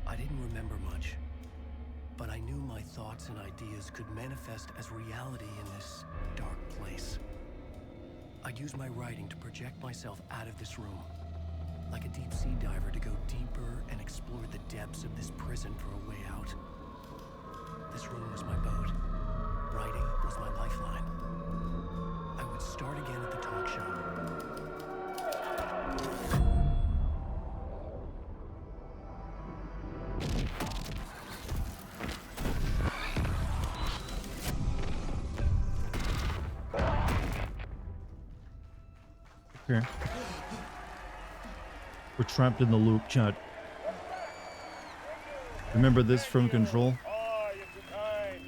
I didn't remember much, but I knew my thoughts and ideas could manifest as reality in this dark place. I'd use my writing to project myself out of this room, like a deep sea diver to go deeper and explore the depths of this prison for a way out. This room was my boat. Writing was my lifeline. I would start again at the talk show. Okay. We're trapped in the loop, chat. Remember this from Control? Oh, you're too kind.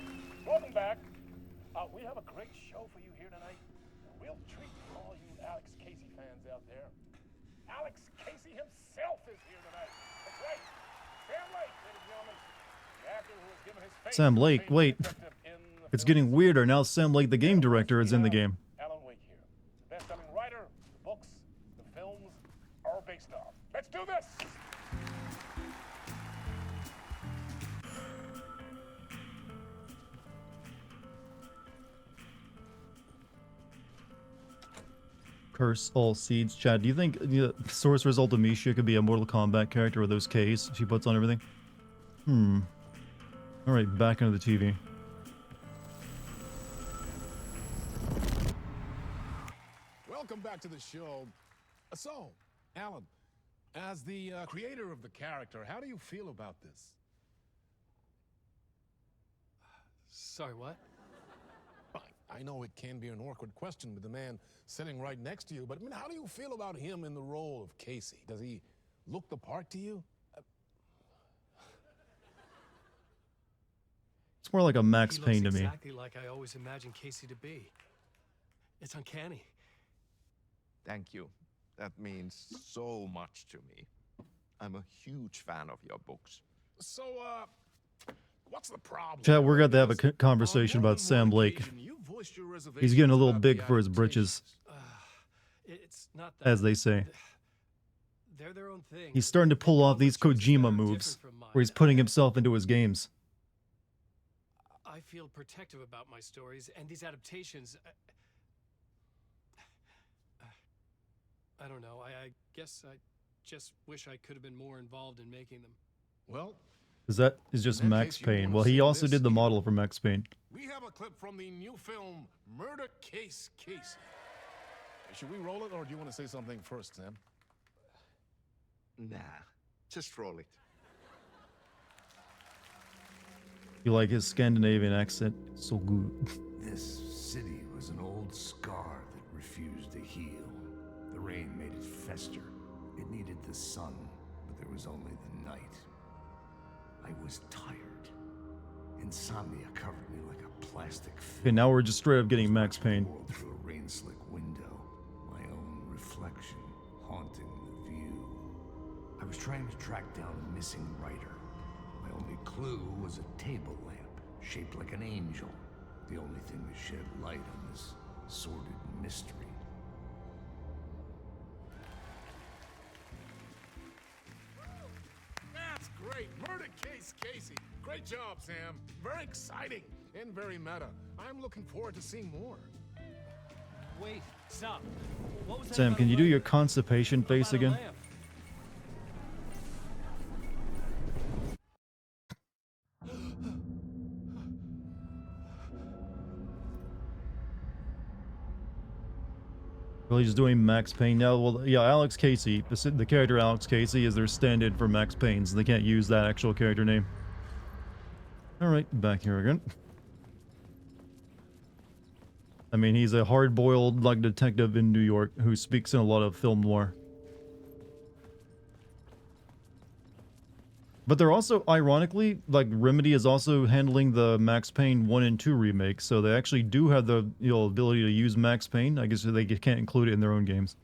Welcome back. We have a great show for you here tonight. We'll treat all you Alex Casey fans out there. Alex Casey himself is here tonight. That's right. Sam Lake, ladies and gentlemen. The actor who has given his face Sam to the Lake, famous wait. detective in the It's film getting weirder. Now Sam Lake, the game director, is in the game. Alan Wake here. The best-selling writer, the books, the films are based off. Let's do this! Curse all seeds. Chad, do you think the Sorcerer's Ultimecia could be a Mortal Kombat character with those Ks she puts on everything? Alright, back into the TV. Welcome back to the show. So, Alan, as the creator of the character, how do you feel about this? Sorry, what? I know it can be an awkward question with the man sitting right next to you, but I mean, how do you feel about him in the role of Casey? Does he look the part to you? It's more like a Max He looks Payne to me. exactly like I always imagined Casey to be. It's uncanny. Thank you. That means so much to me. I'm a huge fan of your books. So, what's the problem? Chat, we're going to have a Because conversation on more about than Sam one Lake. occasion, you voiced your He's getting a little reservations big about for the his britches, It's not that. as they say. They're their own thing. He's starting to pull off these Kojima moves, where he's putting himself into his games. I feel protective about my stories, and these adaptations. I don't know. I guess I just wish I could have been more involved in making them. Well, Because that is just In that Max case, you Payne. wanna Well, he see also this did the here. model for Max Payne. we have a clip from the new film Murder Case Casey. Should we roll it, or do you want to say something first, Sam? Nah, just roll it. You like his Scandinavian accent? So good. This city was an old scar that refused to heal. The rain made it fester. It needed the sun, but there was only the night. I was tired. Insomnia covered me like a plastic film. Okay, now we're just straight up getting Max Payne. Through a rain-slick window, my own reflection haunting the view. I was trying to track down a missing writer. My only clue was a table lamp shaped like an angel. The only thing that shed light on this sordid mystery. That's great. Murder Case Casey. Great job, Sam. Very exciting and very meta. I'm looking forward to seeing more. Wait, stop. What was that Sam, about can a you do lamp? your constipation What face about a again? lamp? Well, he's doing Max Payne now. Well, yeah, Alex Casey, the character Alex Casey is their stand-in for Max Payne, so they can't use that actual character name. Alright, back here again. I mean, he's a hard-boiled, like, detective in New York who speaks in a lot of film noir. But they're also, ironically, like, Remedy is also handling the Max Payne 1 and 2 remake, so they actually do have the, you know, ability to use Max Payne. I guess they can't include it in their own games.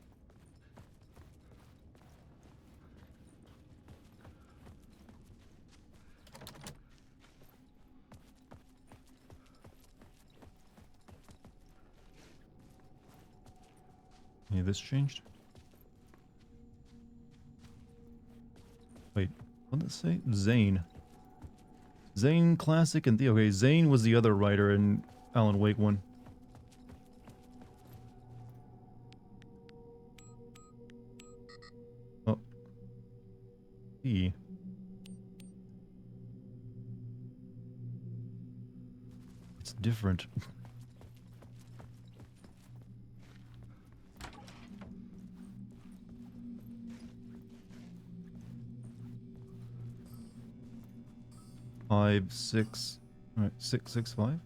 Yeah, this changed. Wait, what did it say? Zane. Zane Classic and okay, Zane was the other writer in Alan Wake 1. Oh. E. It's different. Five, six, all right, 665.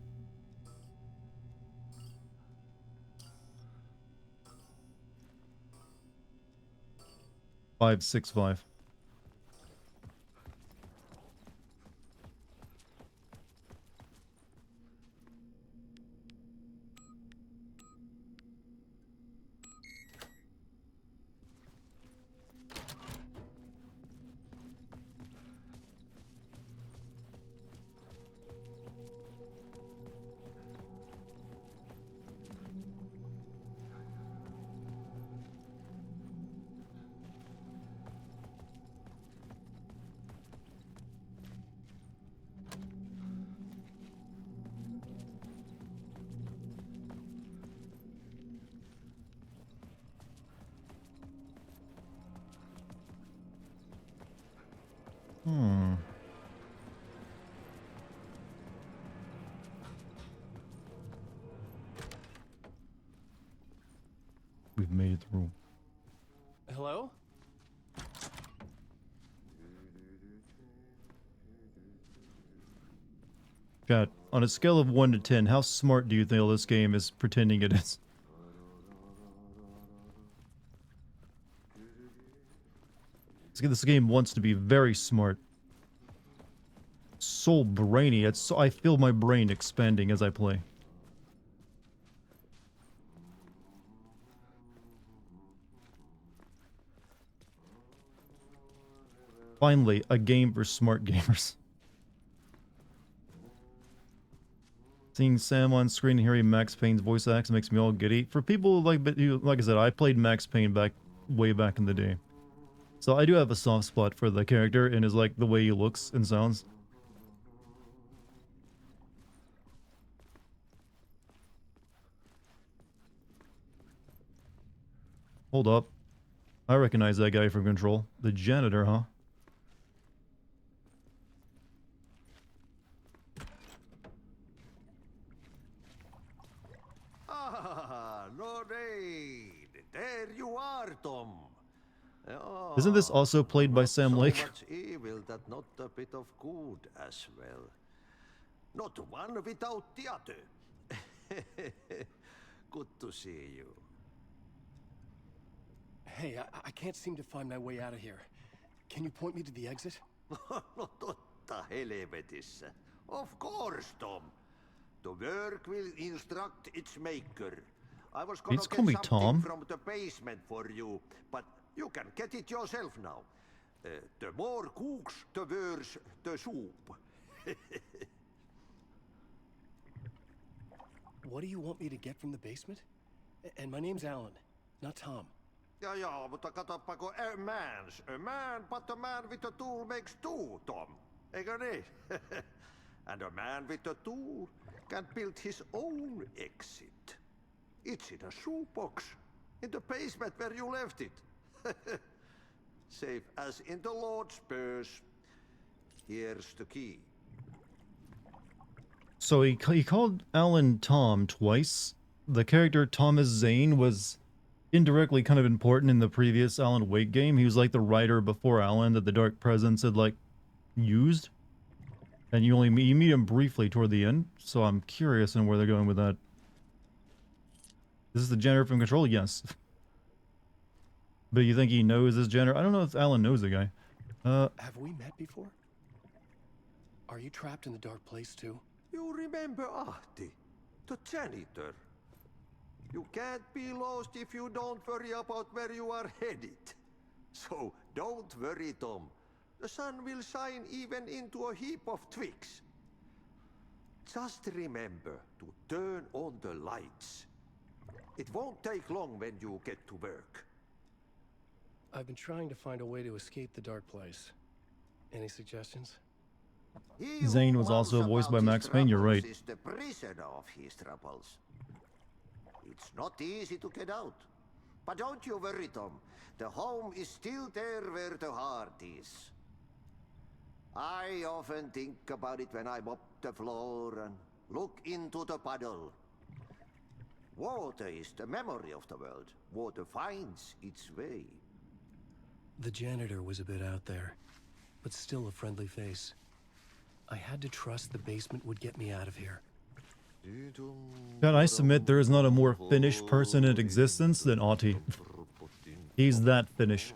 Five, 6, 5. Hmm. We've made it through. Hello? Chat, on a scale of 1 to 10, how smart do you think this game is pretending it is? This game wants to be very smart. So brainy. It's so, I feel my brain expanding as I play. Finally, a game for smart gamers. Seeing Sam on screen and hearing Max Payne's voice acts makes me all giddy. For people like I said, I played Max Payne way back in the day. So I do have a soft spot for the character and is like the way he looks and sounds. Hold up. I recognize that guy from Control. The janitor, huh? Ah, Lorraine! There you are, Tom. Isn't this also played by Sam Lake? So much evil that not a bit of good as well. Not one without the other. Good to see you. Hey, I can't seem to find my way out of here. Can you point me to the exit? No totta helvetissä. Of course, Tom. The work will instruct its maker. I was gonna Please get call me something Tom. from the basement for you, but you can get it yourself now. The more cooks, the worse the soup. What do you want me to get from the basement? And my name's Alan, not Tom. Ja, mutta katsoppa kun a man's a man, but a man with a tool makes two, Tom. Eikö niin? And a man with a tool can build his own exit. It's in a shoebox, in the basement where you left it. Safe as in the Lord's purse. Here's the key. So he called Alan Tom twice. The character Thomas Zane was indirectly kind of important in the previous Alan Wake game. He was like the writer before Alan that the Dark Presence had like used. And you meet him briefly toward the end, so I'm curious on where they're going with that. This is the janitor from Control? Yes. But you think he knows this janitor? I don't know if Alan knows the guy. Have we met before? Are you trapped in the dark place too? You remember Ahti, the janitor? You can't be lost if you don't worry about where you are headed. So don't worry, Tom. The sun will shine even into a heap of twigs. Just remember to turn on the lights. It won't take long when you get to work. I've been trying to find a way to escape the dark place. Any suggestions? He Zane who was also moans voiced by about Max his Payne, you're troubles right. is the prisoner of his troubles. It's not easy to get out. But don't you worry, Tom. The home is still there where the heart is. I often think about it when I mop the floor and look into the puddle. Water is the memory of the world. Water finds its way. The janitor was a bit out there, but still a friendly face. I had to trust the basement would get me out of here. God, I submit there is not a more Finnish person in existence than Ahti. He's that Finnish.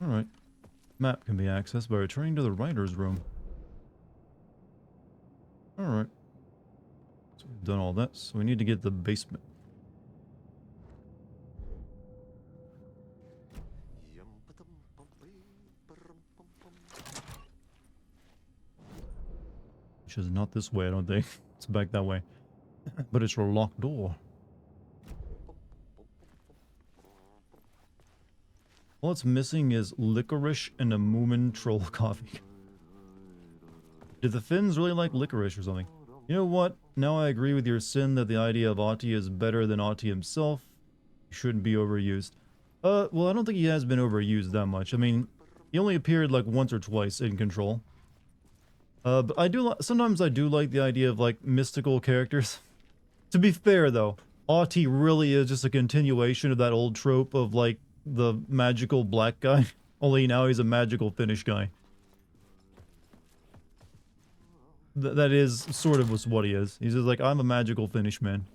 Alright. Map can be accessed by returning to the writer's room. Alright. So we've done all that, so we need to get the basement. Which is not this way, I don't think. It's back that way. But it's a locked door. All it's missing is licorice and a Moomin troll coffee. Did the Finns really like licorice or something? You know what? Now I agree with your sin that the idea of Ahti is better than Ahti himself. He shouldn't be overused. Well, I don't think he has been overused that much. I mean, he only appeared like once or twice in Control. But sometimes I do like the idea of like mystical characters. To be fair though, Ahti really is just a continuation of that old trope of like the magical black guy. Only now he's a magical Finnish guy. That is sort of what he is. He's just like, I'm a magical Finnish man.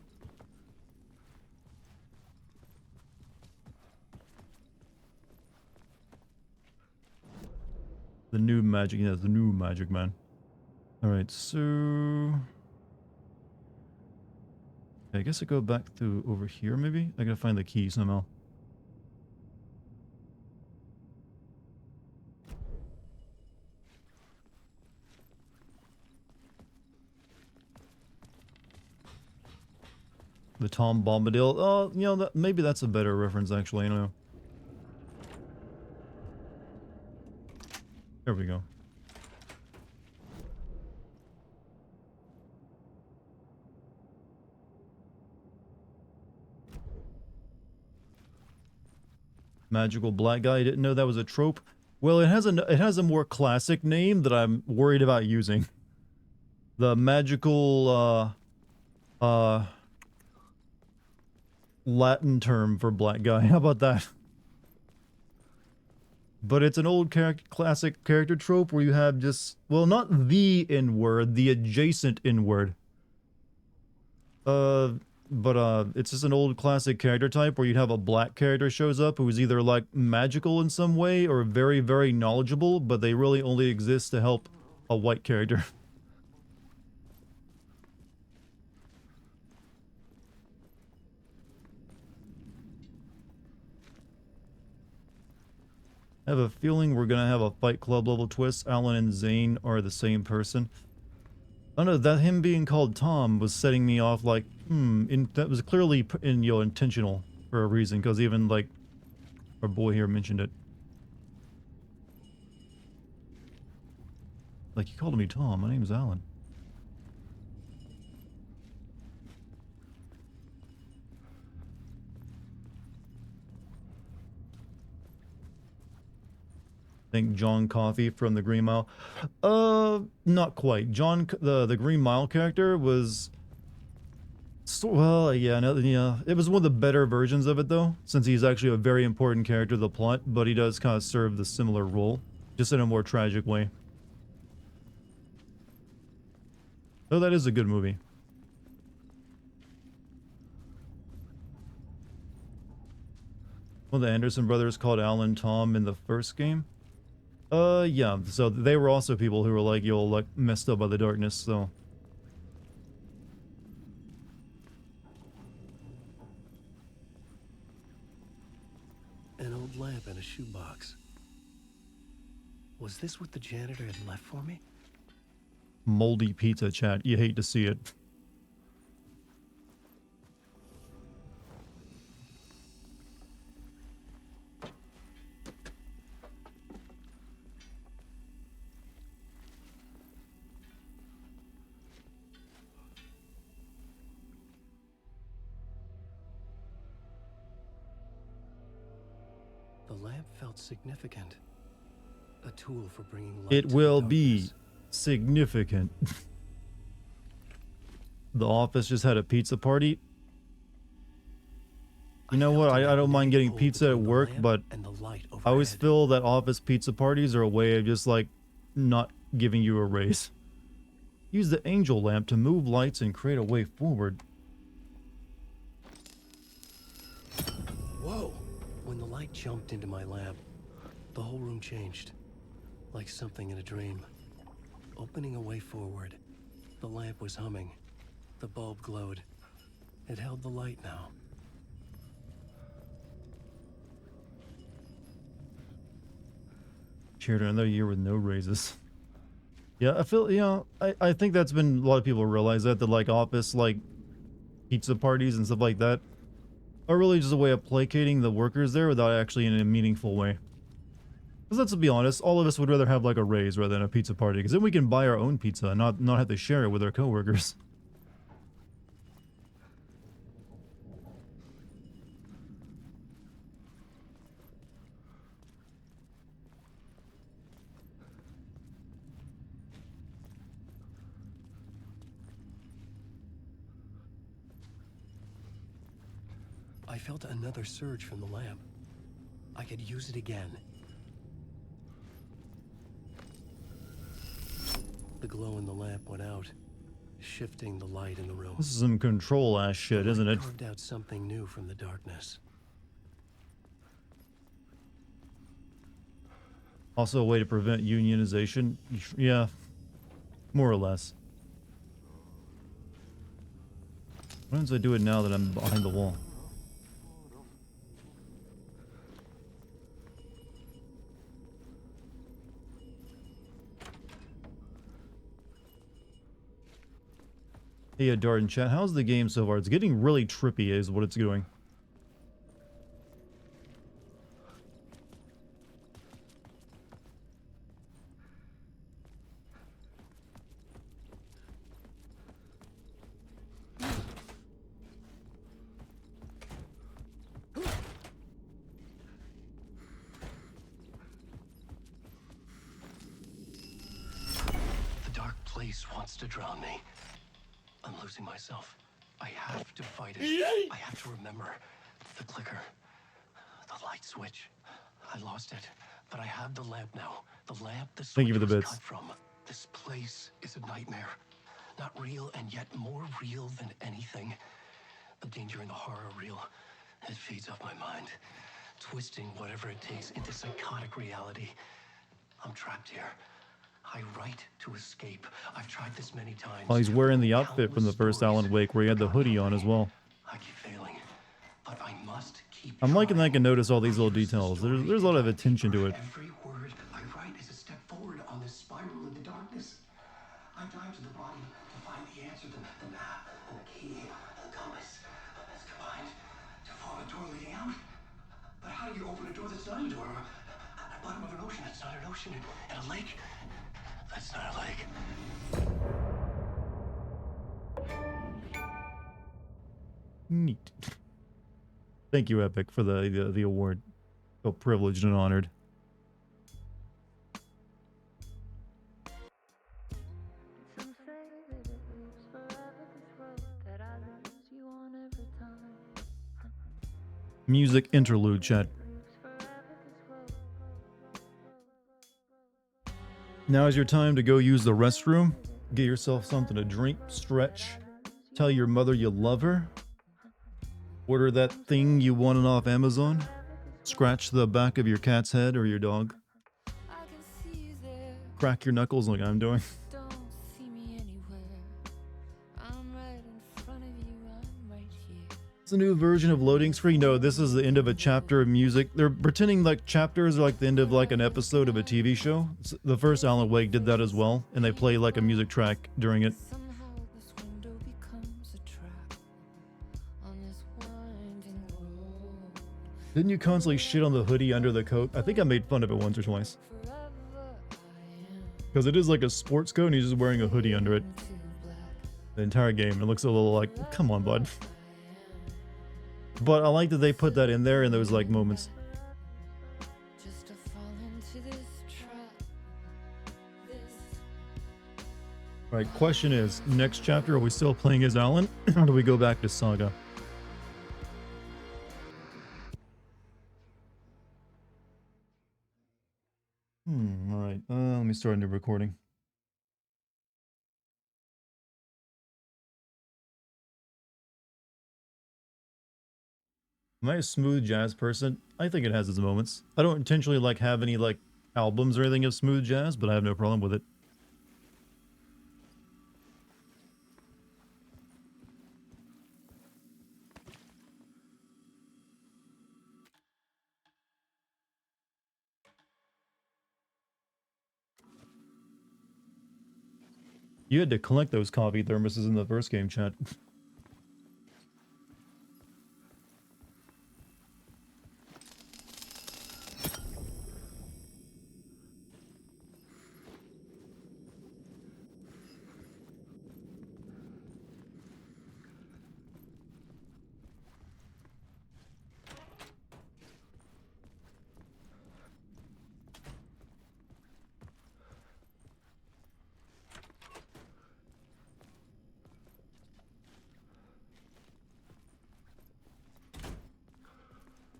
The new magic, yeah, the new magic man. Alright, so... I guess I go back to over here, maybe? I gotta find the key somehow. The Tom Bombadil. Oh, you know, maybe that's a better reference, actually. I don't know. There we go. Magical black guy. I didn't know that was a trope. Well, it has a more classic name that I'm worried about using. The magical Latin term for black guy. How about that? But it's an old classic character trope where you have just, well, not the N-word, the adjacent N-word. It's just an old classic character type where you'd have a black character shows up who's either like magical in some way or very, very knowledgeable, but they really only exist to help a white character. I have a feeling we're gonna have a Fight Club level twist. Alan and Zane are the same person. I don't know, that him being called Tom was setting me off like, that was clearly intentional for a reason, because even like our boy here mentioned it. Like, you called me Tom, my name's Alan. think John Coffey from the Green Mile. Not quite. The Green Mile character was, well, yeah, no, yeah. It was one of the better versions of it though, since he's actually a very important character to the plot, but he does kind of serve the similar role, just in a more tragic way. Oh, that is a good movie. One of the Anderson brothers called Alan Tom in the first game. Yeah, so they were also people who were like, yo, like, messed up by the darkness, so. An old lamp in a shoebox. Was this what the janitor had left for me? Moldy pizza, chat. You hate to see it. The lamp felt significant. A tool for bringing light It to the will darkness. be significant. The office just had a pizza party. You know what? I don't mind getting pizza at work, but I always feel that office pizza parties are a way of just like not giving you a raise. Use the angel lamp to move lights and create a way forward. Whoa! When the light jumped into my lamp, the whole room changed. Like something in a dream. Opening a way forward. The lamp was humming. The bulb glowed. It held the light now. Cheered another year with no raises. Yeah, I feel, you know, I think that's been, a lot of people realize that, like office, like pizza parties and stuff like that are really just a way of placating the workers there without actually in a meaningful way. Because let's be honest, all of us would rather have like a raise rather than a pizza party, because then we can buy our own pizza and not have to share it with our coworkers. I felt another surge from the lamp. I could use it again. The glow in the lamp went out, shifting the light in the room. This is some control ass shit, isn't it? Carved out something new from the darkness. Also a way to prevent unionization. Yeah, more or less. Why don't I do it now that I'm behind the wall? Hey, Dartigan chat, how's the game so far? It's getting really trippy is what it's doing. The dark place wants to drown me. I'm losing myself. I have to fight it. I have to remember. The clicker. The light switch. I lost it. But I have the lamp now. The lamp the switch Thank you for the was bits. cut from. This place is a nightmare. Not real and yet more real than anything. The danger and the horror real. It feeds off my mind. Twisting whatever it takes into psychotic reality. I'm trapped here. I write to escape. I've tried this many times. Oh, he's wearing the outfit from the first Alan Wake where he had the hoodie on as well. I keep failing, but I must keep I'm liking that I trying. can notice all these little details. There's a lot of attention to it. Every word I write is a step forward on this spiral in the darkness. I dive to the body to find the answer, the map, and the key, and the compass. It's combined to form a door leading out. But how do you open a door that's not a door? At the bottom of an ocean that's not an ocean, and a lake that's not a lake. Neat. Thank you, Epic, for the award. Feel privileged and honored. Music interlude, chat. Now is your time to go use the restroom. Get yourself something to drink, stretch. Tell your mother you love her. Order that thing you wanted off Amazon. Scratch the back of your cat's head or your dog. Crack your knuckles like I'm doing. It's a new version of loading screen. No, this is the end of a chapter of music. They're pretending like chapters are like the end of like an episode of a TV show. The first Alan Wake did that as well, and they play like a music track during it. Didn't you constantly shit on the hoodie under the coat? I think I made fun of it once or twice. Because it is like a sports coat and he's just wearing a hoodie under it. The entire game. It looks a little like, come on, bud. But I like that they put that in there in those like moments. Right, question is, next chapter, are we still playing as Alan? Or do we go back to Saga? Alright, let me start a new recording. Am I a smooth jazz person? I think it has its moments. I don't intentionally like have any like albums or anything of smooth jazz, but I have no problem with it. You had to collect those coffee thermoses in the first game, chat.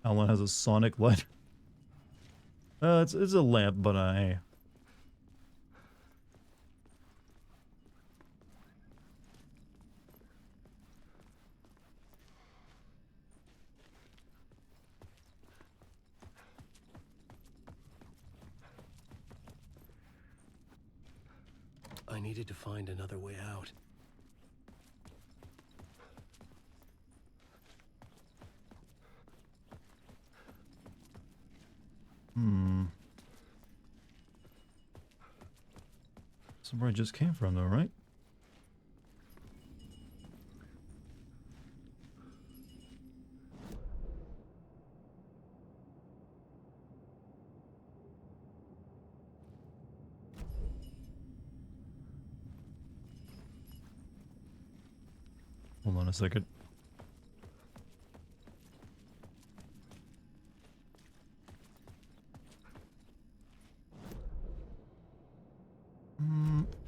Alan has a sonic light. It's a lamp, but hey. I needed to find another way out. That's where I just came from, though, right? Hold on a second.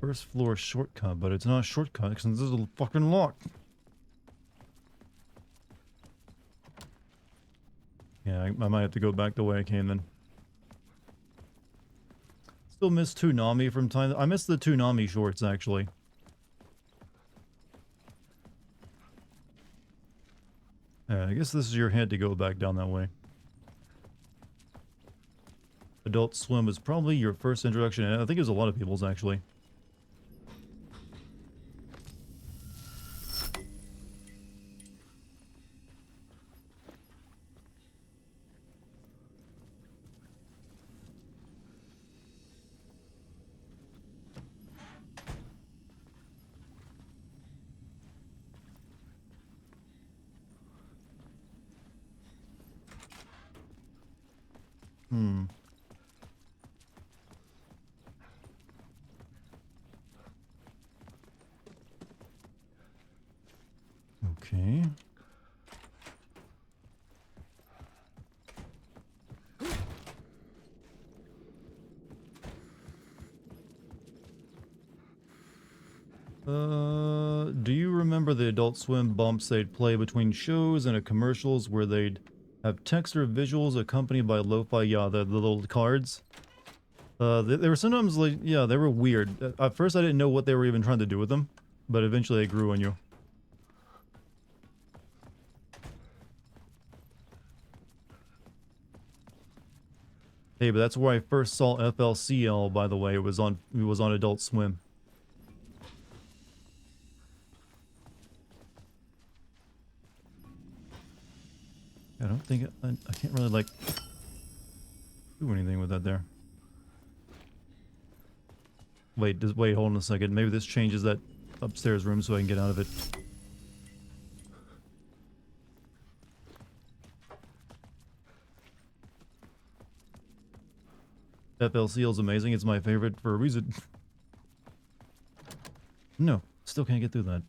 First floor shortcut, but it's not a shortcut since this is a fucking lock. Yeah, I might have to go back the way I came then. Still miss Toonami from time. I miss the Toonami shorts actually. I guess this is your head to go back down that way. Adult Swim was probably your first introduction. I think it was a lot of people's actually. Okay. Do you remember the Adult Swim bumps they'd play between shows and commercials where they'd Have text or visuals accompanied by lo-fi. Yeah, the little cards. They were sometimes like, yeah, they were weird. At first, I didn't know what they were even trying to do with them, but eventually they grew on you. Hey, but that's where I first saw FLCL. By the way, it was on Adult Swim. I don't think I can't really like do anything with that there. Wait, wait, hold on a second. Maybe this changes that upstairs room so I can get out of it. FLCL is amazing. It's my favorite for a reason. No, still can't get through that.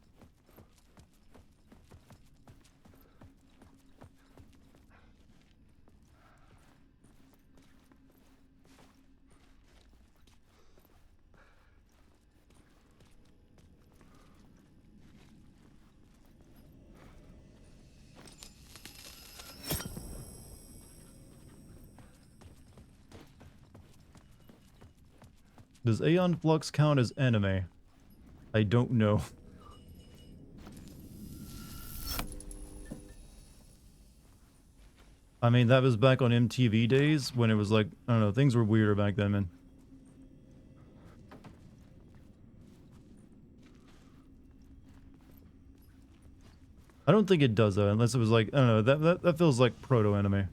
Does Aeon Flux count as anime? I don't know. I mean, that was back on MTV days when it was like, I don't know, things were weirder back then, man. I don't think it does though, unless it was like, I don't know, that feels like proto-anime.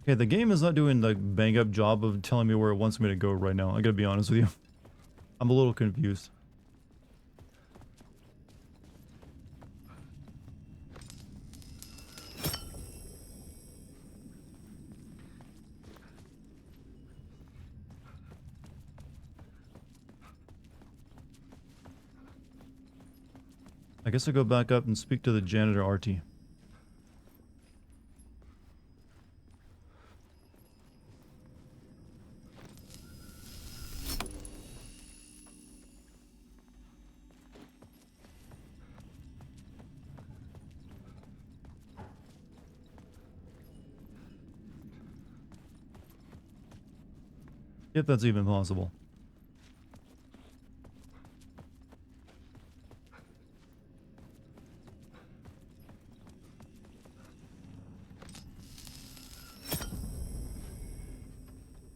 Okay, the game is not doing the bang-up job of telling me where it wants me to go right now. I gotta be honest with you. I'm a little confused. I guess I'll go back up and speak to the janitor, Artie. If that's even possible.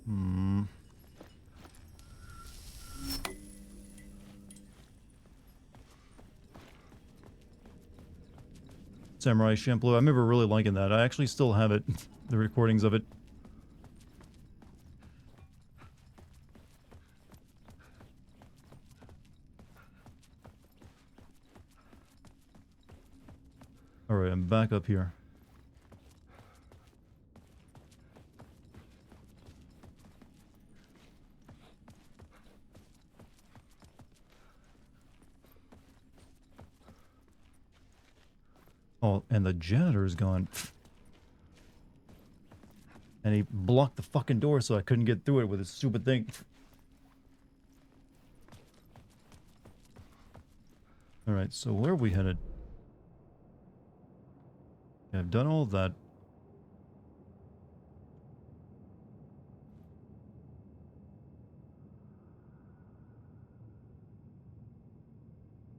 Hmm. Samurai Champloo. I remember really liking that. I actually still have it. The recordings of it. Alright, I'm back up here. Oh, and the janitor's gone. And he blocked the fucking door so I couldn't get through it with his stupid thing. Alright, so where are we headed? Okay, I've done all of that.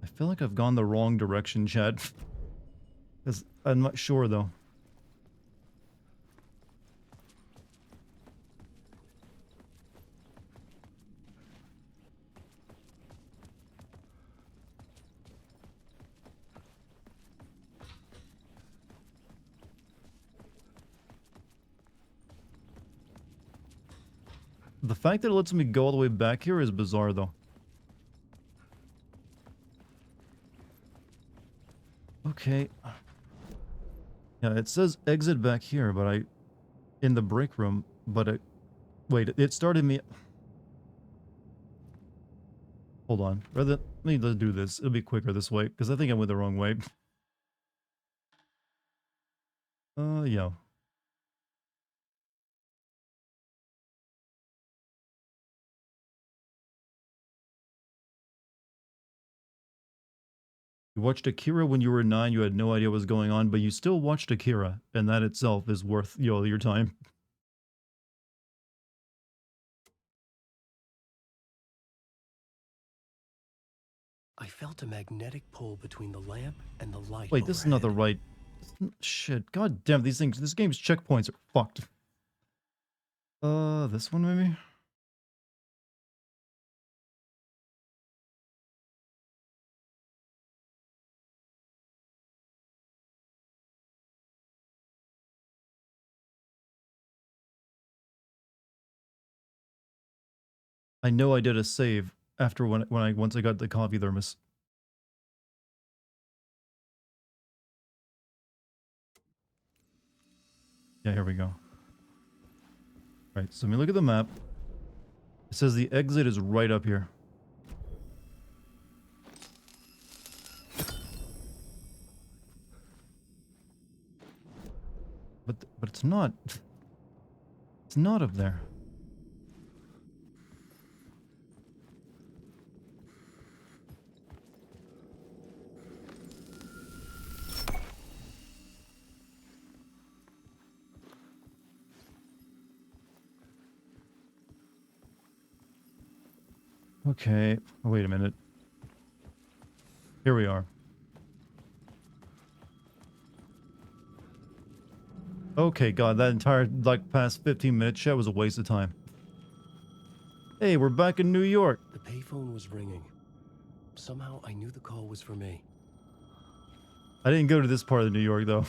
I feel like I've gone the wrong direction, Chad. Because I'm not sure, though. The fact that it lets me go all the way back here is bizarre, though. Okay. Yeah, it says exit back here, but in the break room, but wait, it started me. Hold on. Let me do this. It'll be quicker this way, because I think I went the wrong way. Yeah. You watched Akira when you were 9, you had no idea what was going on, but you still watched Akira, and that itself is worth, your time. I felt a magnetic pull between the lamp and the light. Wait, this is not the overhead. right... Shit, god damn, these things, this game's checkpoints are fucked. This one maybe? I know I did a save after once I got the coffee thermos. Yeah, here we go. Right, so let me look at the map. It says the exit is right up here. But it's not. It's not up there. Okay, oh, wait a minute. Here we are. Okay, god, that entire, like, past 15 minutes shit was a waste of time. Hey, we're back in New York. The payphone was ringing. Somehow I knew the call was for me. I didn't go to this part of New York, though.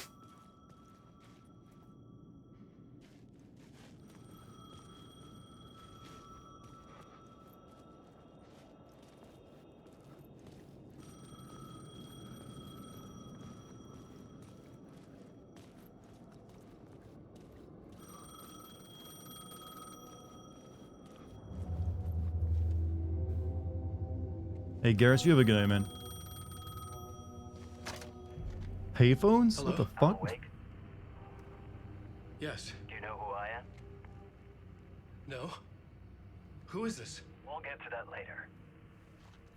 Hey, Garrus, you have a good night, man. Payphones? Hello? What the I'm fuck? awake. Yes. Do you know who I am? No? Who is this? We'll get to that later.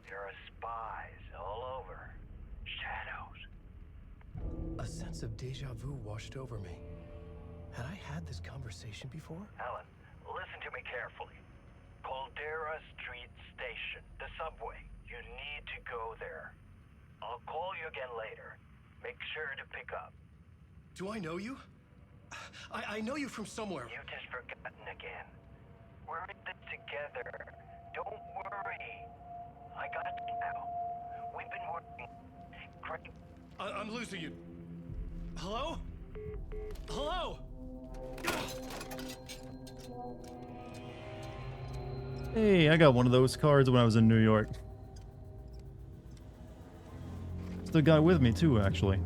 There are spies all over. Shadows. A sense of deja vu washed over me. Had I had this conversation before? Alan, listen to me carefully. Caldera Street Station, the subway. You need to go there. I'll call you again later. Make sure to pick up. Do I know you? I know you from somewhere. You've just forgotten again. We're in this together. Don't worry. I got you now. We've been working. Great. I'm losing you. Hello? Hello? Hey, I got one of those cards when I was in New York. Still got it with me, too, actually.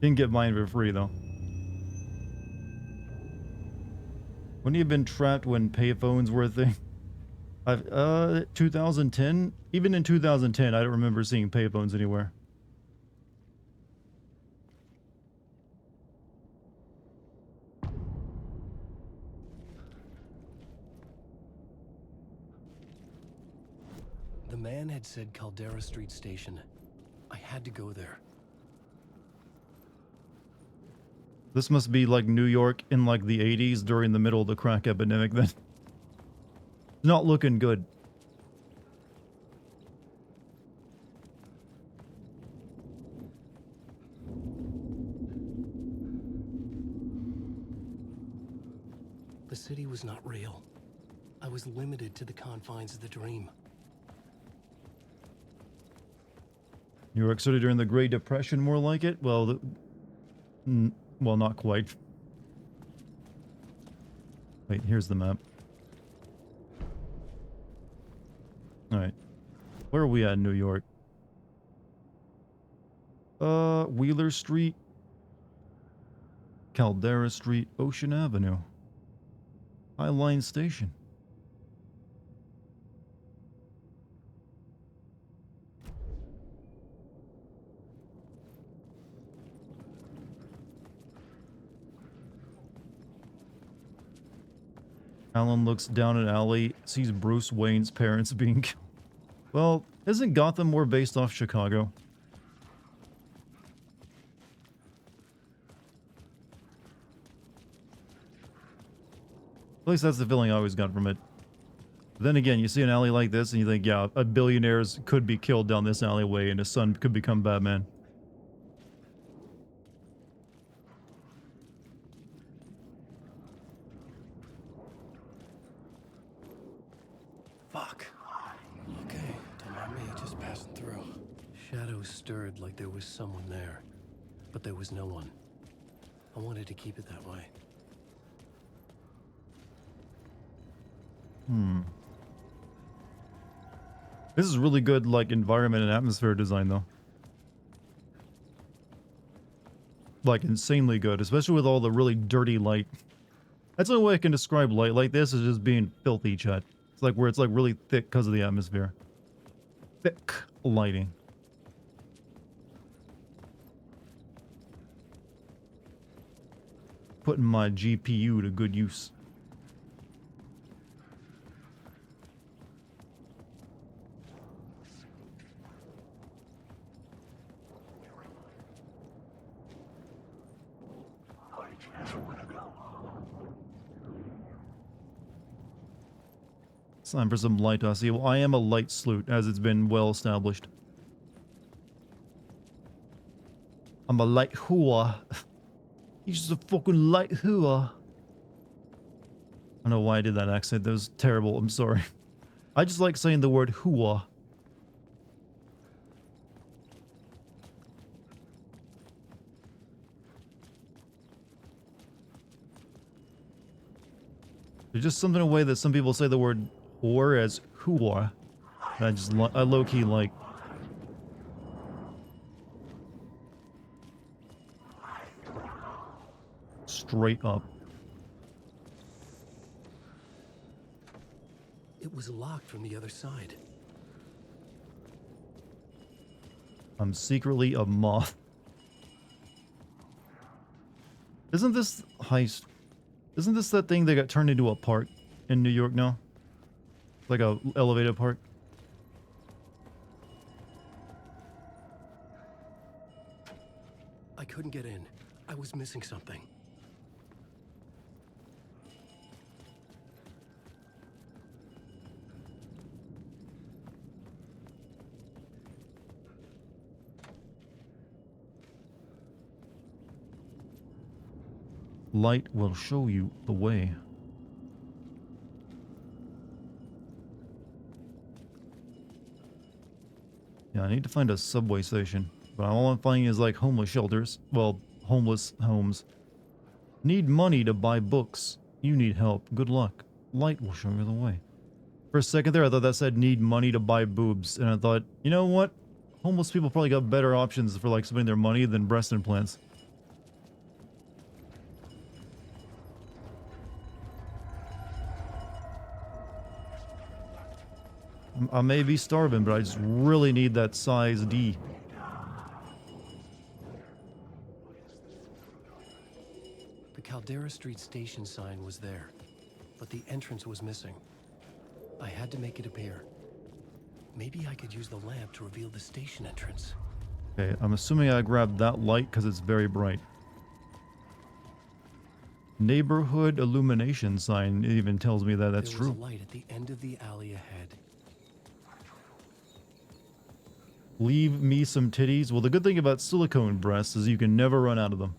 Didn't get mine for free, though. Wouldn't you have been trapped when payphones were a thing? 2010? Even in 2010, I don't remember seeing payphones anywhere. The man had said Caldera Street Station. I had to go there. This must be like New York in like the 80s during the middle of the crack epidemic then. Not looking good. The city was not real. I was limited to the confines of the dream. New York City during the Great Depression, more like it? Well, well, not quite. Wait, here's the map. Alright. Where are we at in New York? Wheeler Street. Caldera Street, Ocean Avenue. High Line Station. Alan looks down an alley, sees Bruce Wayne's parents being killed. Well, isn't Gotham more based off Chicago? At least that's the feeling I always got from it. But then again, you see an alley like this and you think, yeah, a billionaires could be killed down this alleyway and his son could become Batman. Fuck. Okay, don't mind me, just passing through. Shadows stirred like there was someone there, but there was no one. I wanted to keep it that way. This is really good, like, environment and atmosphere design, though. Like, insanely good, especially with all the really dirty light. That's the only way I can describe light like this, is just being filthy, chat. It's like where it's like really thick because of the atmosphere. Thick lighting. Putting my GPU to good use. It's time for some light, I see. Well, I am a light sleuth, as it's been well established. I'm a light whore. He's just a fucking light whore. I don't know why I did that accent. That was terrible. I'm sorry. I just like saying the word whore. There's just something in a way that some people say the word whore as whore. I just I low-key like. Straight up. It was locked from the other side. I'm secretly a moth. Isn't this heist? Isn't this that thing that got turned into a park in New York now? Like a elevated park? I couldn't get in. I was missing something. Light will show you the way. Yeah, I need to find a subway station. But all I'm finding is like homeless shelters. Well, homeless homes. Need money to buy books. You need help. Good luck. Light will show you the way. For a second there, I thought that said need money to buy boobs. And I thought, you know what? Homeless people probably got better options for like spending their money than breast implants. I may be starving, but I just really need that size D. The Caldera Street station sign was there, but the entrance was missing. I had to make it appear. Maybe I could use the lamp to reveal the station entrance. Okay, I'm assuming I grabbed that light because it's very bright. Neighborhood illumination sign, it even tells me that that's There was true. a light at the end of the alley ahead. Leave me some titties. Well, the good thing about silicone breasts is you can never run out of them.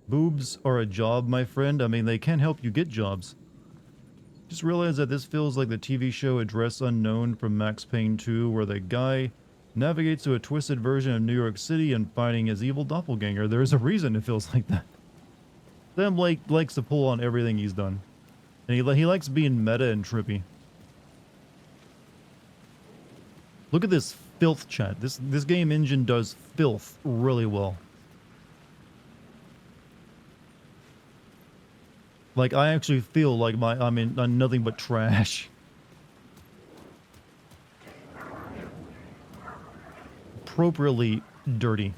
Boobs are a job, my friend. I mean, they can help you get jobs. Just realize that this feels like the TV show Address Unknown from Max Payne 2, where the guy navigates to a twisted version of New York City and finding his evil doppelganger. There is a reason it feels like that. Sam Lake likes to pull on everything he's done. And he likes being meta and trippy. Look at this filth, chat. This game engine does filth really well. Like, I actually feel like I'm in nothing but trash. Appropriately dirty.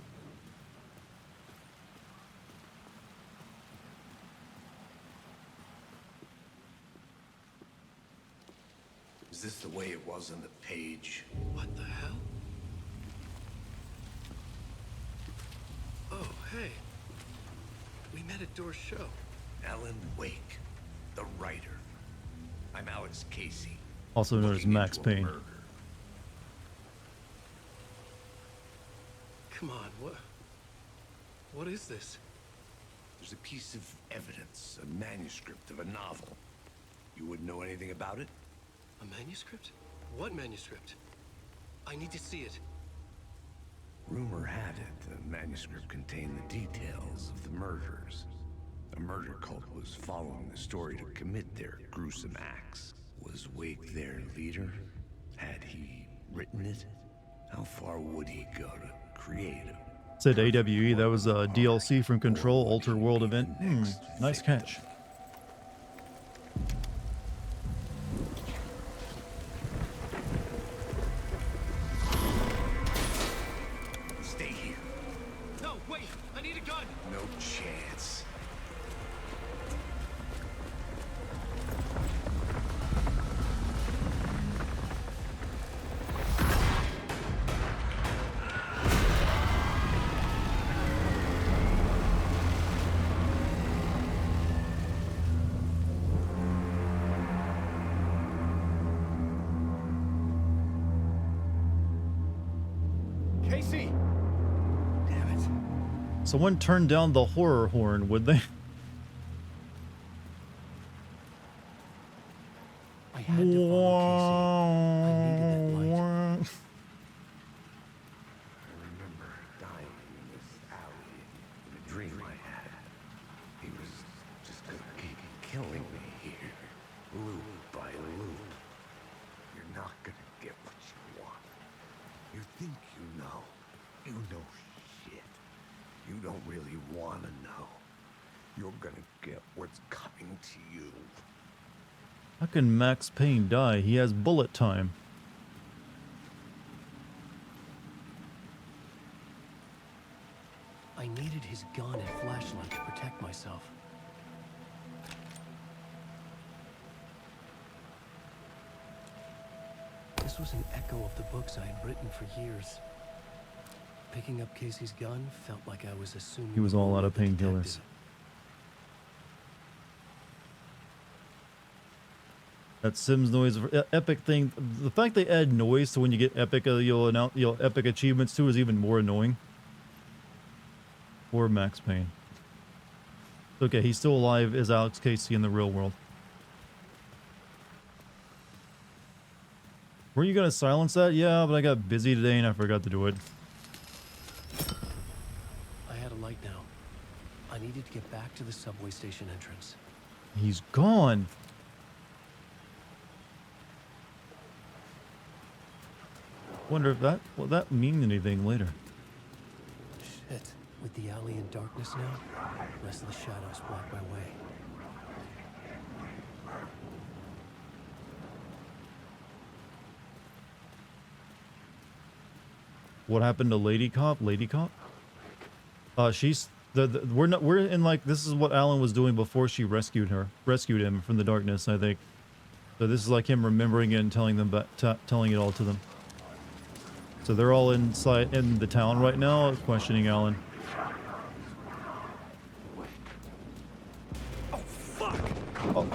this the way it was on the page? What the hell? Oh, hey. We met at Door's show. Alan Wake, the writer. I'm Alex Casey. Also known as looking Max into a Payne. murder. Come on, what is this? There's a piece of evidence, a manuscript of a novel. You wouldn't know anything about it? A manuscript? What manuscript? I need to see it. Rumor had it the manuscript contained the details of the murders. A murder cult was following the story to commit their gruesome acts. Was Wake their leader? Had he written it? How far would he go to create it? Said AWE, that was a DLC from Control, Alter World event. Nice catch. Stay here. No, wait! I need a gun! No chance. Casey! Damn it. Someone turned down the horror horn, would they? I had to follow Casey. I needed that light. I remember dying in this alley in a dream I had. He was just gonna keep killing me here, loop by loop. You're not gonna get what you want. You think you know. You know shit. You don't really want to know. You're gonna get what's coming to you. How can Max Payne die? He has bullet time. I needed his gun and flashlight to protect myself. This was an echo of the books I had written for years. Picking up Casey's gun felt like I was assuming He was all the out of role of the painkillers. detective. That Sims noise, epic thing. The fact they add noise to when you get epic, epic achievements too is even more annoying. Poor Max Payne. Okay, he's still alive as Alex Casey in the real world. Were you gonna silence that? Yeah, but I got busy today and I forgot to do it. I had a light now. I needed to get back to the subway station entrance. He's gone. Wonder if will that mean anything later? Shit. With the alley in darkness now, restless shadows block my way. What happened to Lady Cop? Lady Cop? She's we're in like this is what Alan was doing before she rescued him from the darkness, I think. So this is like him remembering it and telling it all to them. So they're all inside in the town right now, questioning Alan. Oh, fuck! Oh.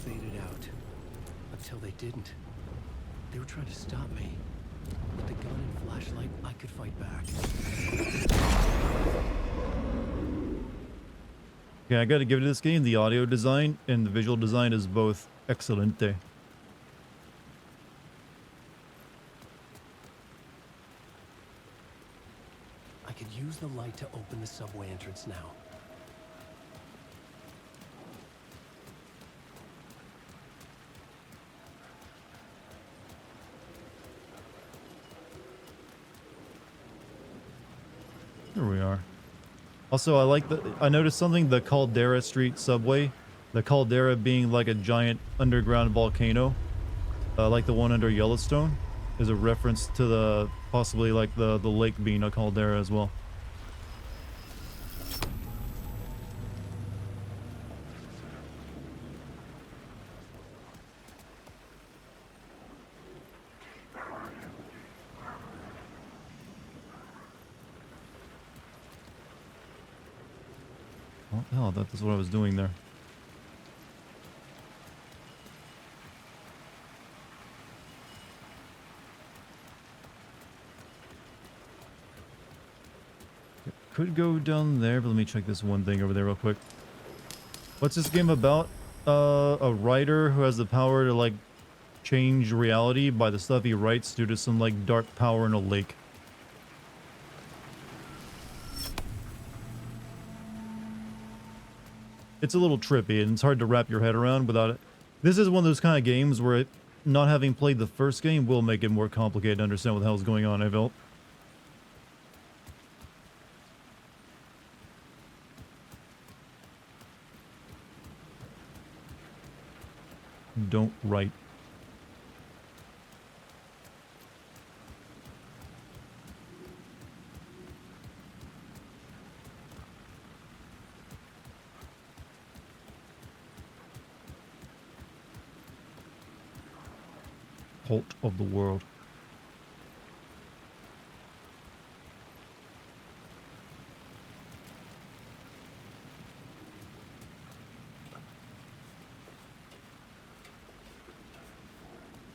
Faded out until they didn't. They were trying to stop me. With the gun and flashlight, I could fight back. Okay, I gotta give it to this game. The audio design and the visual design is both excellent. I could use the light to open the subway entrance now. Here we are. Also, I noticed something, the Caldera Street subway, the caldera being like a giant underground volcano, like the one under Yellowstone, is a reference to the possibly like the lake being a caldera as well. What the hell? That's what I was doing there. Could go down there, but let me check this one thing over there real quick. What's this game about? A writer who has the power to like change reality by the stuff he writes due to some like dark power in a lake. It's a little trippy and it's hard to wrap your head around without it. This is one of those kind of games where not having played the first game will make it more complicated to understand what the hell's going on, I felt. Don't write. Cult of the world.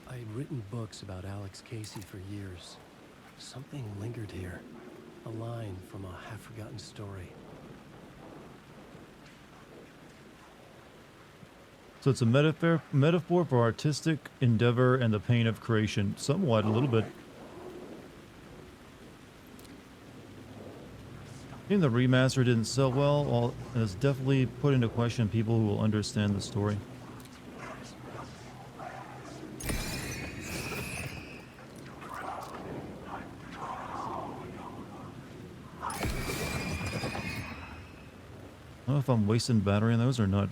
I had written books about Alex Casey for years. Something lingered here. A line from a half-forgotten story. So it's a metaphor for artistic endeavor and the pain of creation. Somewhat, a little bit. I think the remaster didn't sell well, and it's definitely put into question people who will understand the story. I don't know if I'm wasting battery on those or not.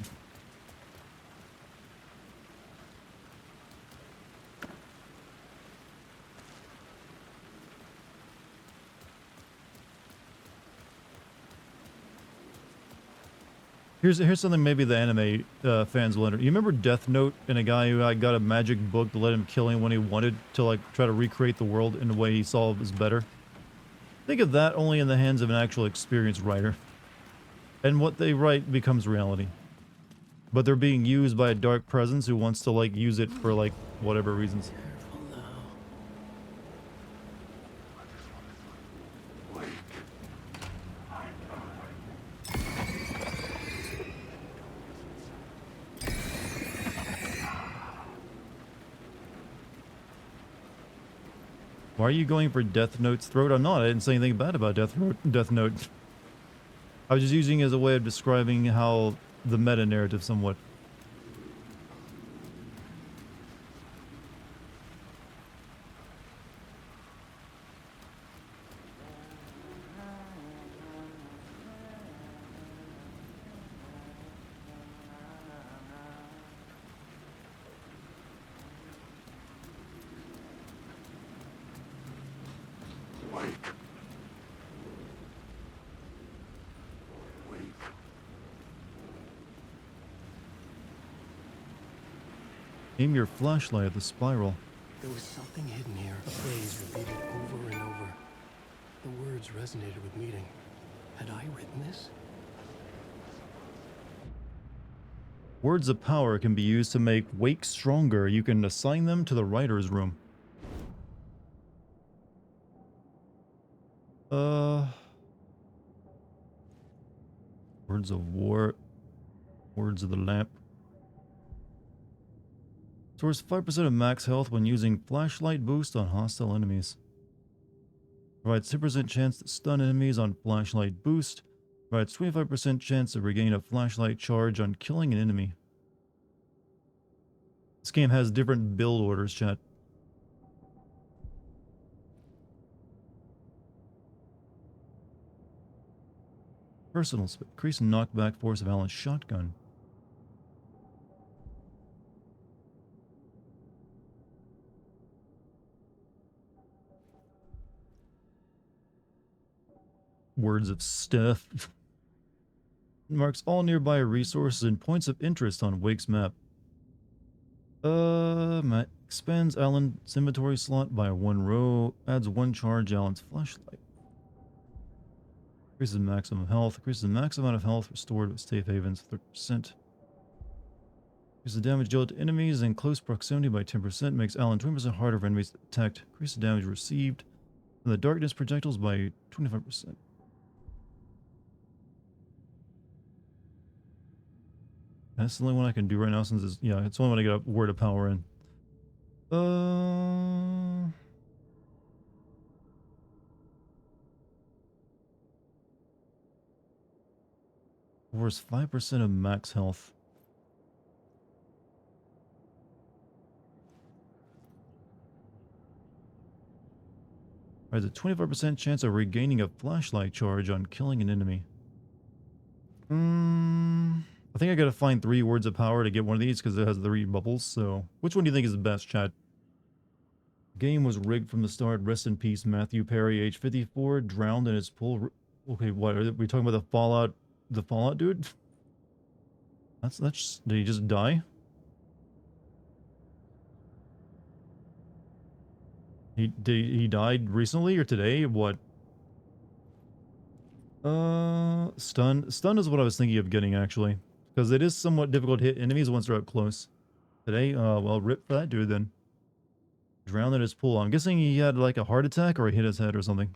Here's something maybe the anime fans will under. You remember Death Note and a guy who got a magic book to let him kill him when he wanted to like try to recreate the world in a way he saw was better? Think of that only in the hands of an actual experienced writer. And what they write becomes reality. But they're being used by a dark presence who wants to like use it for like whatever reasons. Why are you going for Death Note's throat? I'm not. I didn't say anything bad about Death Note. I was just using it as a way of describing how the meta narrative somewhat. Aim your flashlight at the spiral. There was something hidden here, a phrase repeated over and over. The words resonated with meaning. Had I written this? Words of power can be used to make Wake stronger. You can assign them to the writer's room. Words of war. Words of the lamp. Stores 5% of max health when using flashlight boost on hostile enemies. Provides 2% chance to stun enemies on flashlight boost. Provides 25% chance to regain a flashlight charge on killing an enemy. This game has different build orders, chat. Personal space. Increase knockback force of Alan's shotgun. Words of Steph. Marks all nearby resources and points of interest on Wake's map. Expands Alan's inventory slot by 1 row. Adds 1 charge Alan's flashlight. Increases maximum health. Increases the max amount of health restored with safe havens 30%. Increases the damage dealt to enemies in close proximity by 10%. Makes Alan 20% harder for enemies to detect. Increases the damage received from the darkness projectiles by 25%. That's the only one I can do right now since it's, yeah, it's only when I get a word of power in. Worse 5% of max health. There's a 25% chance of regaining a flashlight charge on killing an enemy. I think I gotta find 3 words of power to get one of these because it has 3 bubbles, so... Which one do you think is the best, chat? Game was rigged from the start. Rest in peace, Matthew Perry, age 54, drowned in its pool. Okay, what, are we talking about the Fallout dude? That's, did he just die? He died recently or today? What? Stun. Stun is what I was thinking of getting, actually. Because it is somewhat difficult to hit enemies once they're up close. Today, well, rip for that dude then. Drowned in his pool. I'm guessing he had like a heart attack or he hit his head or something.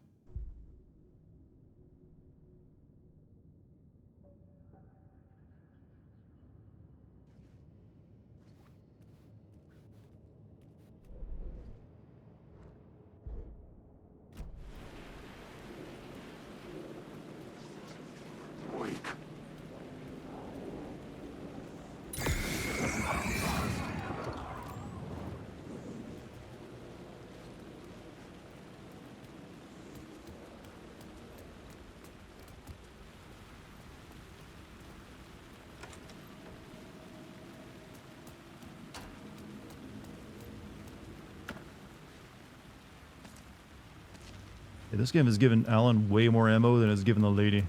Yeah, this game has given Alan way more ammo than it's given the lady.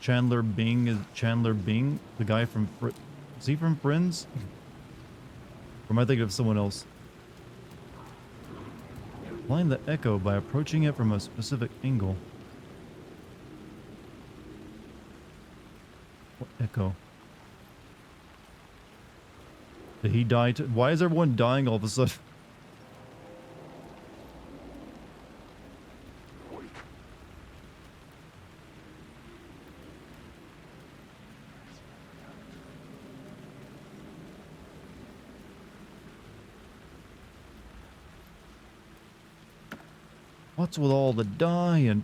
Chandler Bing is Chandler Bing, the guy from is he from Friends? Or am I thinking of someone else? Find the echo by approaching it from a specific angle. What echo? Did he die? Why is everyone dying all of a sudden? What's with all the dying?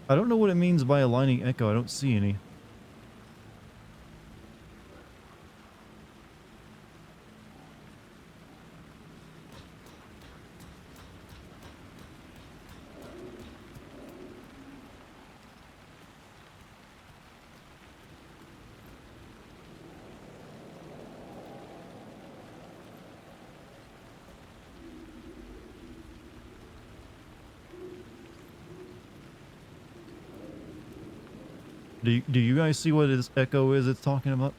I don't know what it means by aligning echo. I don't see any. Do you guys see what this echo is it's talking about?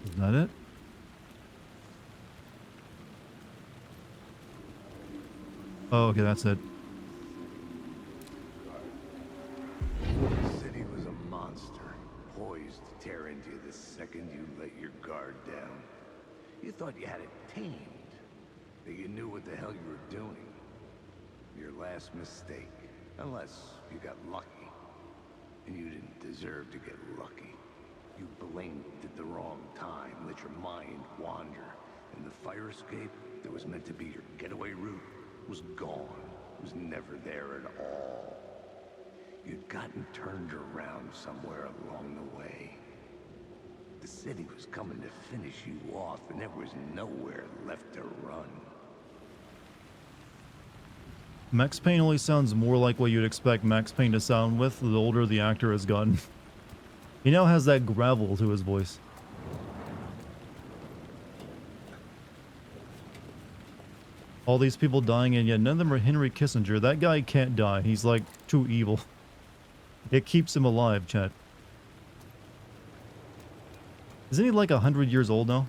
Is that it? Oh, okay, that's it. The city was a monster, poised to tear into you the second you let your guard down. You thought you had it tamed, that you knew what the hell you were doing. Your last mistake, unless you got lucky. And you didn't deserve to get lucky. You blinked at the wrong time, let your mind wander, and the fire escape that was meant to be your getaway route was gone. It was never there at all. You'd gotten turned around somewhere along the way. The city was coming to finish you off, and there was nowhere left to run. Max Payne only sounds more like what you'd expect Max Payne to sound with the older the actor has gotten. He now has that gravel to his voice. All these people dying, and yet none of them are Henry Kissinger. That guy can't die. He's like too evil. It keeps him alive, chat. Isn't he like 100 years old now?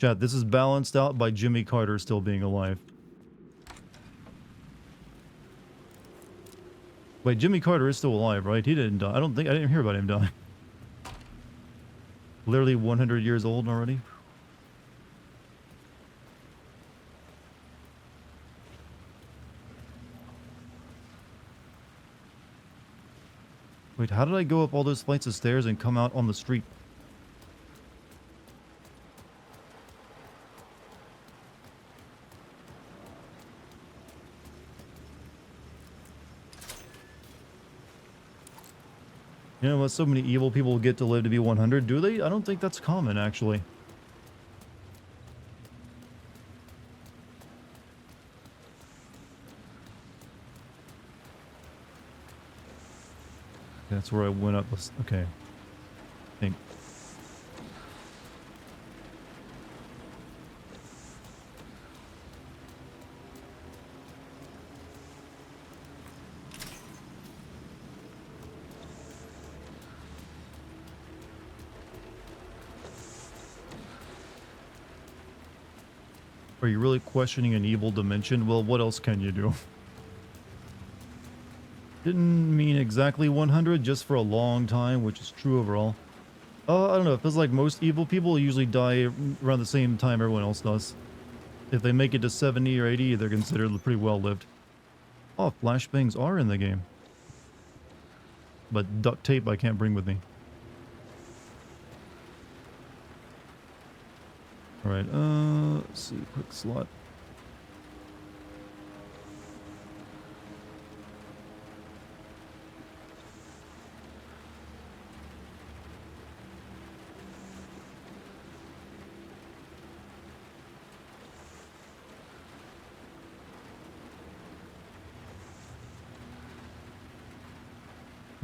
Chat, this is balanced out by Jimmy Carter still being alive. Wait, Jimmy Carter is still alive, right? He didn't die. I didn't hear about him dying. Literally 100 years old already. Wait, how did I go up all those flights of stairs and come out on the street? You know what? So many evil people get to live to be 100, do they? I don't think that's common, actually. That's where I went up. Okay. I think. Are you really questioning an evil dimension? Well, what else can you do? Didn't mean exactly 100, just for a long time, which is true overall. I don't know, it feels like most evil people usually die around the same time everyone else does. If they make it to 70 or 80, they're considered pretty well lived. Oh, flashbangs are in the game. But duct tape I can't bring with me. Alright, let's see, quick slot.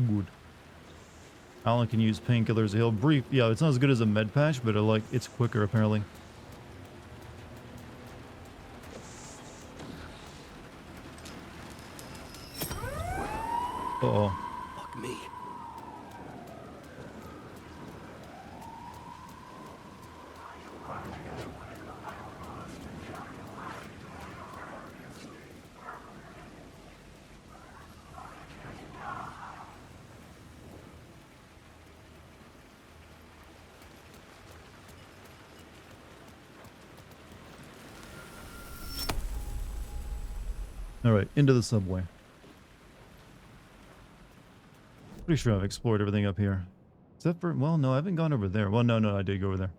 Good. Alan can use painkillers. He'll brief. Yeah, it's not as good as a med patch, but it's quicker apparently. Uh-oh. Fuck me. Alright, into the subway. Pretty sure I've explored everything up here. Except for, well, no, I haven't gone over there. Well, no, I did go over there.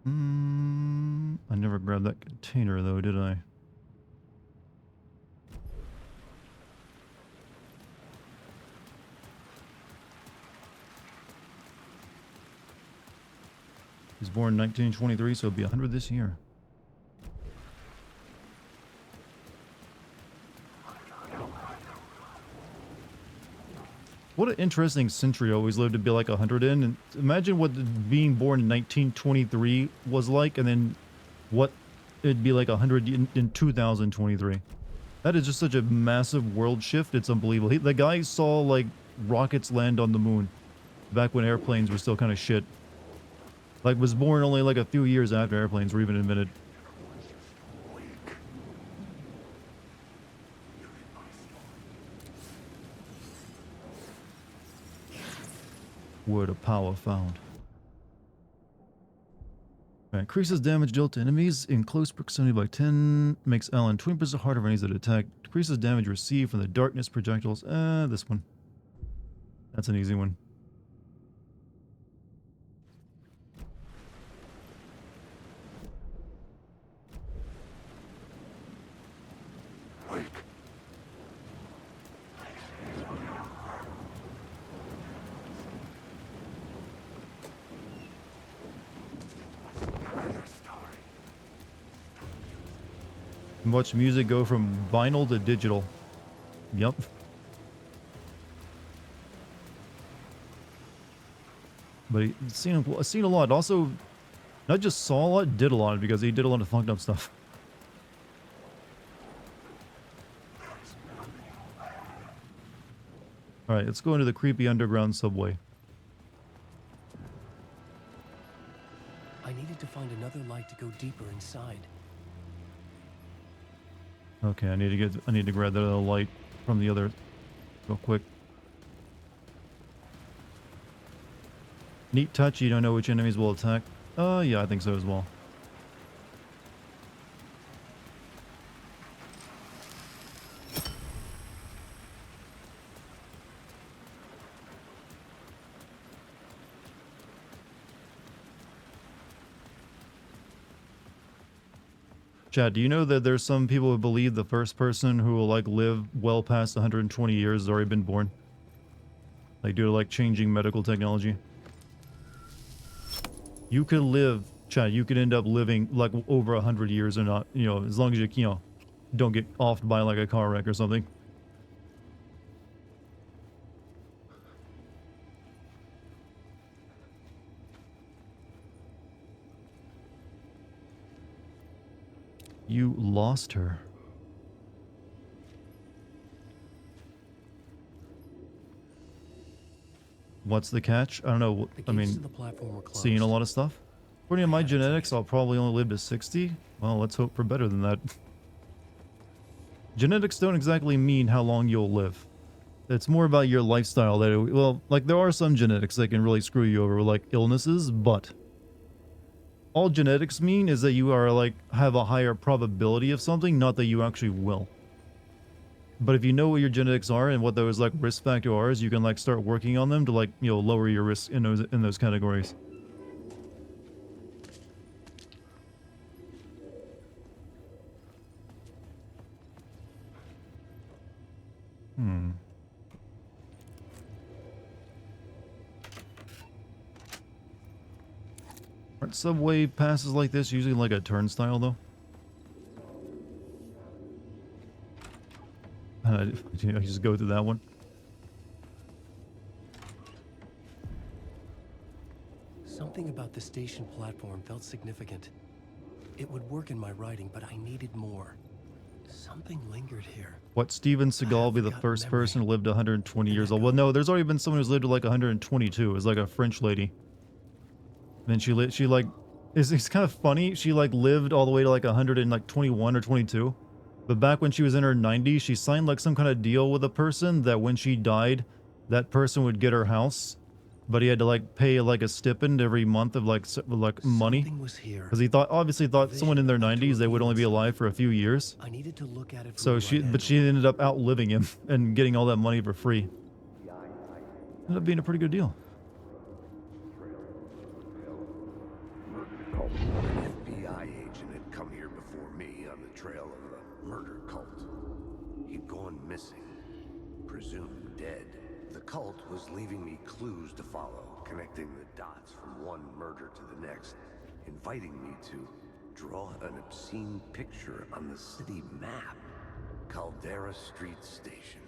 I never grabbed that container though, did I? He was born in 1923, so he'll be 100 this year. What an interesting century I always lived to be like 100 in. And imagine what being born in 1923 was like, and then what it'd be like 100 in 2023. That is just such a massive world shift. It's unbelievable. The guy saw like rockets land on the moon back when airplanes were still kind of shit. Like, was born only like a few years after airplanes were even invented. Word of power found. Right, increases damage dealt to enemies in close proximity by 10. Makes Alan 20% harder for enemies to attack. Decreases damage received from the darkness projectiles. This one. That's an easy one. Watch music go from vinyl to digital. Yep. But I've seen a lot. Also, not just saw a lot, did a lot, because he did a lot of fucked up stuff. Alright, let's go into the creepy underground subway. I needed to find another light to go deeper inside. Okay, I need to grab that other light from the other real quick. Neat touch, you don't know which enemies will attack. Yeah, I think so as well. Chad, do you know that there's some people who believe the first person who will like live well past 120 years has already been born? Like due to like changing medical technology. You could live, Chad, you could end up living like over 100 years or not, you know, as long as you don't get offed by like a car wreck or something. You lost her. What's the catch? I don't know. I mean, seeing a lot of stuff. According to my genetics, I'll probably only live to 60. Well, let's hope for better than that. Genetics don't exactly mean how long you'll live. It's more about your lifestyle. Well, like there are some genetics that can really screw you over, like illnesses, but all genetics mean is that you are like have a higher probability of something, not that you actually will. But if you know what your genetics are and what those like risk factors are, you can like start working on them to like, you know, lower your risk in those categories. Aren't subway passes like this usually like a turnstile though? I just go through that one. Something about the station platform felt significant. It would work in my writing, but I needed more. Something lingered here. What, Steven Seagal be the first person who lived 120 years old? Well, no, there's already been someone who's lived to like 122. It was like a French lady. And she like, it's kind of funny. She like lived all the way to like 121 or 22. But back when she was in her 90s, she signed like some kind of deal with a person that when she died, that person would get her house. But he had to like pay like a stipend every month of like money. Because he obviously thought someone in their 90s, they would only be alive for a few years. I needed to look at it So she ended up outliving him and getting all that money for free. Ended up being a pretty good deal. An FBI agent had come here before me on the trail of a murder cult. He'd gone missing, presumed dead. The cult was leaving me clues to follow, connecting the dots from one murder to the next, inviting me to draw an obscene picture on the city map. Caldera Street Station.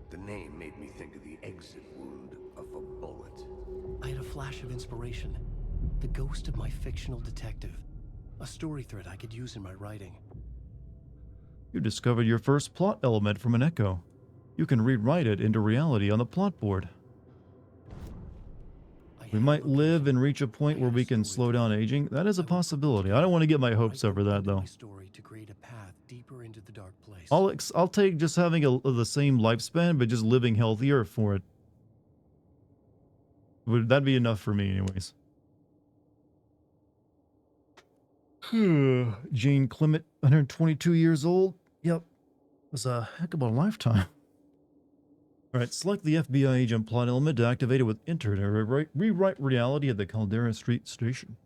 The name made me think of the exit wound of a bullet. I had a flash of inspiration. The ghost of my fictional detective. A story thread I could use in my writing. You discovered your first plot element from an echo. You can rewrite it into reality on the plot board. We might live and reach a point where we can slow down aging. That is a possibility. I don't want to get my hopes over that, though. I'll take just having the same lifespan, but just living healthier for it. That'd be enough for me, anyways. Jane Clement, 122 years old. Yep. Was a heck of a lifetime. Alright, select the FBI agent plot element to activate it with enter to rewrite reality at the Caldera Street Station.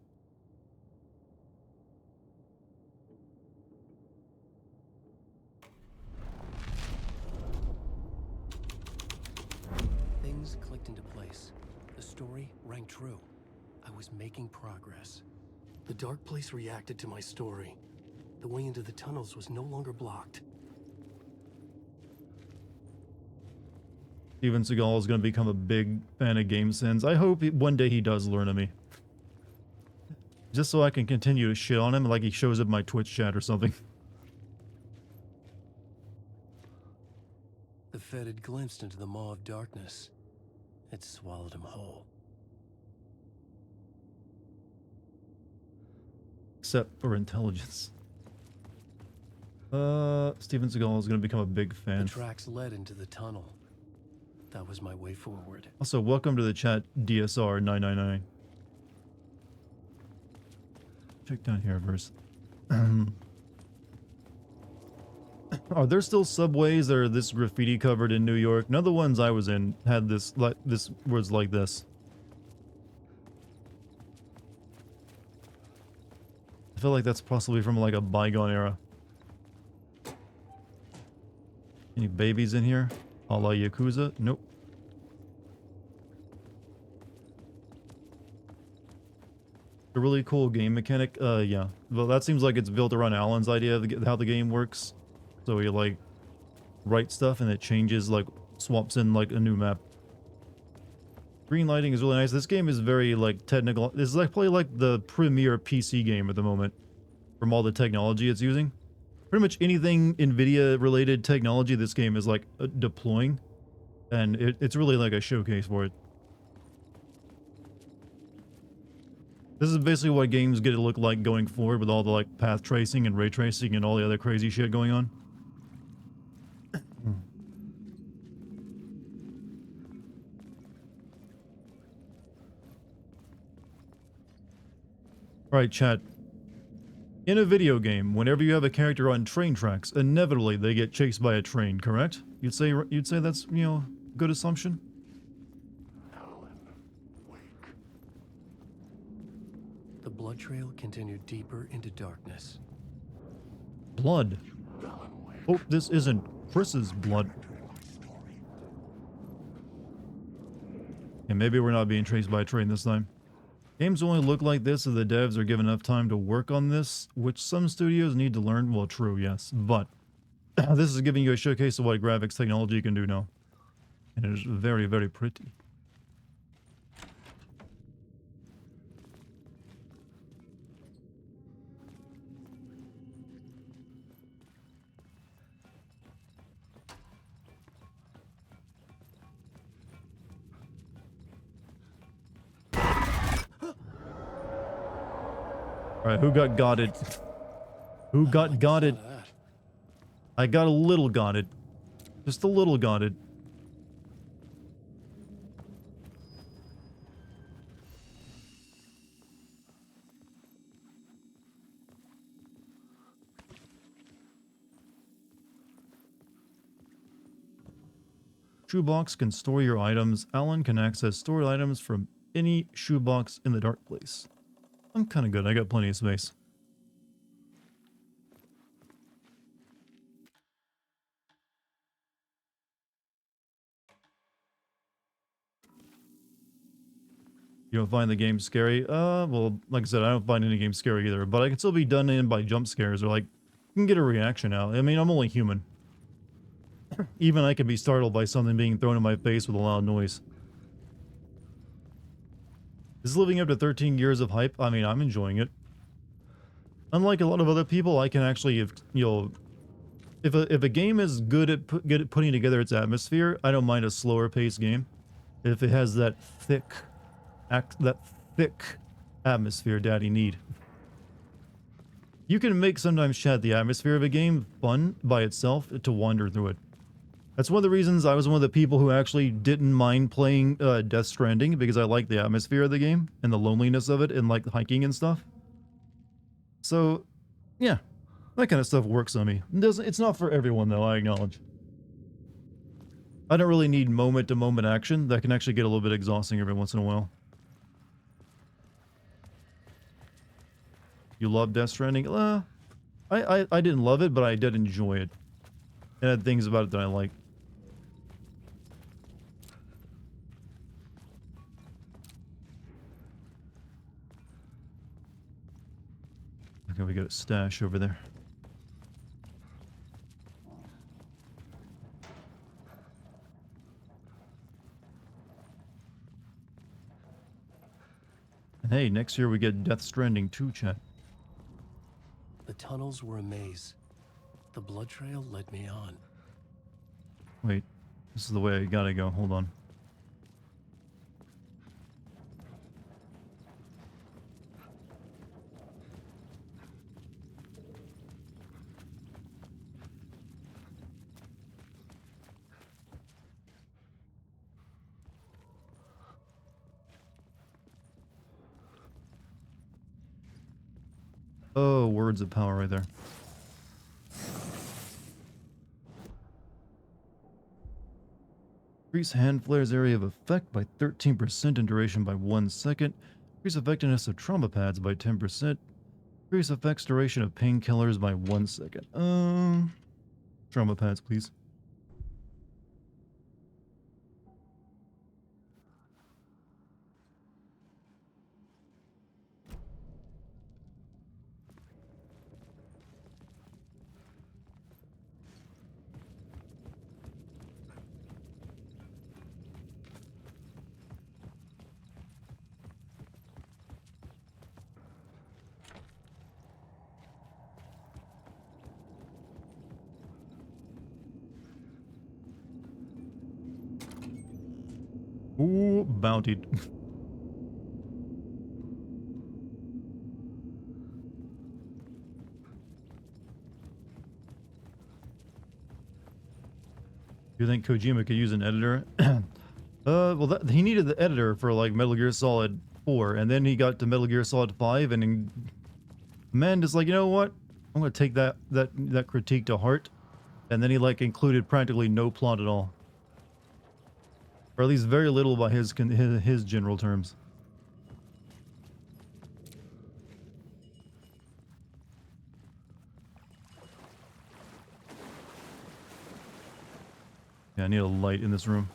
Things clicked into place. The story rang true. I was making progress. The dark place reacted to my story. The the way into the tunnels was no longer blocked. Steven Seagal is going to become a big fan of game sins. I hope one day he does learn of me. Just so I can continue to shit on him like he shows up in my Twitch chat or something. The Fed had glimpsed into the maw of darkness. It swallowed him whole. Except for intelligence. Steven Seagal is going to become a big The fan. tracks led into the tunnel. That was my way forward. Also, welcome to the chat, DSR 999. Check down here first. Are there still subways that are this graffiti covered in New York? None of the ones I was in had this, like, this was like this. I feel like that's possibly from like a bygone era. Any babies in here? A la Yakuza? Nope. A really cool game mechanic. Yeah. Well, that seems like it's built around Alan's idea of how the game works. So you like write stuff and it changes, like swaps in like a new map. Green lighting is really nice. This game is very like technical. This is like probably like the premier PC game at the moment from all the technology it's using. Pretty much anything NVIDIA related technology this game is like deploying, and it's really like a showcase for it. This is basically what games get to look like going forward with all the like path tracing and ray tracing and all the other crazy shit going on. Alright, chat. In a video game, whenever you have a character on train tracks, inevitably they get chased by a train, correct? You'd say that's, you know, good assumption? The blood trail continued deeper into darkness. Blood. Oh, this isn't Chris's blood. And maybe we're not being chased by a train this time. Games only look like this if the devs are given enough time to work on this, which some studios need to learn. Well, true, yes. But this is giving you a showcase of what graphics technology can do now. And it is very, very pretty. Alright, who got godded? Who got godded? I got a little godded. Just a little godded. Shoebox can store your items. Alan can access stored items from any shoebox in the dark place. I'm kind of good. I got plenty of space. You don't find the game scary? Well, like I said, I don't find any game scary either, but I can still be done in by jump scares or like, can get a reaction out. I mean, I'm only human. Even I can be startled by something being thrown in my face with a loud noise. Is living up to 13 years of hype? I mean, I'm enjoying it. Unlike a lot of other people, I can actually, if a game is good at putting together its atmosphere, I don't mind a slower paced game. If it has that thick atmosphere daddy need. You can make sometimes, chat, the atmosphere of a game fun by itself to wander through it. That's one of the reasons I was one of the people who actually didn't mind playing Death Stranding, because I like the atmosphere of the game and the loneliness of it and like hiking and stuff. So, yeah, that kind of stuff works on me. It's not for everyone though, I acknowledge. I don't really need moment-to-moment action. That can actually get a little bit exhausting every once in a while. You love Death Stranding? I didn't love it, but I did enjoy it. It had things about it that I like. Okay, we got a stash over there. And hey, next year we get Death Stranding 2, chat. The tunnels were a maze. The blood trail led me on. Wait, this is the way I gotta go. Hold on. Oh, words of power right there. Increase hand flares area of effect by 13% and duration by 1 second. Increase effectiveness of trauma pads by 10%. Increase effects duration of painkillers by 1 second. Trauma pads, please. Ooh, bountied. You think Kojima could use an editor? Well, he needed the editor for like Metal Gear Solid 4, and then he got to Metal Gear Solid 5, and Amanda's like, you know what? I'm gonna take that critique to heart, and then he like included practically no plot at all, or at least very little by his general terms. Yeah, I need a light in this room.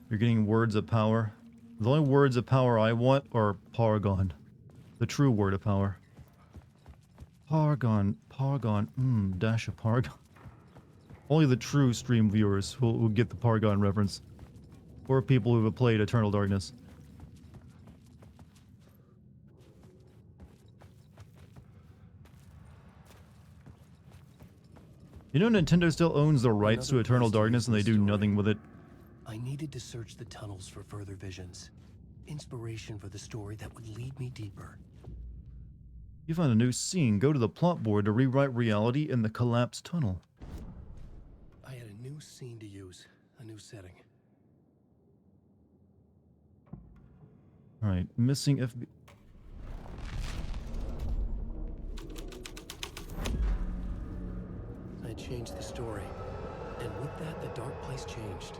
You're getting words of power. The only words of power I want are Paragon. The true word of power. Paragon. Dash of Paragon. Only the true stream viewers will get the Paragon reference. Or people who have played Eternal Darkness. You know Nintendo still owns the rights to Eternal Darkness and they do nothing with it. I needed to search the tunnels for further visions. Inspiration for the story that would lead me deeper. You found a new scene. Go to the plot board to rewrite reality in the collapsed tunnel. I had a new scene to use. A new setting. Alright, missing FB... I changed the story. And with that, the dark place changed.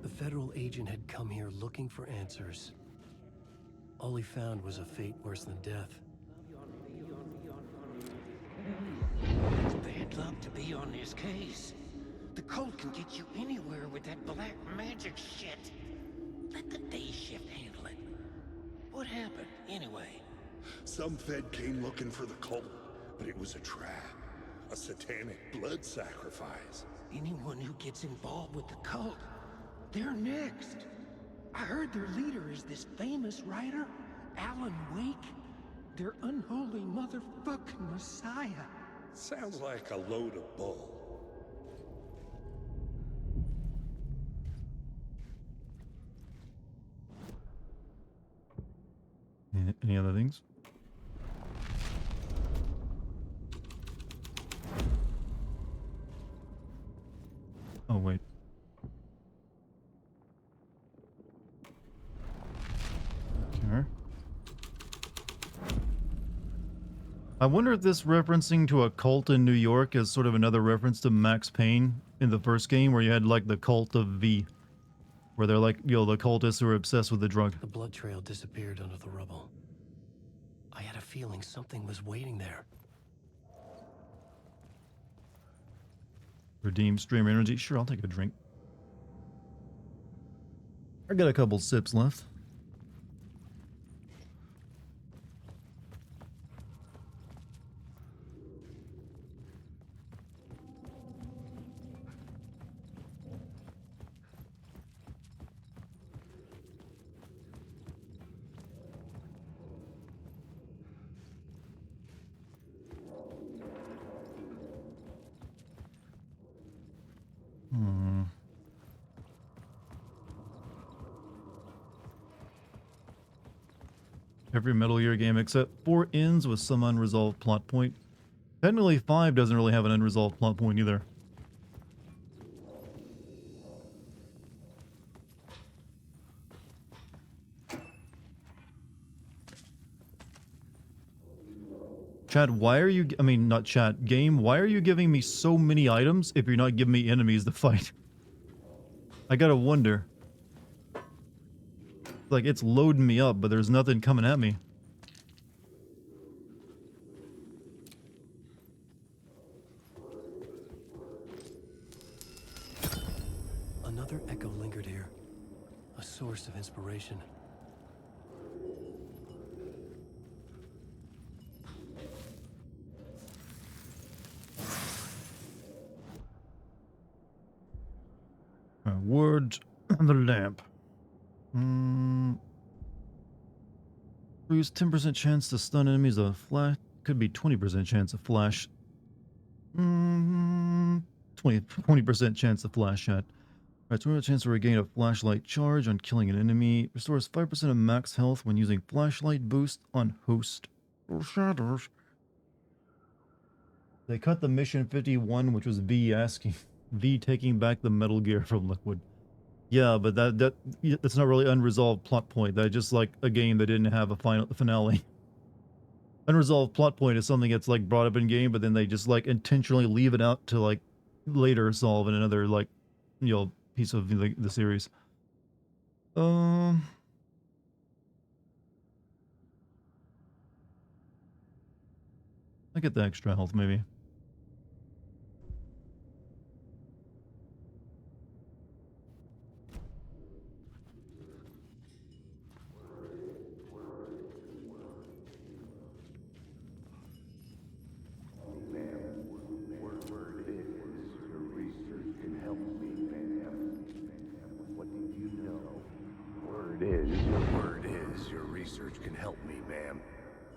The federal agent had come here looking for answers. All he found was a fate worse than death. It's bad luck to be on this case. The cult can get you anywhere with that black magic shit. Let the day shift handle it. What happened, anyway? Some Fed came looking for the cult, but it was a trap. A satanic blood sacrifice. Anyone who gets involved with the cult, they're next. I heard their leader is this famous writer, Alan Wake. Their unholy motherfucking messiah. Sounds like a load of bull. Any other things? Oh, wait. Okay. I wonder if this referencing to a cult in New York is sort of another reference to Max Payne in the first game, where you had like the cult of V, where they're like, you know, the cultists who are obsessed with the drug. The blood trail disappeared under the rubble. I had a feeling something was waiting there. Redeem stream energy. Sure, I'll take a drink. I got a couple sips left. Every Metal Gear game except 4 ends with some unresolved plot point. Technically 5 doesn't really have an unresolved plot point either. Chat, why are you... I mean, not chat. Game, why are you giving me so many items if you're not giving me enemies to fight? I gotta wonder. Like, it's loading me up, but there's nothing coming at me. Another echo lingered here. A source of inspiration. Word on the lamp. Lose 10% chance to stun enemies of flash. Could be 20% chance of flash. 20% chance of flash shot. Alright, 20% chance to regain a flashlight charge on killing an enemy. Restores 5% of max health when using flashlight boost on host shadows. They cut the mission 51, which was V asking V taking back the Metal Gear from Liquid. Yeah, but that's not really unresolved plot point. That's just like a game that didn't have a finale. Unresolved plot point is something that's like brought up in game, but then they just like intentionally leave it out to like later solve in another like, you know, piece of the series. I get the extra health maybe. Research can help me, ma'am.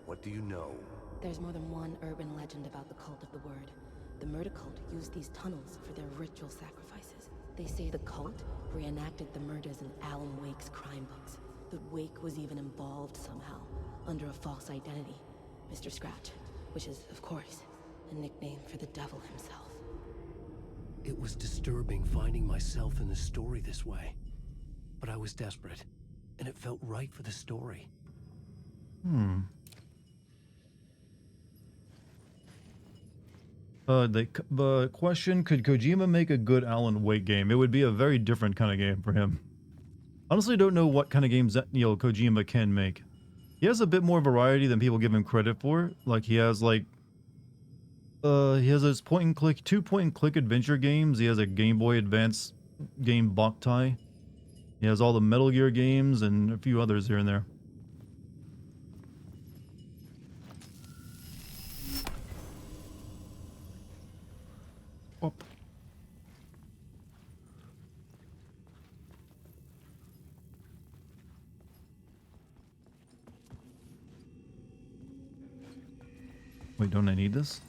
What do you know? There's more than one urban legend about the Cult of the Word. The murder cult used these tunnels for their ritual sacrifices. They say the cult reenacted the murders in Alan Wake's crime books. That Wake was even involved somehow, under a false identity. Mr. Scratch, which is, of course, a nickname for the devil himself. It was disturbing finding myself in the story this way. But I was desperate, and it felt right for the story. The question, could Kojima make a good Alan Wake game? It would be a very different kind of game for him. Honestly, don't know what kind of games that, you know, Kojima can make. He has a bit more variety than people give him credit for. Like, he has, like... he has those point-and-click, 2 point-and-click adventure games. He has a Game Boy Advance game, Boktai. He has all the Metal Gear games and a few others here and there. Up. Wait, don't I need this?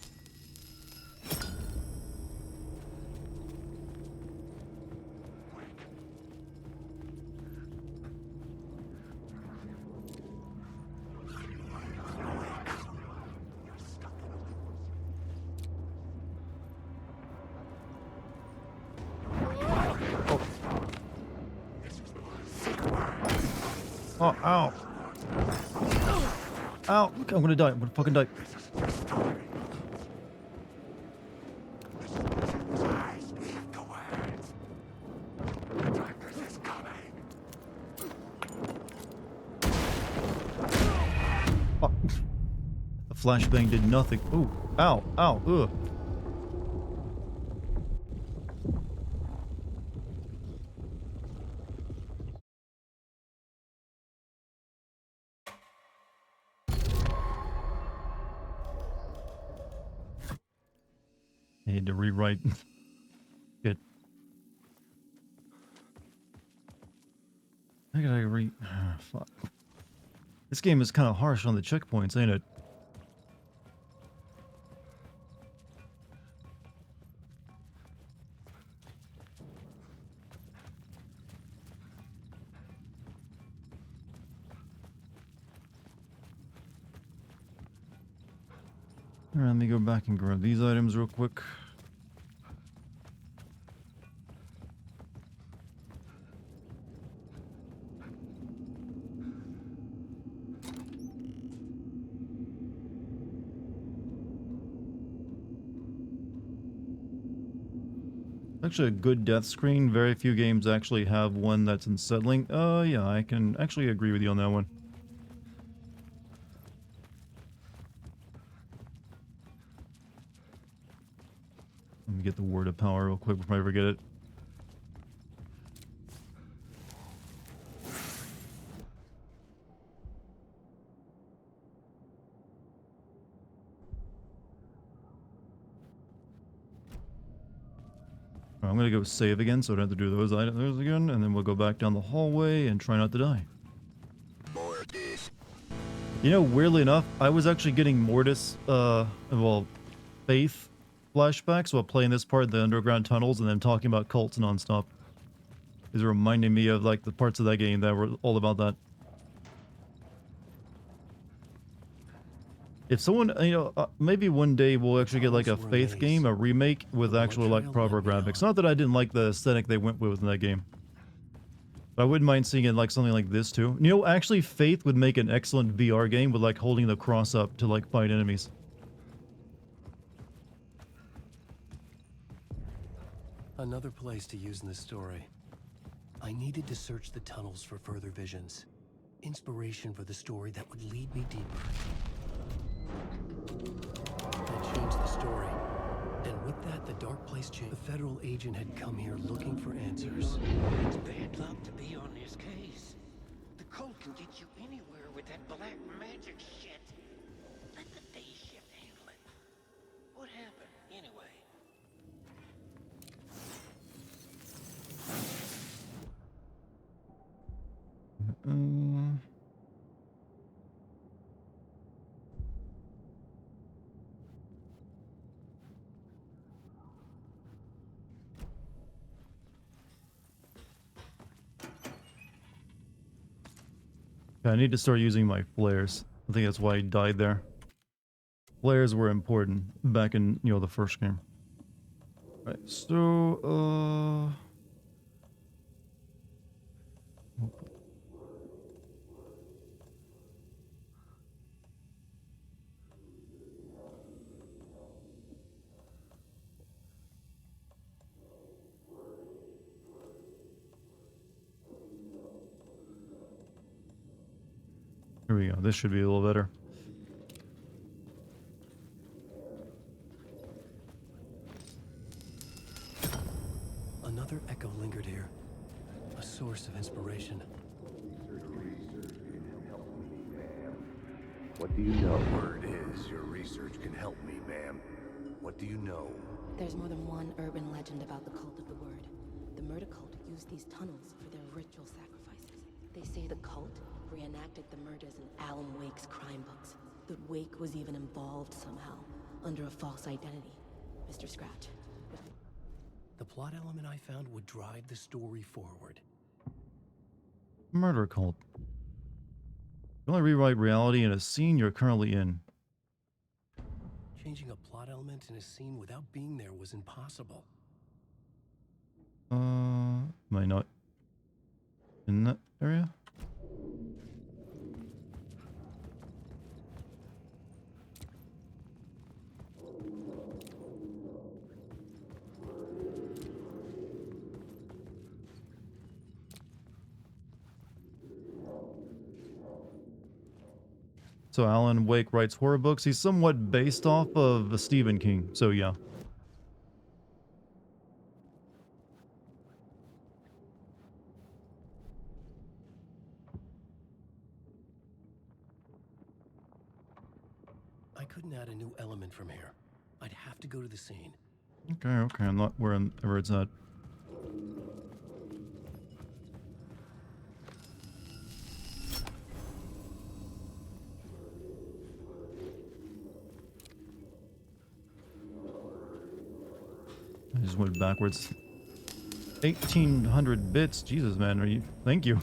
Oh, ow. Ow, I'm gonna die. I'm gonna fucking die. Oh. The flashbang did nothing. Ooh, ow, ow, ugh. I need to rewrite. Good. How could I fuck. This game is kind of harsh on the checkpoints, ain't it? Alright, let me go back and grab these items real quick. Actually, a good death screen. Very few games actually have one that's unsettling. Yeah, I can actually agree with you on that one. Let me get the word of power real quick before I forget it. I'm gonna go save again so I don't have to do those items again, and then we'll go back down the hallway and try not to die. You know, weirdly enough, I was actually getting Mortis, well, Faith flashbacks while playing this part of the underground tunnels and then talking about cults nonstop. These are reminding me of, like, the parts of that game that were all about that. If someone, you know, maybe one day we'll actually get, like, a Faith game, a remake with actual, like, proper graphics. Not that I didn't like the aesthetic they went with in that game. But I wouldn't mind seeing it like something like this too. You know, actually Faith would make an excellent VR game with like holding the cross up to like fight enemies. Another place to use in this story. I needed to search the tunnels for further visions. Inspiration for the story that would lead me deeper. I changed the story. And with that, the dark place changed. The federal agent had come here looking for answers. It's bad luck to be on this case. The cult can get you anywhere with that black magic shit. Let the day shift handle it. What happened, anyway? I need to start using my flares. I think that's why I died there. Flares were important back in, you know, the first game. Right, so, here we go. This should be a little better. Another echo lingered here. A source of inspiration. What do you know? Word is, your research can help me, ma'am. What do you know? There's more than one urban legend about the Cult of the Word. The murder cult used these tunnels for their ritual sacrifices. They say the cult reenacted the murders in Alan Wake's crime books. That Wake was even involved somehow, under a false identity. Mr. Scratch. The plot element I found would drive the story forward. Murder cult. You only rewrite reality in a scene you're currently in. Changing a plot element in a scene without being there was impossible. Am I not in that area? So Alan Wake writes horror books. He's somewhat based off of Stephen King. So yeah. I couldn't add a new element from here. I'd have to go to the scene. Okay. I'm not wherever it's at. I just went backwards. 1,800 bits. Jesus, man. Are you? Thank you.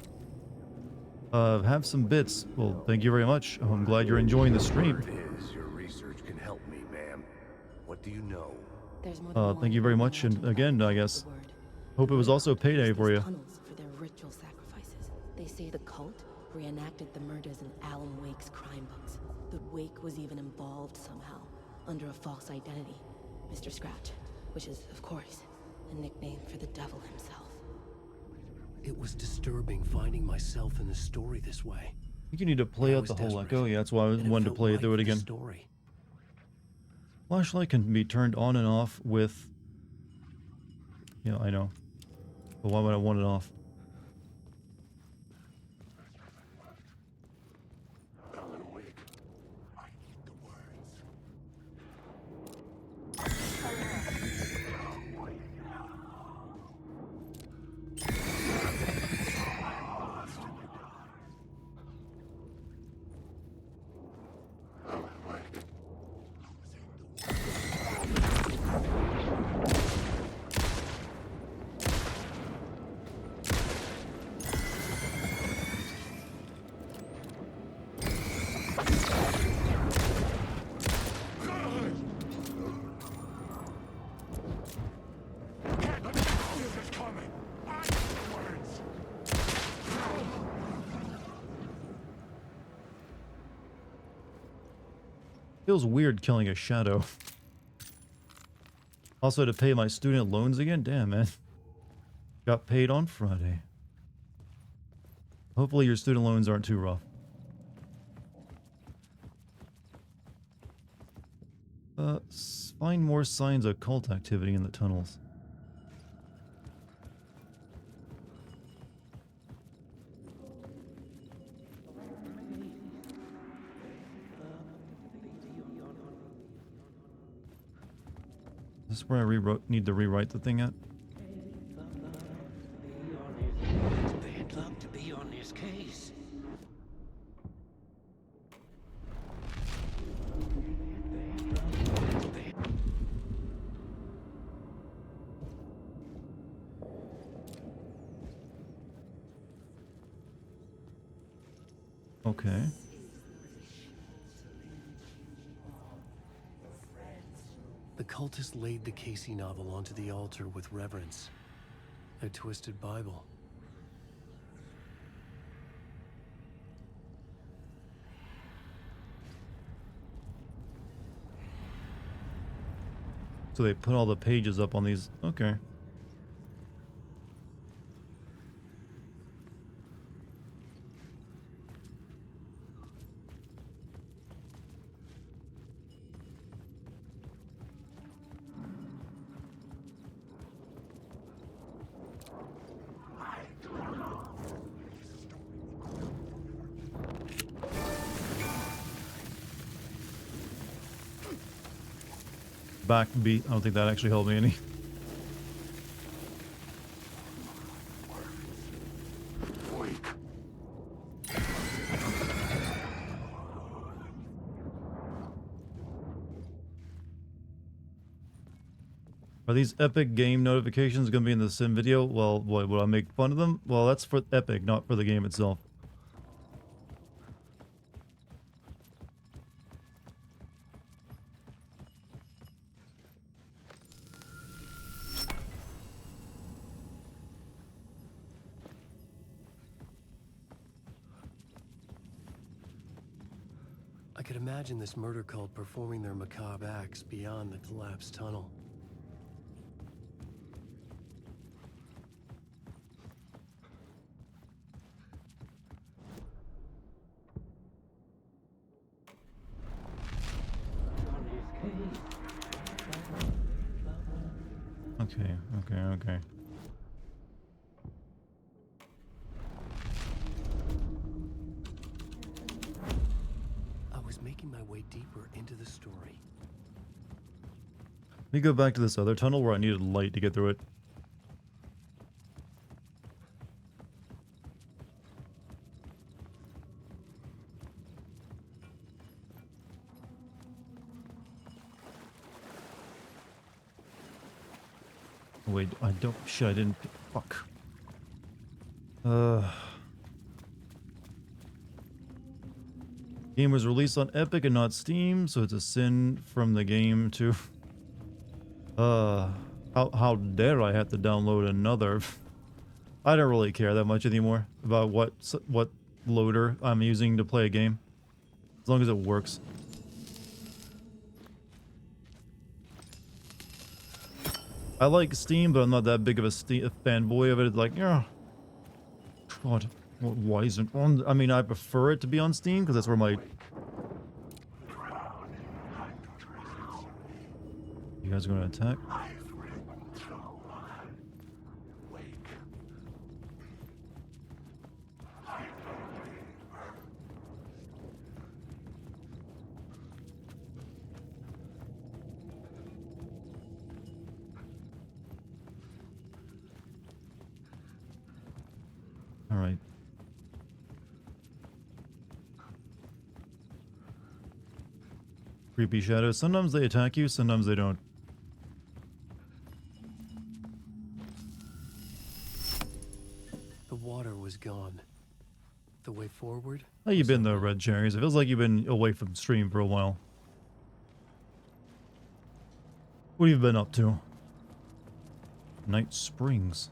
Have some bits. Well, thank you very much. I'm glad you're enjoying the stream. Word is, your research can help me, ma'am. What do you know? There's more than Thank you very much, and again, I guess, hope it was also payday for you. Tunnels for their ritual sacrifices. They say the cult reenacted the murders in Alan Wake's crime books. The Wake was even involved somehow, under a false identity, Mr. Scratch, which is, of course, a nickname for the devil himself. It was disturbing finding myself in the story this way. I think you need to play out the whole echo. Yeah, that's why I wanted to play through it again. Story. Flashlight can be turned on and off with... Yeah, I know. But why would I want it off? Alan Wake. I need the words. Feels weird killing a shadow. Also to pay my student loans again? Damn, man. Got paid on Friday. Hopefully your student loans aren't too rough. Find more signs of cult activity in the tunnels. Is this where I need to rewrite the thing at? Bad luck to be on this case. Okay. The cultists laid the Casey novel onto the altar with reverence. A twisted Bible. So they put all the pages up on these. Okay. Back beat. I don't think that actually helped me any. Are these Epic game notifications going to be in the sim video? Well, what, would I make fun of them? Well, that's for Epic, not for the game itself. I could imagine this murder cult performing their macabre acts beyond the collapsed tunnel. Okay. I was making my way deeper into the story. Let me go back to this other tunnel where I needed light to get through it. Wait, I don't... Shit, I didn't... Fuck. Game was released on Epic and not Steam, so it's a sin from the game to... How dare I have to download another? I don't really care that much anymore about what loader I'm using to play a game, as long as it works. I like Steam, but I'm not that big of a fanboy of it. It's like, yeah, God, why isn't on? I mean, I prefer it to be on Steam because that's where my. You guys are going to attack? All right. Creepy shadows. Sometimes they attack you, sometimes they don't. The water was gone. The way forward? How you been though, Red Cherries? It feels like you've been away from stream for a while. What have you been up to? Night Springs.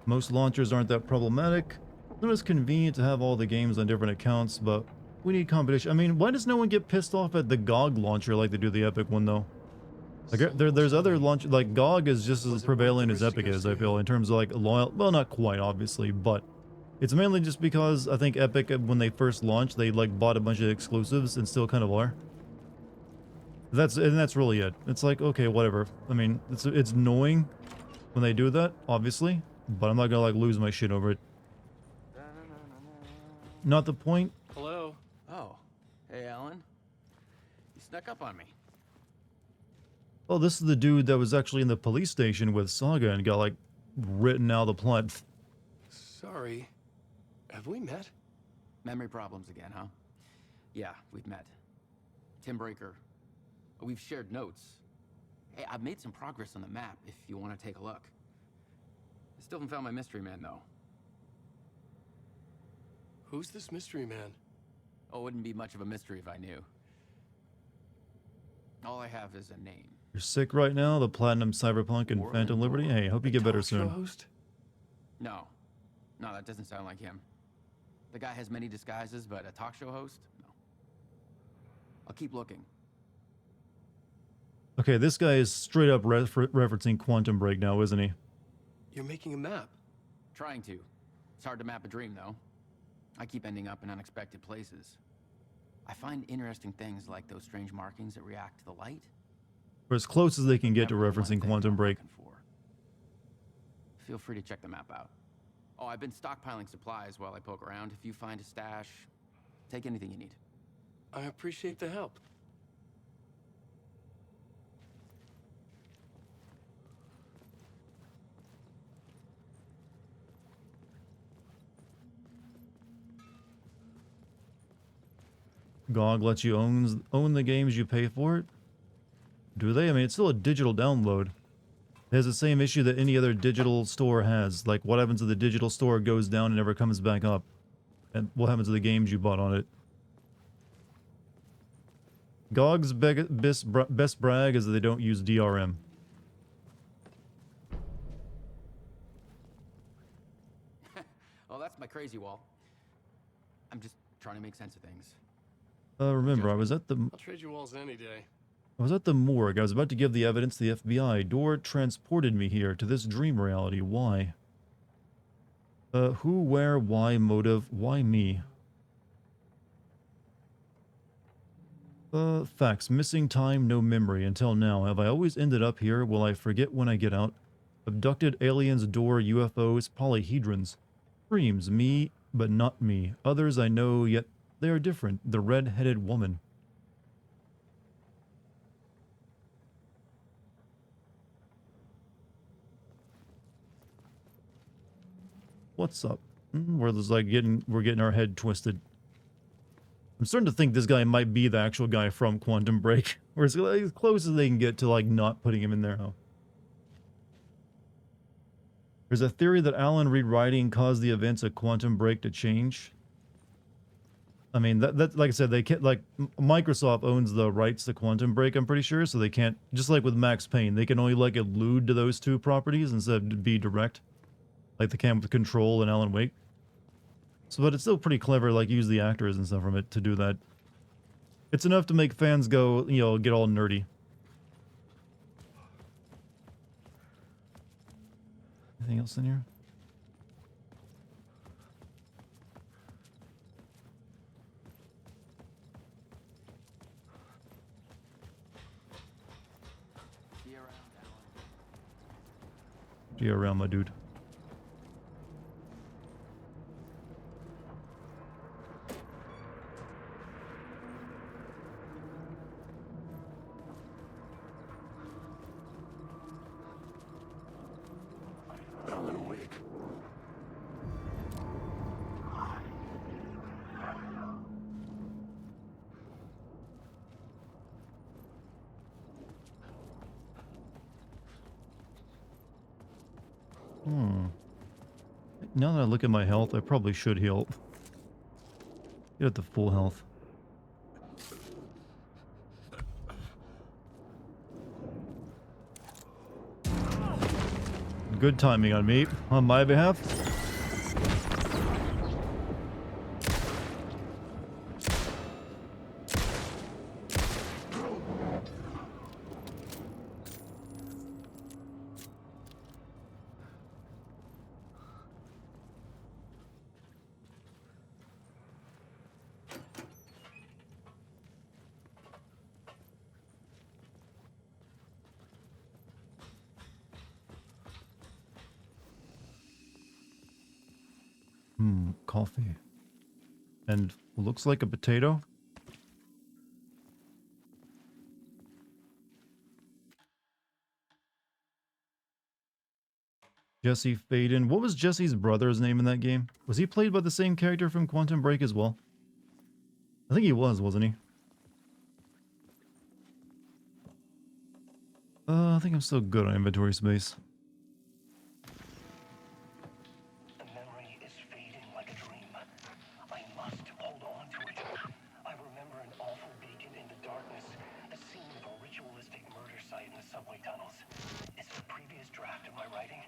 Most launchers aren't that problematic. It's convenient to have all the games on different accounts, but we need competition. I mean, why does no one get pissed off at the GOG launcher like they do the Epic one, though? Like, there's other launch, like GOG is just as prevalent as Epic is, I feel, in terms of like loyal. Well, not quite, obviously, but it's mainly just because I think Epic, when they first launched, they like bought a bunch of exclusives and still kind of are. That's really it. It's like, okay, whatever. I mean, it's annoying when they do that, obviously, but I'm not gonna like lose my shit over it. Not the point. Hello. Oh, hey, Alan. You snuck up on me. Oh, this is the dude that was actually in the police station with Saga and got like written out of the plot. Sorry. Have we met? Memory problems again, huh? Yeah, we've met. Tim Breaker. We've shared notes. Hey, I've made some progress on the map if you want to take a look. I still haven't found my mystery man, though. Who's this mystery man? Oh, it wouldn't be much of a mystery if I knew. All I have is a name. You're sick right now? The Platinum, Cyberpunk, and Phantom Liberty? Hey, hope you get better soon. Host? No. No, that doesn't sound like him. The guy has many disguises, but a talk show host? No. I'll keep looking. Okay, this guy is straight up referencing Quantum Break now, isn't he? You're making a map. Trying to. It's hard to map a dream, though. I keep ending up in unexpected places. I find interesting things like those strange markings that react to the light. Or as close as they can get to referencing Quantum Break. Feel free to check the map out. Oh, I've been stockpiling supplies while I poke around. If you find a stash, take anything you need. I appreciate the help. GOG lets you own the games you pay for it? Do they? I mean, it's still a digital download. It has the same issue that any other digital store has. Like, what happens if the digital store goes down and never comes back up? And what happens to the games you bought on it? GOG's best brag is that they don't use DRM. Oh, that's my crazy wall. I'm just trying to make sense of things. Remember, I was at the... I'll trade you walls any day. I was at the morgue. I was about to give the evidence to the FBI. Door transported me here to this dream reality. Why? Who, where, why, motive, why me? Facts. Missing time, no memory. Until now. Have I always ended up here? Will I forget when I get out? Abducted aliens, door, UFOs, polyhedrons. Dreams. Me, but not me. Others I know, yet they are different. The red-headed woman. What's up? We're just like we're getting our head twisted. I'm starting to think this guy might be the actual guy from Quantum Break. Or as close as they can get to like not putting him in there, huh? There's a theory that Alan rewriting caused the events of Quantum Break to change. I mean, that like I said, they can't, like, Microsoft owns the rights to Quantum Break, I'm pretty sure, so they can't, just like with Max Payne, they can only, like, allude to those two properties instead of be direct. Like they can with Control and Alan Wake. So, but it's still pretty clever, like, use the actors and stuff from it to do that. It's enough to make fans go, you know, get all nerdy. Anything else in here? See you around, my dude. Alan Wake. Now that I look at my health, I probably should heal. Get at the full health. Good timing on me, on my behalf. Coffee. And looks like a potato. Jesse Faden. What was Jesse's brother's name in that game? Was he played by the same character from Quantum Break as well? I think he was, wasn't he? I think I'm still good on inventory space. The memory is fading like a dream. I must hold on to it. I remember an awful beacon in the darkness, the scene of a ritualistic murder site in the subway tunnels. Is it the previous draft of my writing?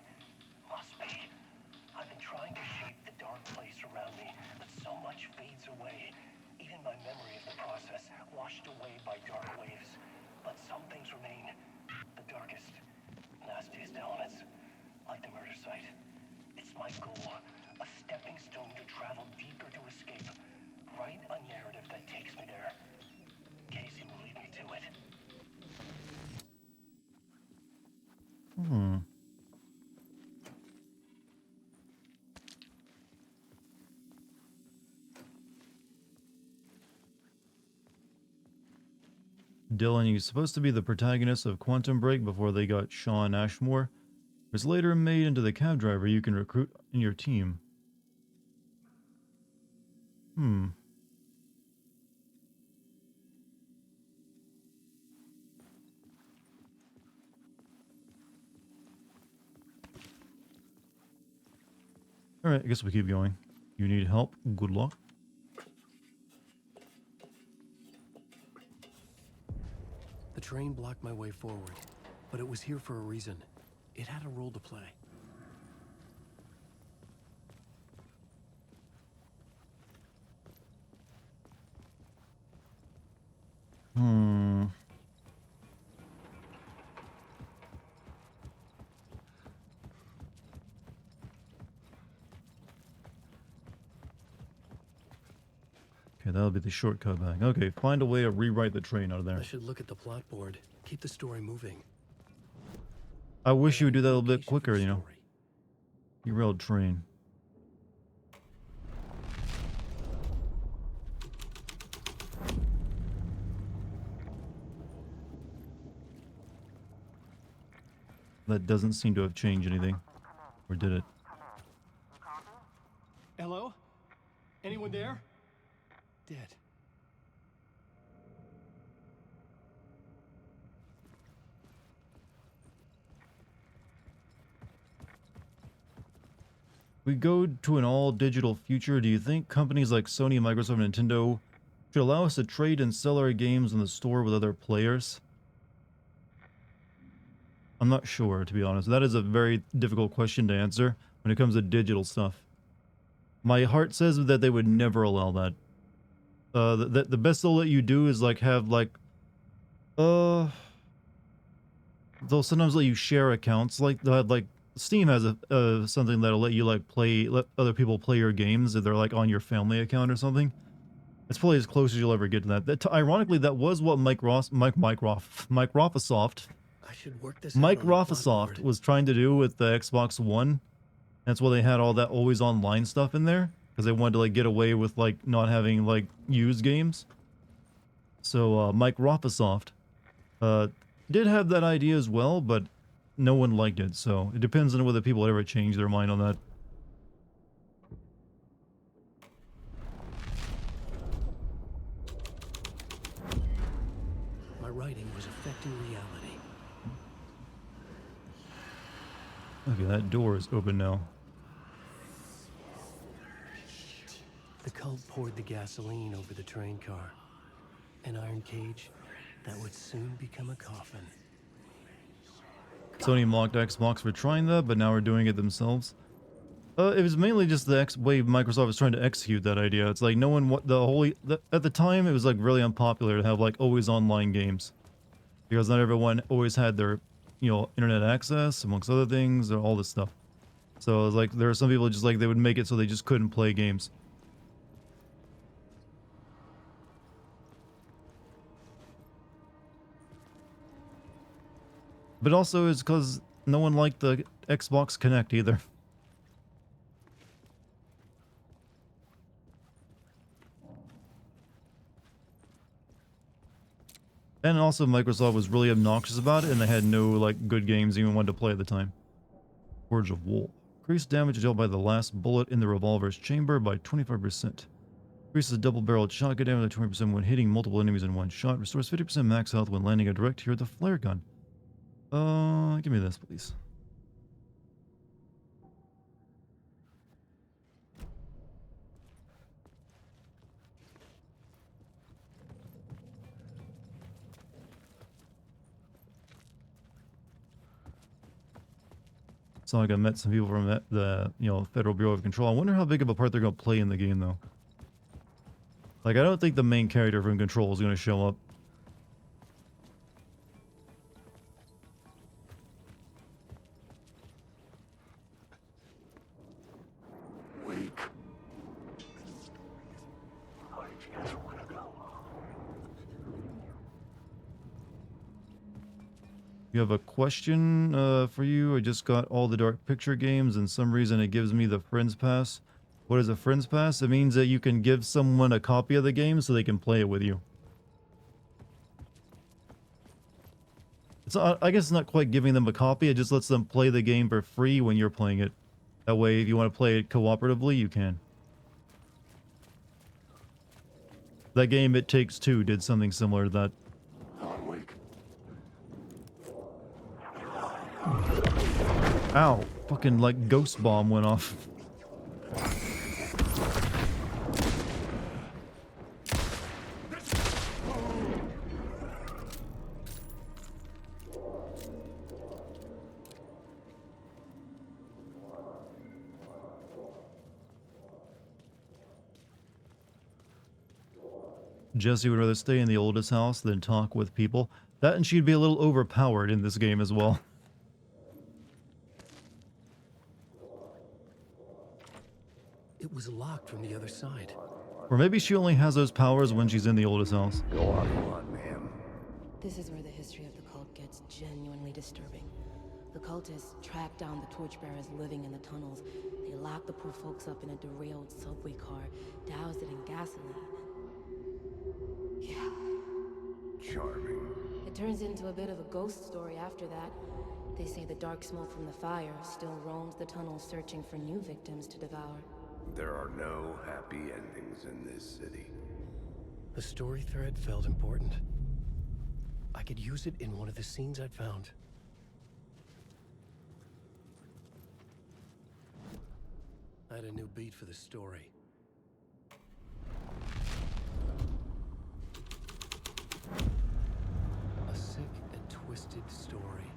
Must be. I've been trying to shape the dark place around me, but so much fades away. Even my memory of the process, washed away by dark waves. But some things remain. The darkest, nastiest elements, like the murder site. It's my goal, a stepping stone to travel deeper to escape. Write a narrative that takes me there. Casey will lead me to it. Dylan, you're supposed to be the protagonist of Quantum Break before they got Sean Ashmore. Was later made into the cab driver you can recruit in your team. Alright, I guess we keep going. You need help? Good luck. The train blocked my way forward, but it was here for a reason. It had a role to play. Okay, that'll be the shortcut back. Okay, find a way to rewrite the train out of there. I should look at the plot board, keep the story moving. I wish you would do that a little bit quicker, you know. Derailed train. That doesn't seem to have changed anything. Or did it? Hello? Anyone there? Dead. We go to an all-digital future. Do you think companies like Sony, Microsoft, and Nintendo should allow us to trade and sell our games in the store with other players? I'm not sure, to be honest. That is a very difficult question to answer when it comes to digital stuff. My heart says that they would never allow that. The best they'll let you do is like have like, they'll sometimes let you share accounts. Like they'll have like Steam has a something that'll let you like let other people play your games if they're like on your family account or something. That's probably as close as you'll ever get to that. Ironically, that was what Mike Rothsoft I should work this Mike out on the plot Rothsoft board. was trying to do with the Xbox One. That's why they had all that always online stuff in there, because they wanted to like get away with like not having like used games. So Mike Rothsoft did have that idea as well, but no one liked it. So it depends on whether people ever change their mind on that. My writing was affecting reality. Okay, that door is open now. The cult poured the gasoline over the train car. An iron cage that would soon become a coffin. Sony mocked Xbox for trying that, but now we're doing it themselves. It was mainly just the way Microsoft was trying to execute that idea. It's like no one at the time it was like really unpopular to have like always online games, because not everyone always had their, you know, internet access amongst other things or all this stuff. So it's like there are some people just like they would make it so they just couldn't play games. But also it's because no one liked the Xbox Connect either. And also Microsoft was really obnoxious about it, and they had no like good games even wanted to play at the time. Forge of Wool. Increased damage dealt by the last bullet in the revolver's chamber by 25%. Increases double-barreled shotgun damage by 20% when hitting multiple enemies in one shot. Restores 50% max health when landing a direct hit with the flare gun. Give me this, please. So like I met some people from the Federal Bureau of Control. I wonder how big of a part they're going to play in the game, though. Like, I don't think the main character from Control is going to show up. Wake. How did you guys want to go? You have a question for you. I just got all the Dark Picture games, and some reason it gives me the Friends Pass. What is a Friends Pass? It means that you can give someone a copy of the game so they can play it with you. It's I guess it's not quite giving them a copy. It just lets them play the game for free when you're playing it. That way, if you want to play it cooperatively, you can. That game, It Takes Two, did something similar to that. Ow. Fucking, like, ghost bomb went off. Jesse would rather stay in the oldest house than talk with people. That, and she'd be a little overpowered in this game as well. It was locked from the other side. Or maybe she only has those powers when she's in the oldest house. Go on, ma'am. This is where the history of the cult gets genuinely disturbing. The cultists tracked down the torchbearers living in the tunnels. They locked the poor folks up in a derailed subway car, doused it in gasoline. Yeah. Charming. It turns into a bit of a ghost story after that. They say the dark smoke from the fire still roams the tunnels searching for new victims to devour. There are no happy endings in this city. The story thread felt important. I could use it in one of the scenes I'd found. I had a new beat for the story. A sick and twisted story.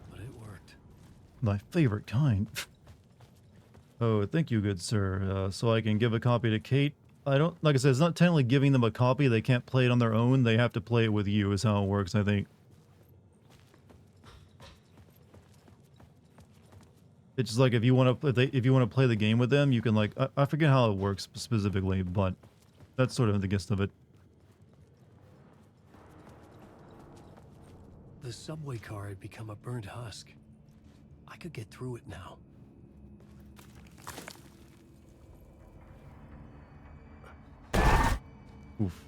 But it worked. My favorite kind. Oh, thank you, good sir. So I can give a copy to Kate. I don't, like I said, it's not technically giving them a copy. They can't play it on their own. They have to play it with you is how it works, I think. It's just like if you want to, if you want to play the game with them, you can like, I forget how it works specifically, but that's sort of the gist of it. The subway car had become a burnt husk. I could get through it now. Oof.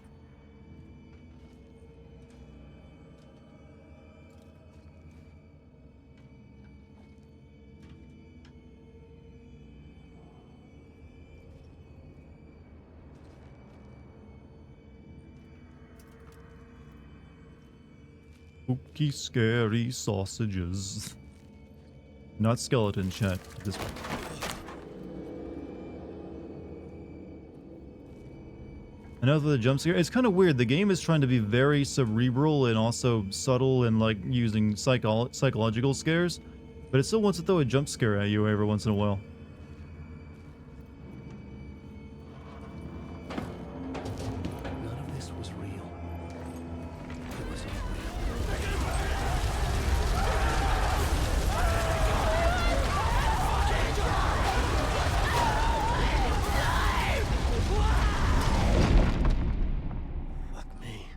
Spooky, scary sausages. Not skeleton chat. This one. Another jump scare. It's kind of weird. The game is trying to be very cerebral and also subtle and like using psychological scares, but it still wants to throw a jump scare at you every once in a while. None of this was real. It was Fuck me.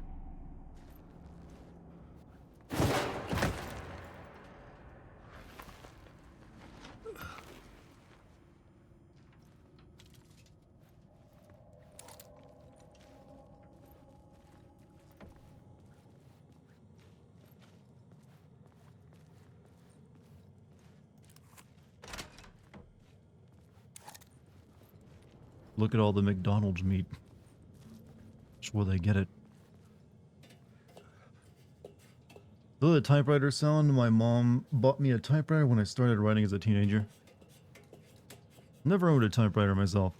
Look at all the McDonald's meat. That's where they get it. The typewriter sound. My mom bought me a typewriter when I started writing as a teenager. Never owned a typewriter myself.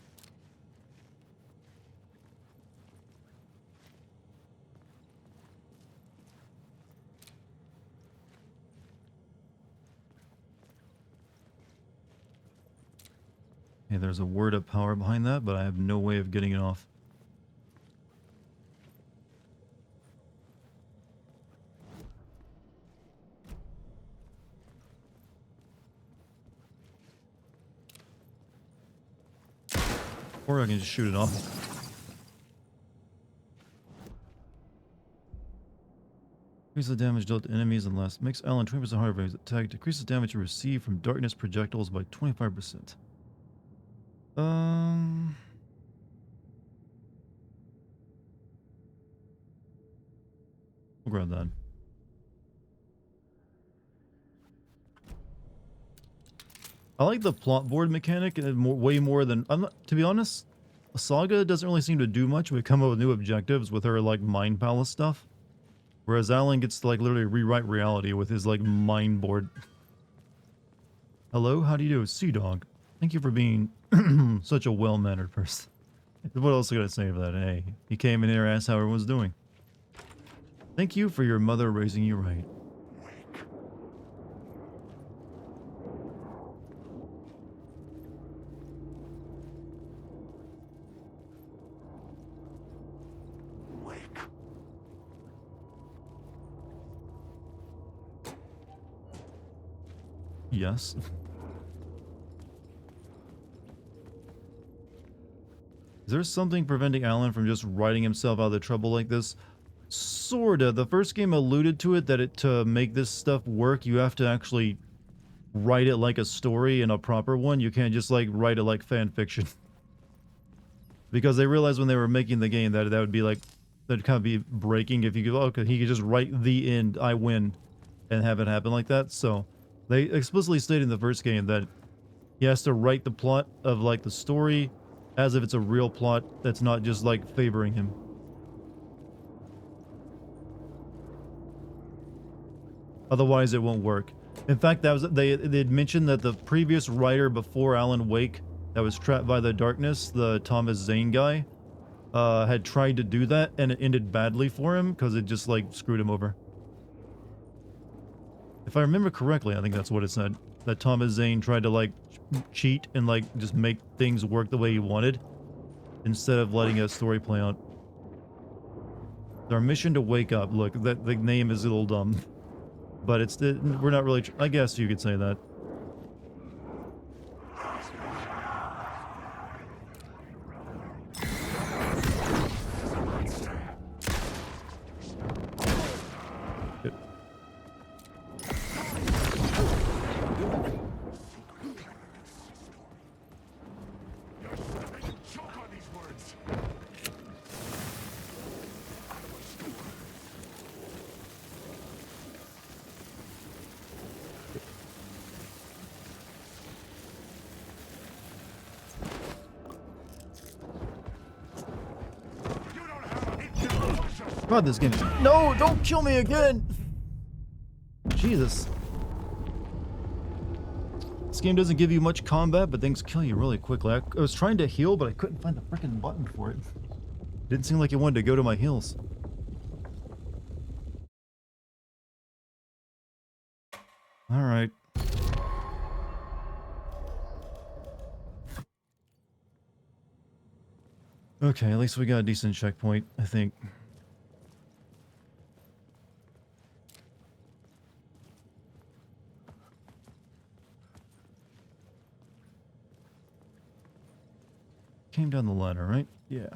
Hey, there's a word of power behind that, but I have no way of getting it off. Or I can just shoot it off. Increase the damage dealt to enemies and less. Makes Alan 20% harder for his attack. Decreases damage you receive from darkness projectiles by 25%. We'll grab that. I like the plot board mechanic way more than to be honest. Saga doesn't really seem to do much. We come up with new objectives with her like mind palace stuff, whereas Alan gets to like literally rewrite reality with his like mind board. Hello, how do you do, Sea Dog? Thank you for being such a well-mannered person. What else I gotta say for that? Hey, he came in here, asked how everyone's doing. Thank you for your mother raising you right. Yes. Is there something preventing Alan from just writing himself out of the trouble like this? Sorta. The first game alluded to it, that to make this stuff work, you have to actually write it like a story and a proper one. You can't just like write it like fan fiction. Because they realized when they were making the game that that would be like, that'd kind of be breaking if you could, okay, he could just write the end, I win, and have it happen like that. So they explicitly stated in the first game that he has to write the plot of like the story as if it's a real plot that's not just like favoring him. Otherwise it won't work. In fact, that was they'd mentioned that the previous writer before Alan Wake that was trapped by the darkness, the Thomas Zane guy, had tried to do that, and it ended badly for him because it just like screwed him over. If I remember correctly, I think that's what it said. That Thomas Zane tried to like cheat and like just make things work the way he wanted instead of letting a story play out. Our mission to wake up. Look, that the name is a little dumb, but it's we're not really. I guess you could say that. God, this game is... No, don't kill me again! Jesus. This game doesn't give you much combat, but things kill you really quickly. I was trying to heal, but I couldn't find the freaking button for it. Didn't seem like it wanted to go to my heals. Alright. Okay, at least we got a decent checkpoint, I think. Came down the ladder, right? Yeah.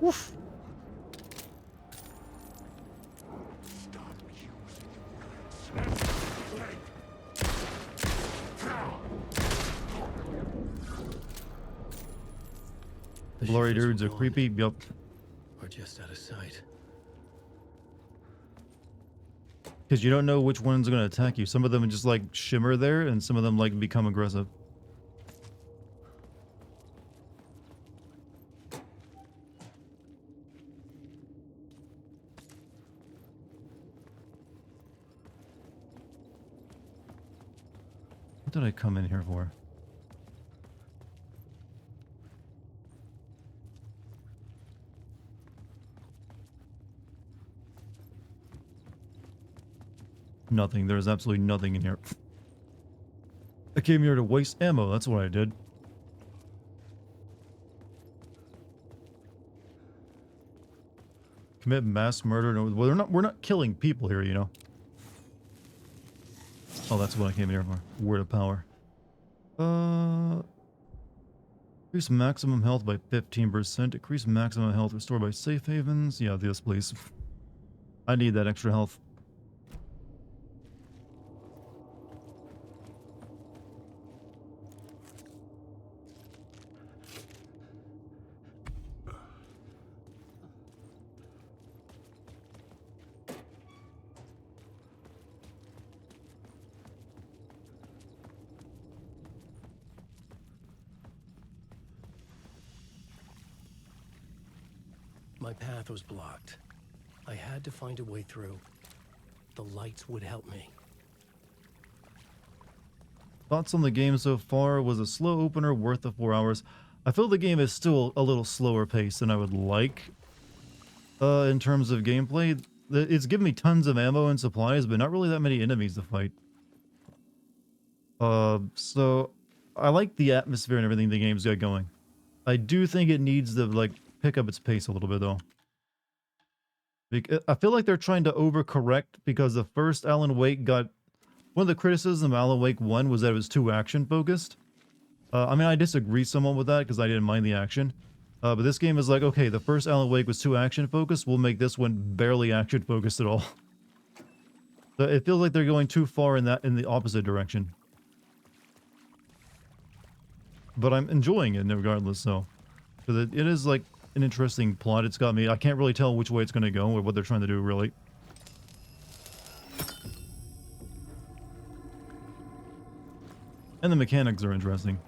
Woof. The blurry dudes are creepy. Yup. We're just out of sight. Because you don't know which one's going to attack you. Some of them just like shimmer there, and some of them like become aggressive. What did I come in here for? Nothing. There's absolutely nothing in here. I came here to waste ammo. That's what I did. Commit mass murder. No, well, we're not killing people here, you know. Oh, that's what I came here for. Word of power. Increase maximum health by 15%. Decrease maximum health restored by safe havens. Yeah, this please. I need that extra health. My path was blocked. I had to find a way through. The lights would help me. Thoughts on the game so far? Was a slow opener worth the 4 hours? I feel the game is still a little slower paced than I would like. In terms of gameplay, it's given me tons of ammo and supplies, but not really that many enemies to fight. So I like the atmosphere and everything the game's got going. I do think it needs to like pick up its pace a little bit though. I feel like they're trying to overcorrect because the first Alan Wake got... One of the criticisms of Alan Wake 1 was that it was too action focused. I mean, I disagree somewhat with that because I didn't mind the action. But this game is like, okay, the first Alan Wake was too action focused. We'll make this one barely action focused at all. So it feels like they're going too far in the opposite direction. But I'm enjoying it regardless, so. Because it is like an interesting plot. It's got me. I can't really tell which way it's going to go or what they're trying to do, really. And the mechanics are interesting.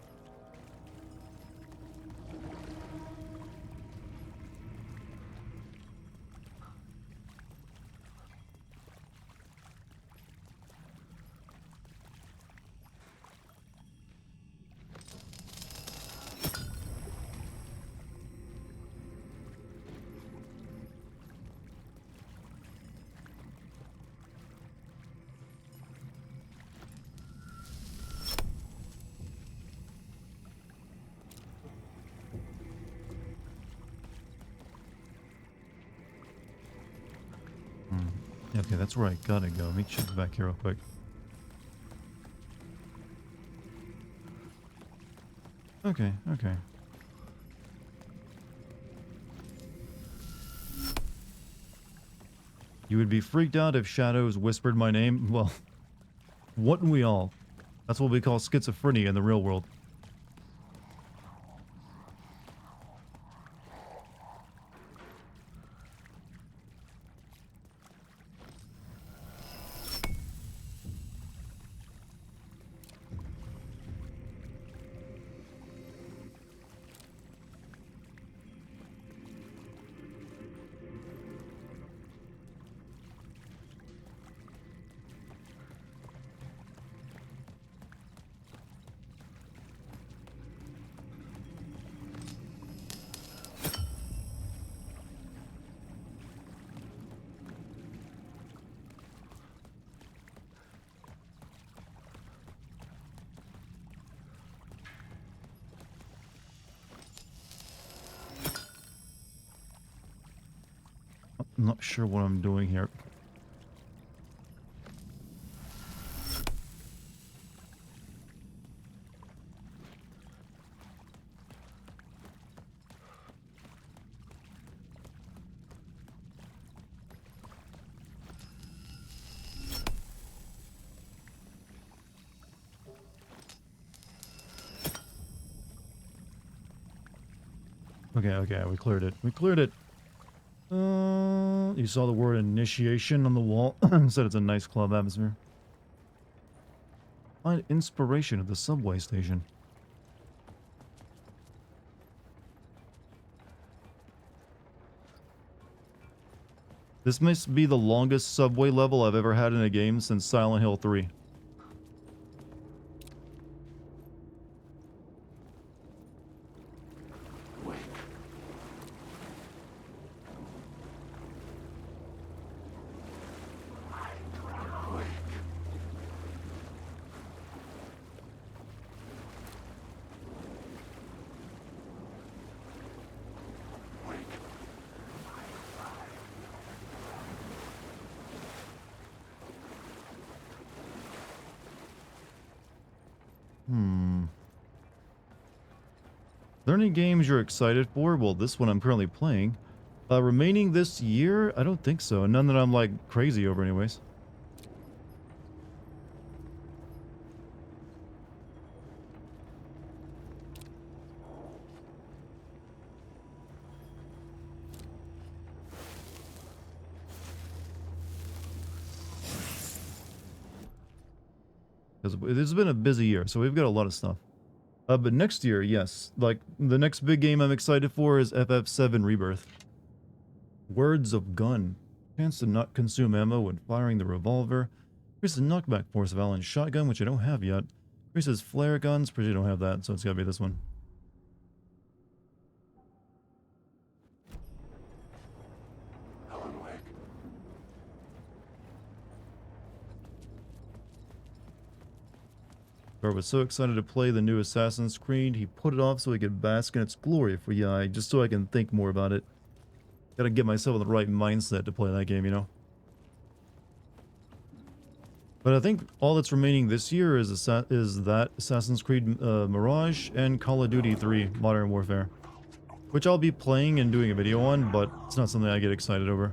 Okay, that's where I gotta go. Let me check back here real quick. Okay, okay. You would be freaked out if shadows whispered my name? Well, wouldn't we all? That's what we call schizophrenia in the real world. I'm not sure what I'm doing here. Okay, okay, we cleared it. We cleared it. You saw the word initiation on the wall. Said it's a nice club atmosphere. Find inspiration at the subway station. This must be the longest subway level I've ever had in a game since Silent Hill 3. Are there any games you're excited for? Well, this one I'm currently playing. Remaining this year? I don't think so. None that I'm like crazy over anyways. Because this has been a busy year, so we've got a lot of stuff. But next year, yes. Like, the next big game I'm excited for is FF7 Rebirth. Words of Gun. Chance to not consume ammo when firing the revolver. Increases the knockback force of Alan's shotgun, which I don't have yet. Increases flare guns, pretty sure I don't have that, so it's gotta be this one. Bart was so excited to play the new Assassin's Creed, he put it off so he could bask in its glory for just so I can think more about it. Gotta get myself in the right mindset to play that game, you know? But I think all that's remaining this year is that Assassin's Creed Mirage and Call of Duty 3 Modern Warfare. Which I'll be playing and doing a video on, but it's not something I get excited over.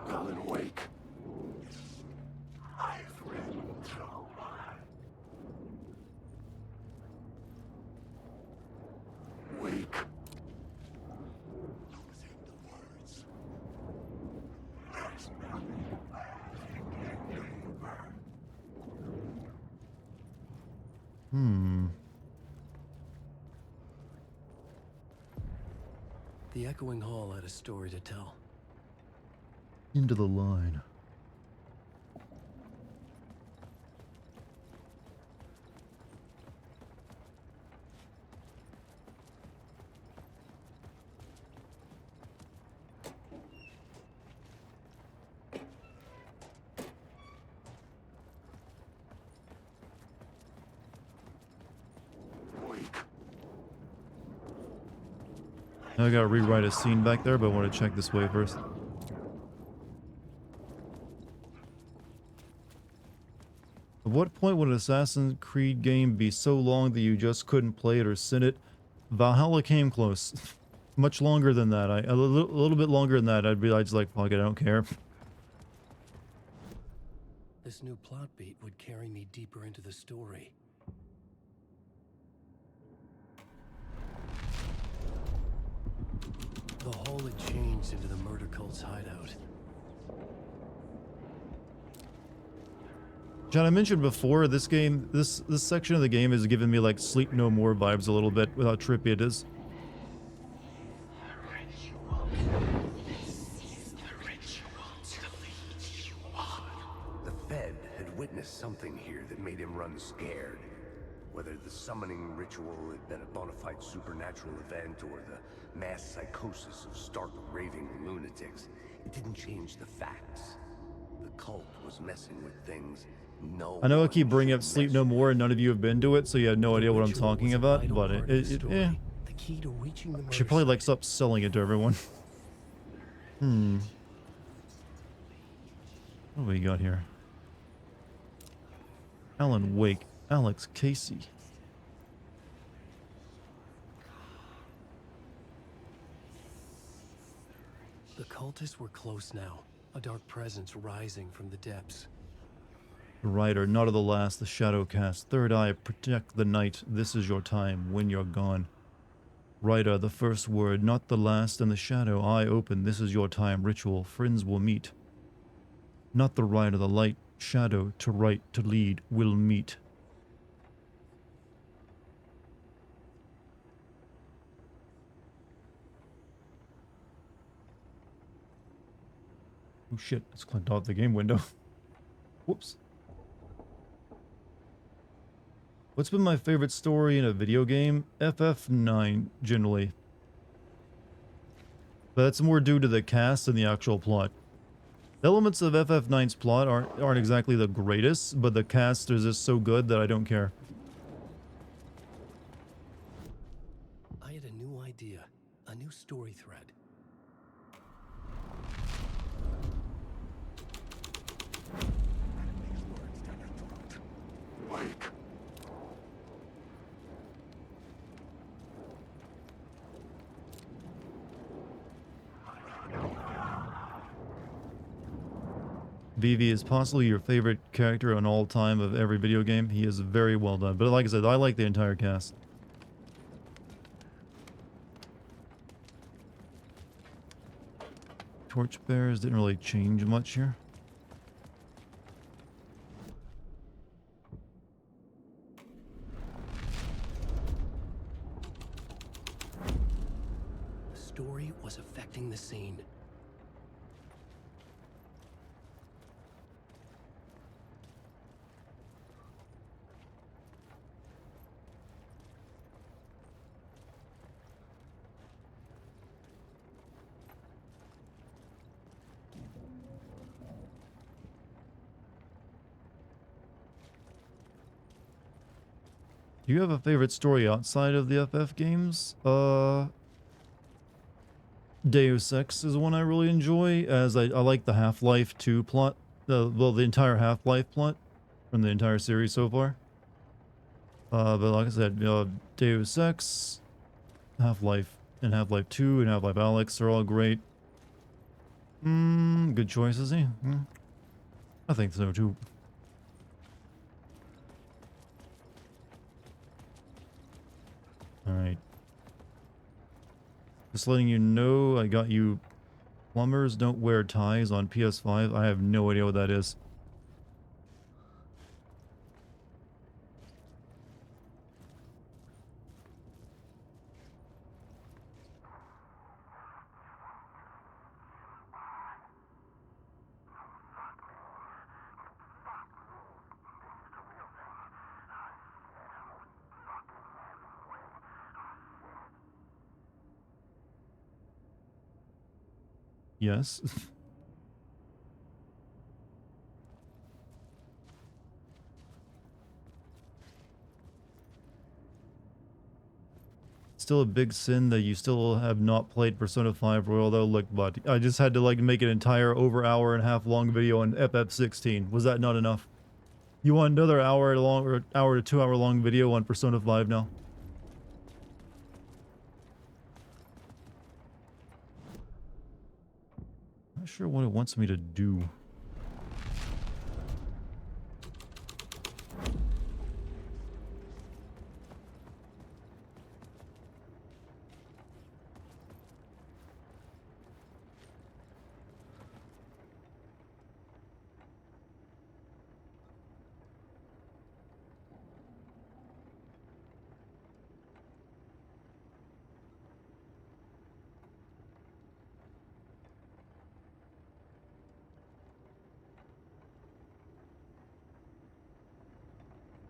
Alan Wake. I've ridden through Wake. Losing the words. There's nothing left in The echoing hall had a story to tell. Into the line. Now I gotta rewrite a scene back there, but I want to check this way first. At what point would an Assassin's Creed game be so long that you just couldn't play it or sit it? Valhalla came close. Much longer than that. A little bit longer than that. I'd just like, fuck it, I don't care. This new plot beat would carry me deeper into the story. The hall had changed into the murder cult's hideout. John, I mentioned before, this section of the game is giving me like Sleep No More vibes a little bit with how trippy it is. The Fed had witnessed something here that made him run scared. Whether the summoning ritual had been a bona fide supernatural event or the mass psychosis of stark raving lunatics, it didn't change the facts. The cult was messing with things I know I keep bringing up Sleep No More and none of you have been to it, so you have no idea what I'm talking about, but I should probably like stop selling it to everyone. What do we got here? Alan Wake, Alex Casey. The cultists were close now, a dark presence rising from the depths. The writer, not of the last, the shadow cast. Third eye, protect the night. This is your time, when you're gone. Writer, the first word, not the last, and the shadow, eye open. This is your time, ritual. Friends will meet. Not the writer, the light, shadow, to write, to lead, will meet. Oh shit, it's clicked off the game window. Whoops. What's been my favorite story in a video game? FF9, generally. But that's more due to the cast than the actual plot. The elements of FF9's plot aren't exactly the greatest, but the cast is just so good that I don't care. I had a new idea, a new story thread. Wake. Vivi is possibly your favorite character on all time of every video game. He is very well done. But like I said, I like the entire cast. Torchbearers didn't really change much here. The story was affecting the scene. Do you have a favorite story outside of the FF games? Deus Ex is one I really enjoy, as I like the Half-Life 2 plot. Well, the entire Half-Life plot from the entire series so far. But like I said, Deus Ex, Half-Life, and Half-Life 2, and Half-Life Alyx are all great. Good choices, eh? I think so too. Alright. Just letting you know, I got you plumbers don't wear ties on PS5. I have no idea what that is. Yes. Still a big sin that you still have not played Persona 5 Royal though. Look, but I just had to like make an entire over hour and a half long video on FF16. Was that not enough? You want another hour long or hour to 2 hour long video on Persona 5 now? Not sure what it wants me to do.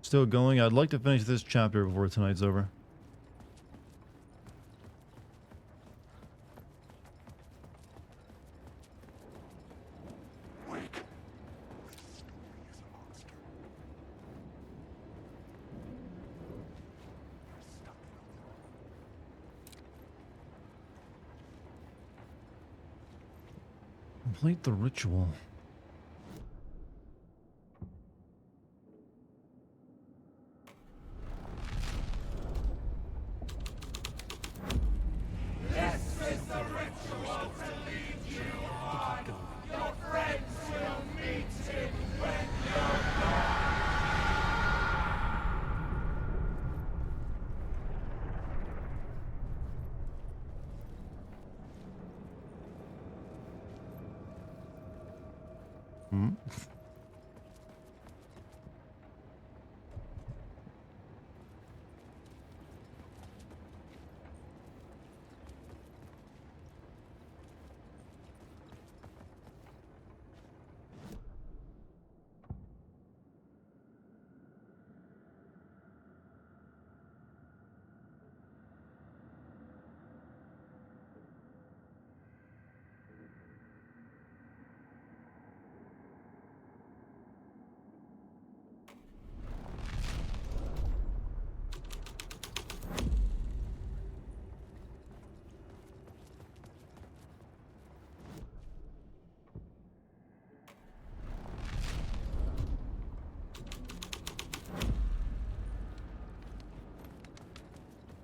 Still going. I'd like to finish this chapter before tonight's over. Complete the ritual.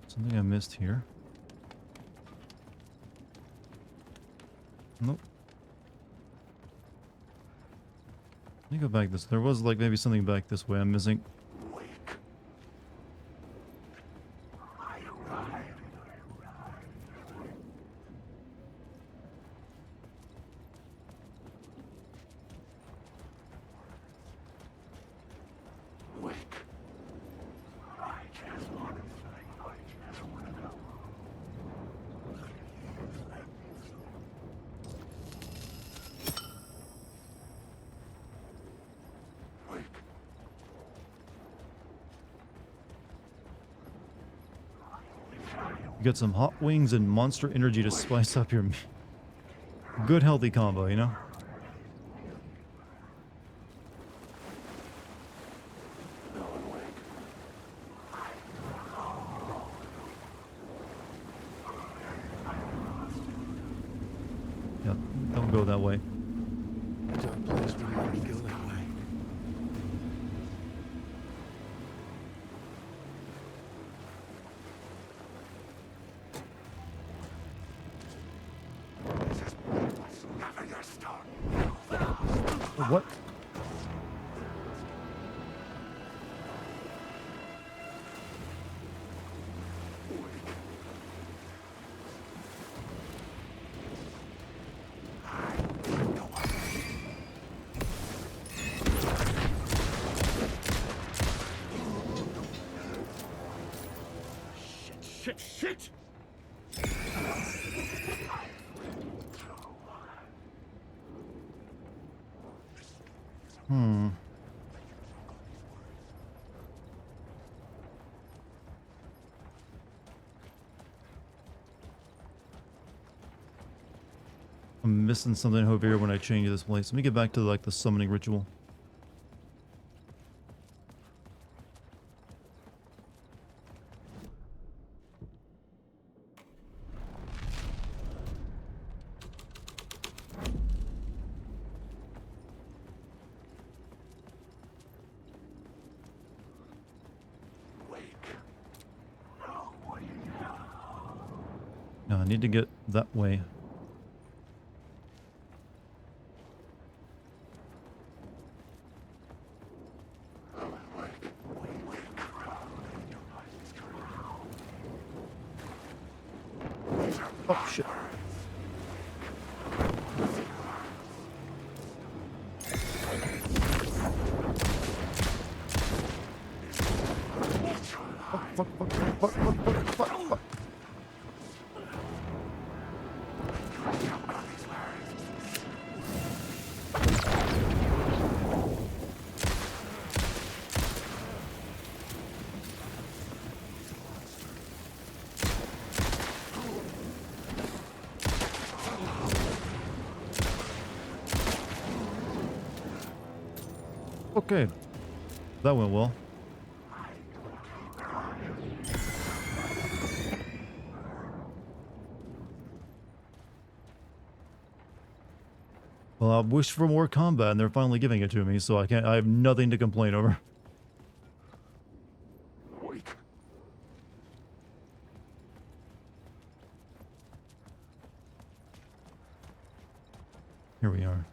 Something I missed here. Nope. Let me go back this. There was like maybe something back this way I'm missing. You get some hot wings and monster energy to spice up your good healthy combo, you know? Yep, don't go that way. Dark place wouldn't let me go that way. What? Shit! I'm missing something over here when I change this place. Let me get back to like the summoning ritual. No, I need to get that way. Oh, shit. Fuck. Okay. That went well. Well, I wish for more combat, and they're finally giving it to me, so I have nothing to complain over. Here we are.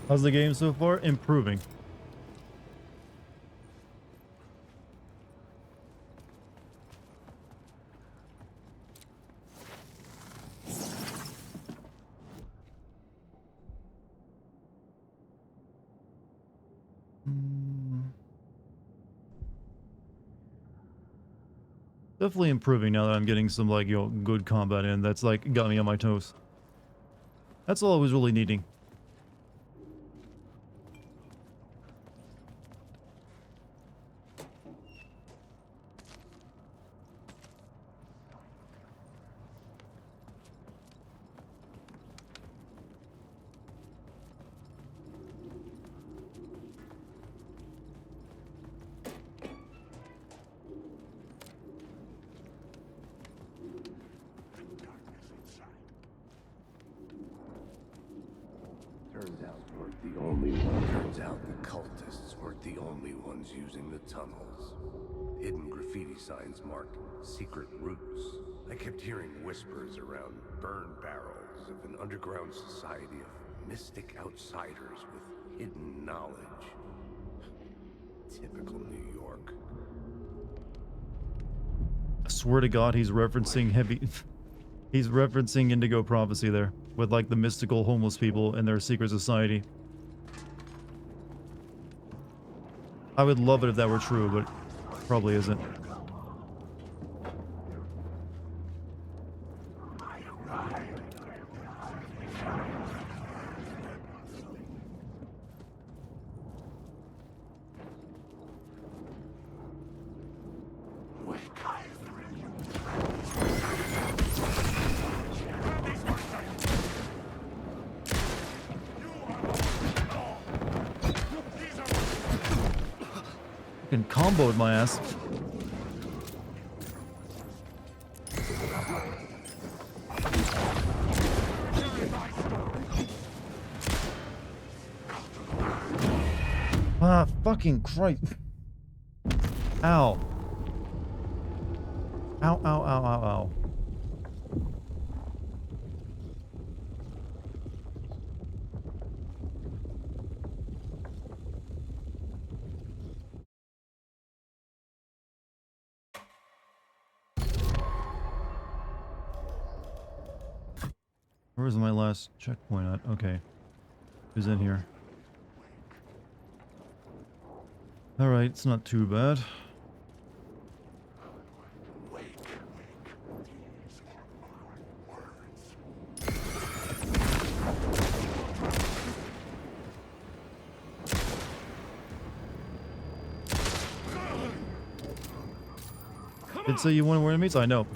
How's the game so far? Improving. Definitely improving now that I'm getting some, like, good combat in. That's, like, got me on my toes. That's all I was really needing. Turns out the cultists weren't the only ones using the tunnels. Hidden graffiti signs marked secret routes. I kept hearing whispers around burn barrels of an underground society of mystic outsiders with hidden knowledge. Typical New York. I swear to God, he's referencing he's referencing Indigo Prophecy there, with, like, the mystical homeless people and their secret society. I would love it if that were true, but probably isn't. Fucking comboed my ass. Ah, fucking Christ. Ow. Ow, ow, ow, ow, ow. Where's my last checkpoint at? Okay. Who's in here? Alright, it's not too bad. Did say you want where enemies? I know.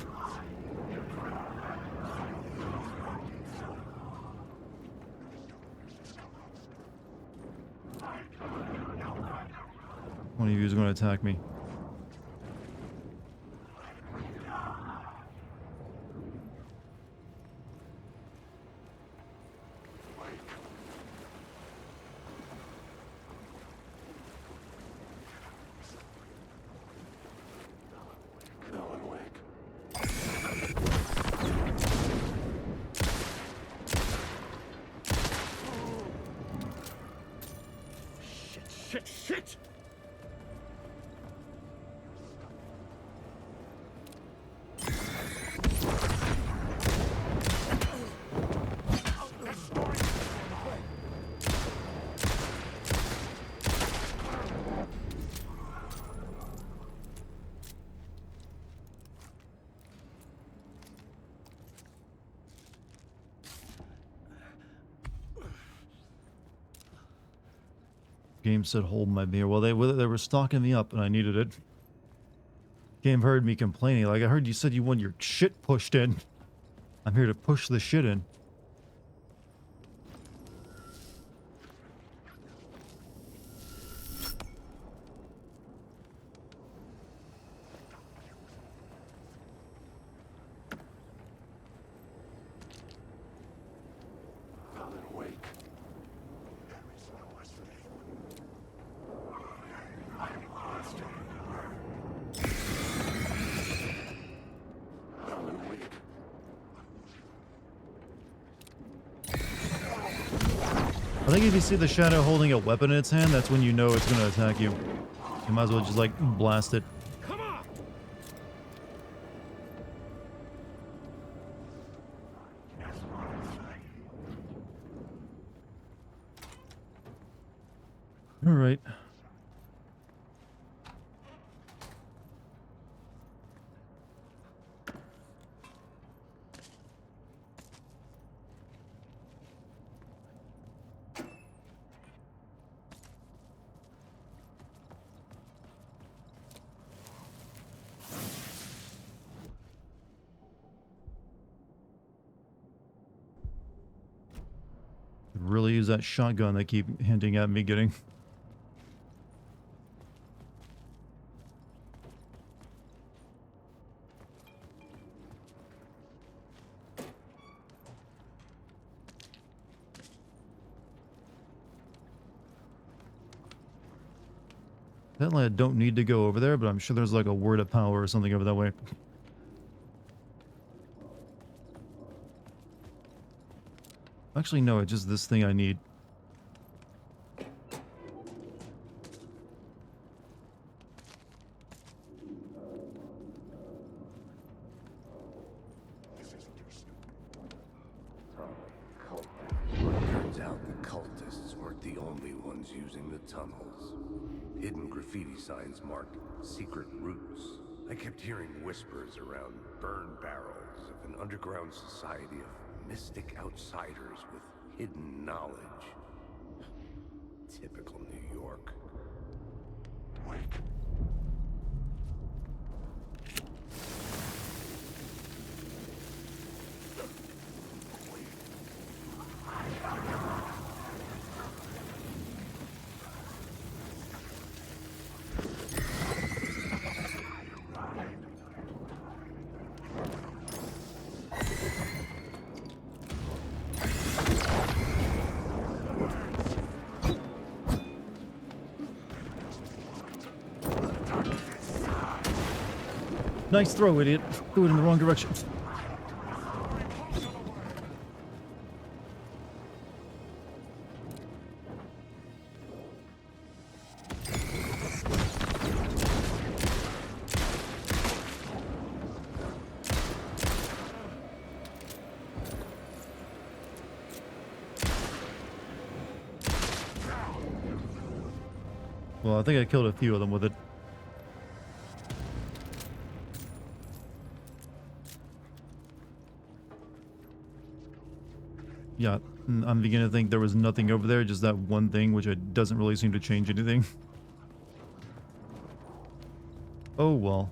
One of you is going to attack me. Shit! Game said hold my beer. Well, they were stocking me up and I needed it. Game heard me complaining. Like, I heard you said you want your shit pushed in. I'm here to push the shit in. I think if you see the shadow holding a weapon in its hand, that's when you know it's going to attack you. You might as well just, like, blast it. Come on! All right. Really use that shotgun they keep hinting at me getting. Apparently I don't need to go over there, but I'm sure there's like a word of power or something over that way. Actually, no, it's just this thing I need. Turns out the cultists weren't the only ones using the tunnels. Hidden graffiti signs marked secret routes. I kept hearing whispers around burn barrels of an underground society of mystic outsiders with hidden knowledge. Typical New York. Nice throw, idiot. Threw it in the wrong direction. Well, I think I killed a few of them with it. Yeah, I'm beginning to think there was nothing over there, just that one thing, which it doesn't really seem to change anything. Oh, well.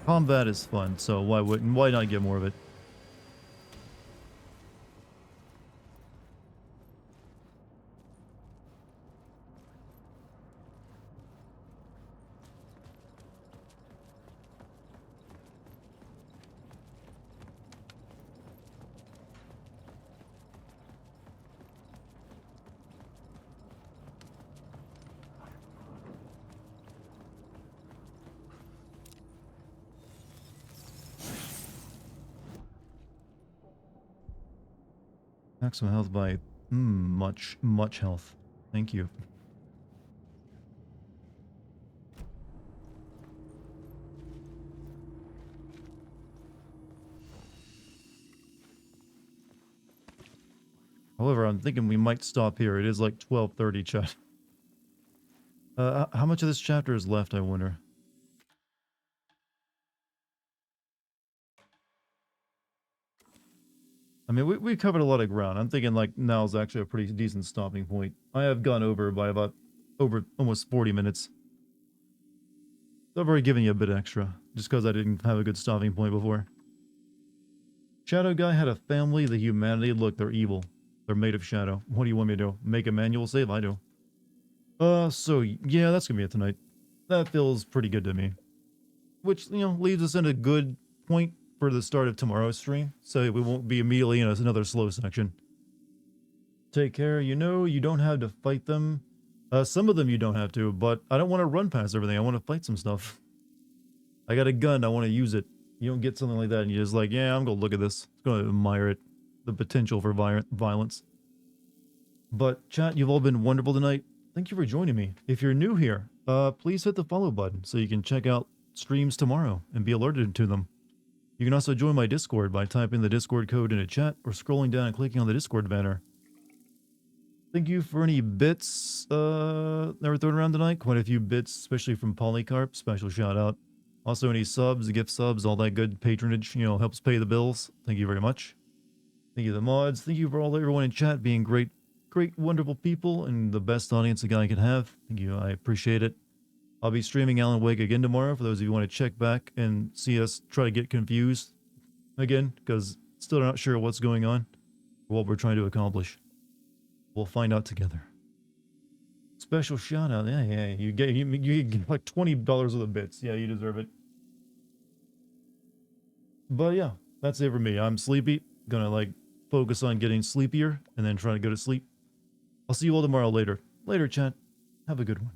Combat is fun, so why not get more of it? Maximum health by much health. Thank you. However, I'm thinking we might stop here. It is like 12:30, chat. How much of this chapter is left, I wonder? I mean, we covered a lot of ground. I'm thinking like now's actually a pretty decent stopping point. I have gone over by about almost 40 minutes. So I've already given you a bit extra, just because I didn't have a good stopping point before. Shadow Guy had a family, the humanity. Look, they're evil. They're made of shadow. What do you want me to do? Make a manual save? I do. So yeah, that's gonna be it tonight. That feels pretty good to me. Which, you know, leaves us in a good point for the start of tomorrow's stream, so we won't be immediately in another slow section. Take care. You know, you don't have to fight them. Some of them you don't have to, but I don't want to run past everything. I want to fight some stuff. I got a gun. I want to use it. You don't get something like that and you're just like, yeah, I'm going to look at this. I'm going to admire it. The potential for violence. But chat, you've all been wonderful tonight. Thank you for joining me. If you're new here, please hit the follow button so you can check out streams tomorrow and be alerted to them. You can also join my Discord by typing the Discord code into chat or scrolling down and clicking on the Discord banner. Thank you for any bits that were thrown around tonight. Quite a few bits, especially from Polycarp. Special shout out. Also any subs, gift subs, all that good patronage, you know, helps pay the bills. Thank you very much. Thank you to the mods. Thank you for everyone in chat being great, wonderful people and the best audience a guy could have. Thank you. I appreciate it. I'll be streaming Alan Wake again tomorrow for those of you who want to check back and see us try to get confused again, because still not sure what's going on or what we're trying to accomplish. We'll find out together. Special shout out. Yeah, you get like $20 worth of bits. Yeah, you deserve it. But yeah, that's it for me. I'm sleepy. Gonna like focus on getting sleepier and then try to go to sleep. I'll see you all tomorrow later. Later, chat. Have a good one.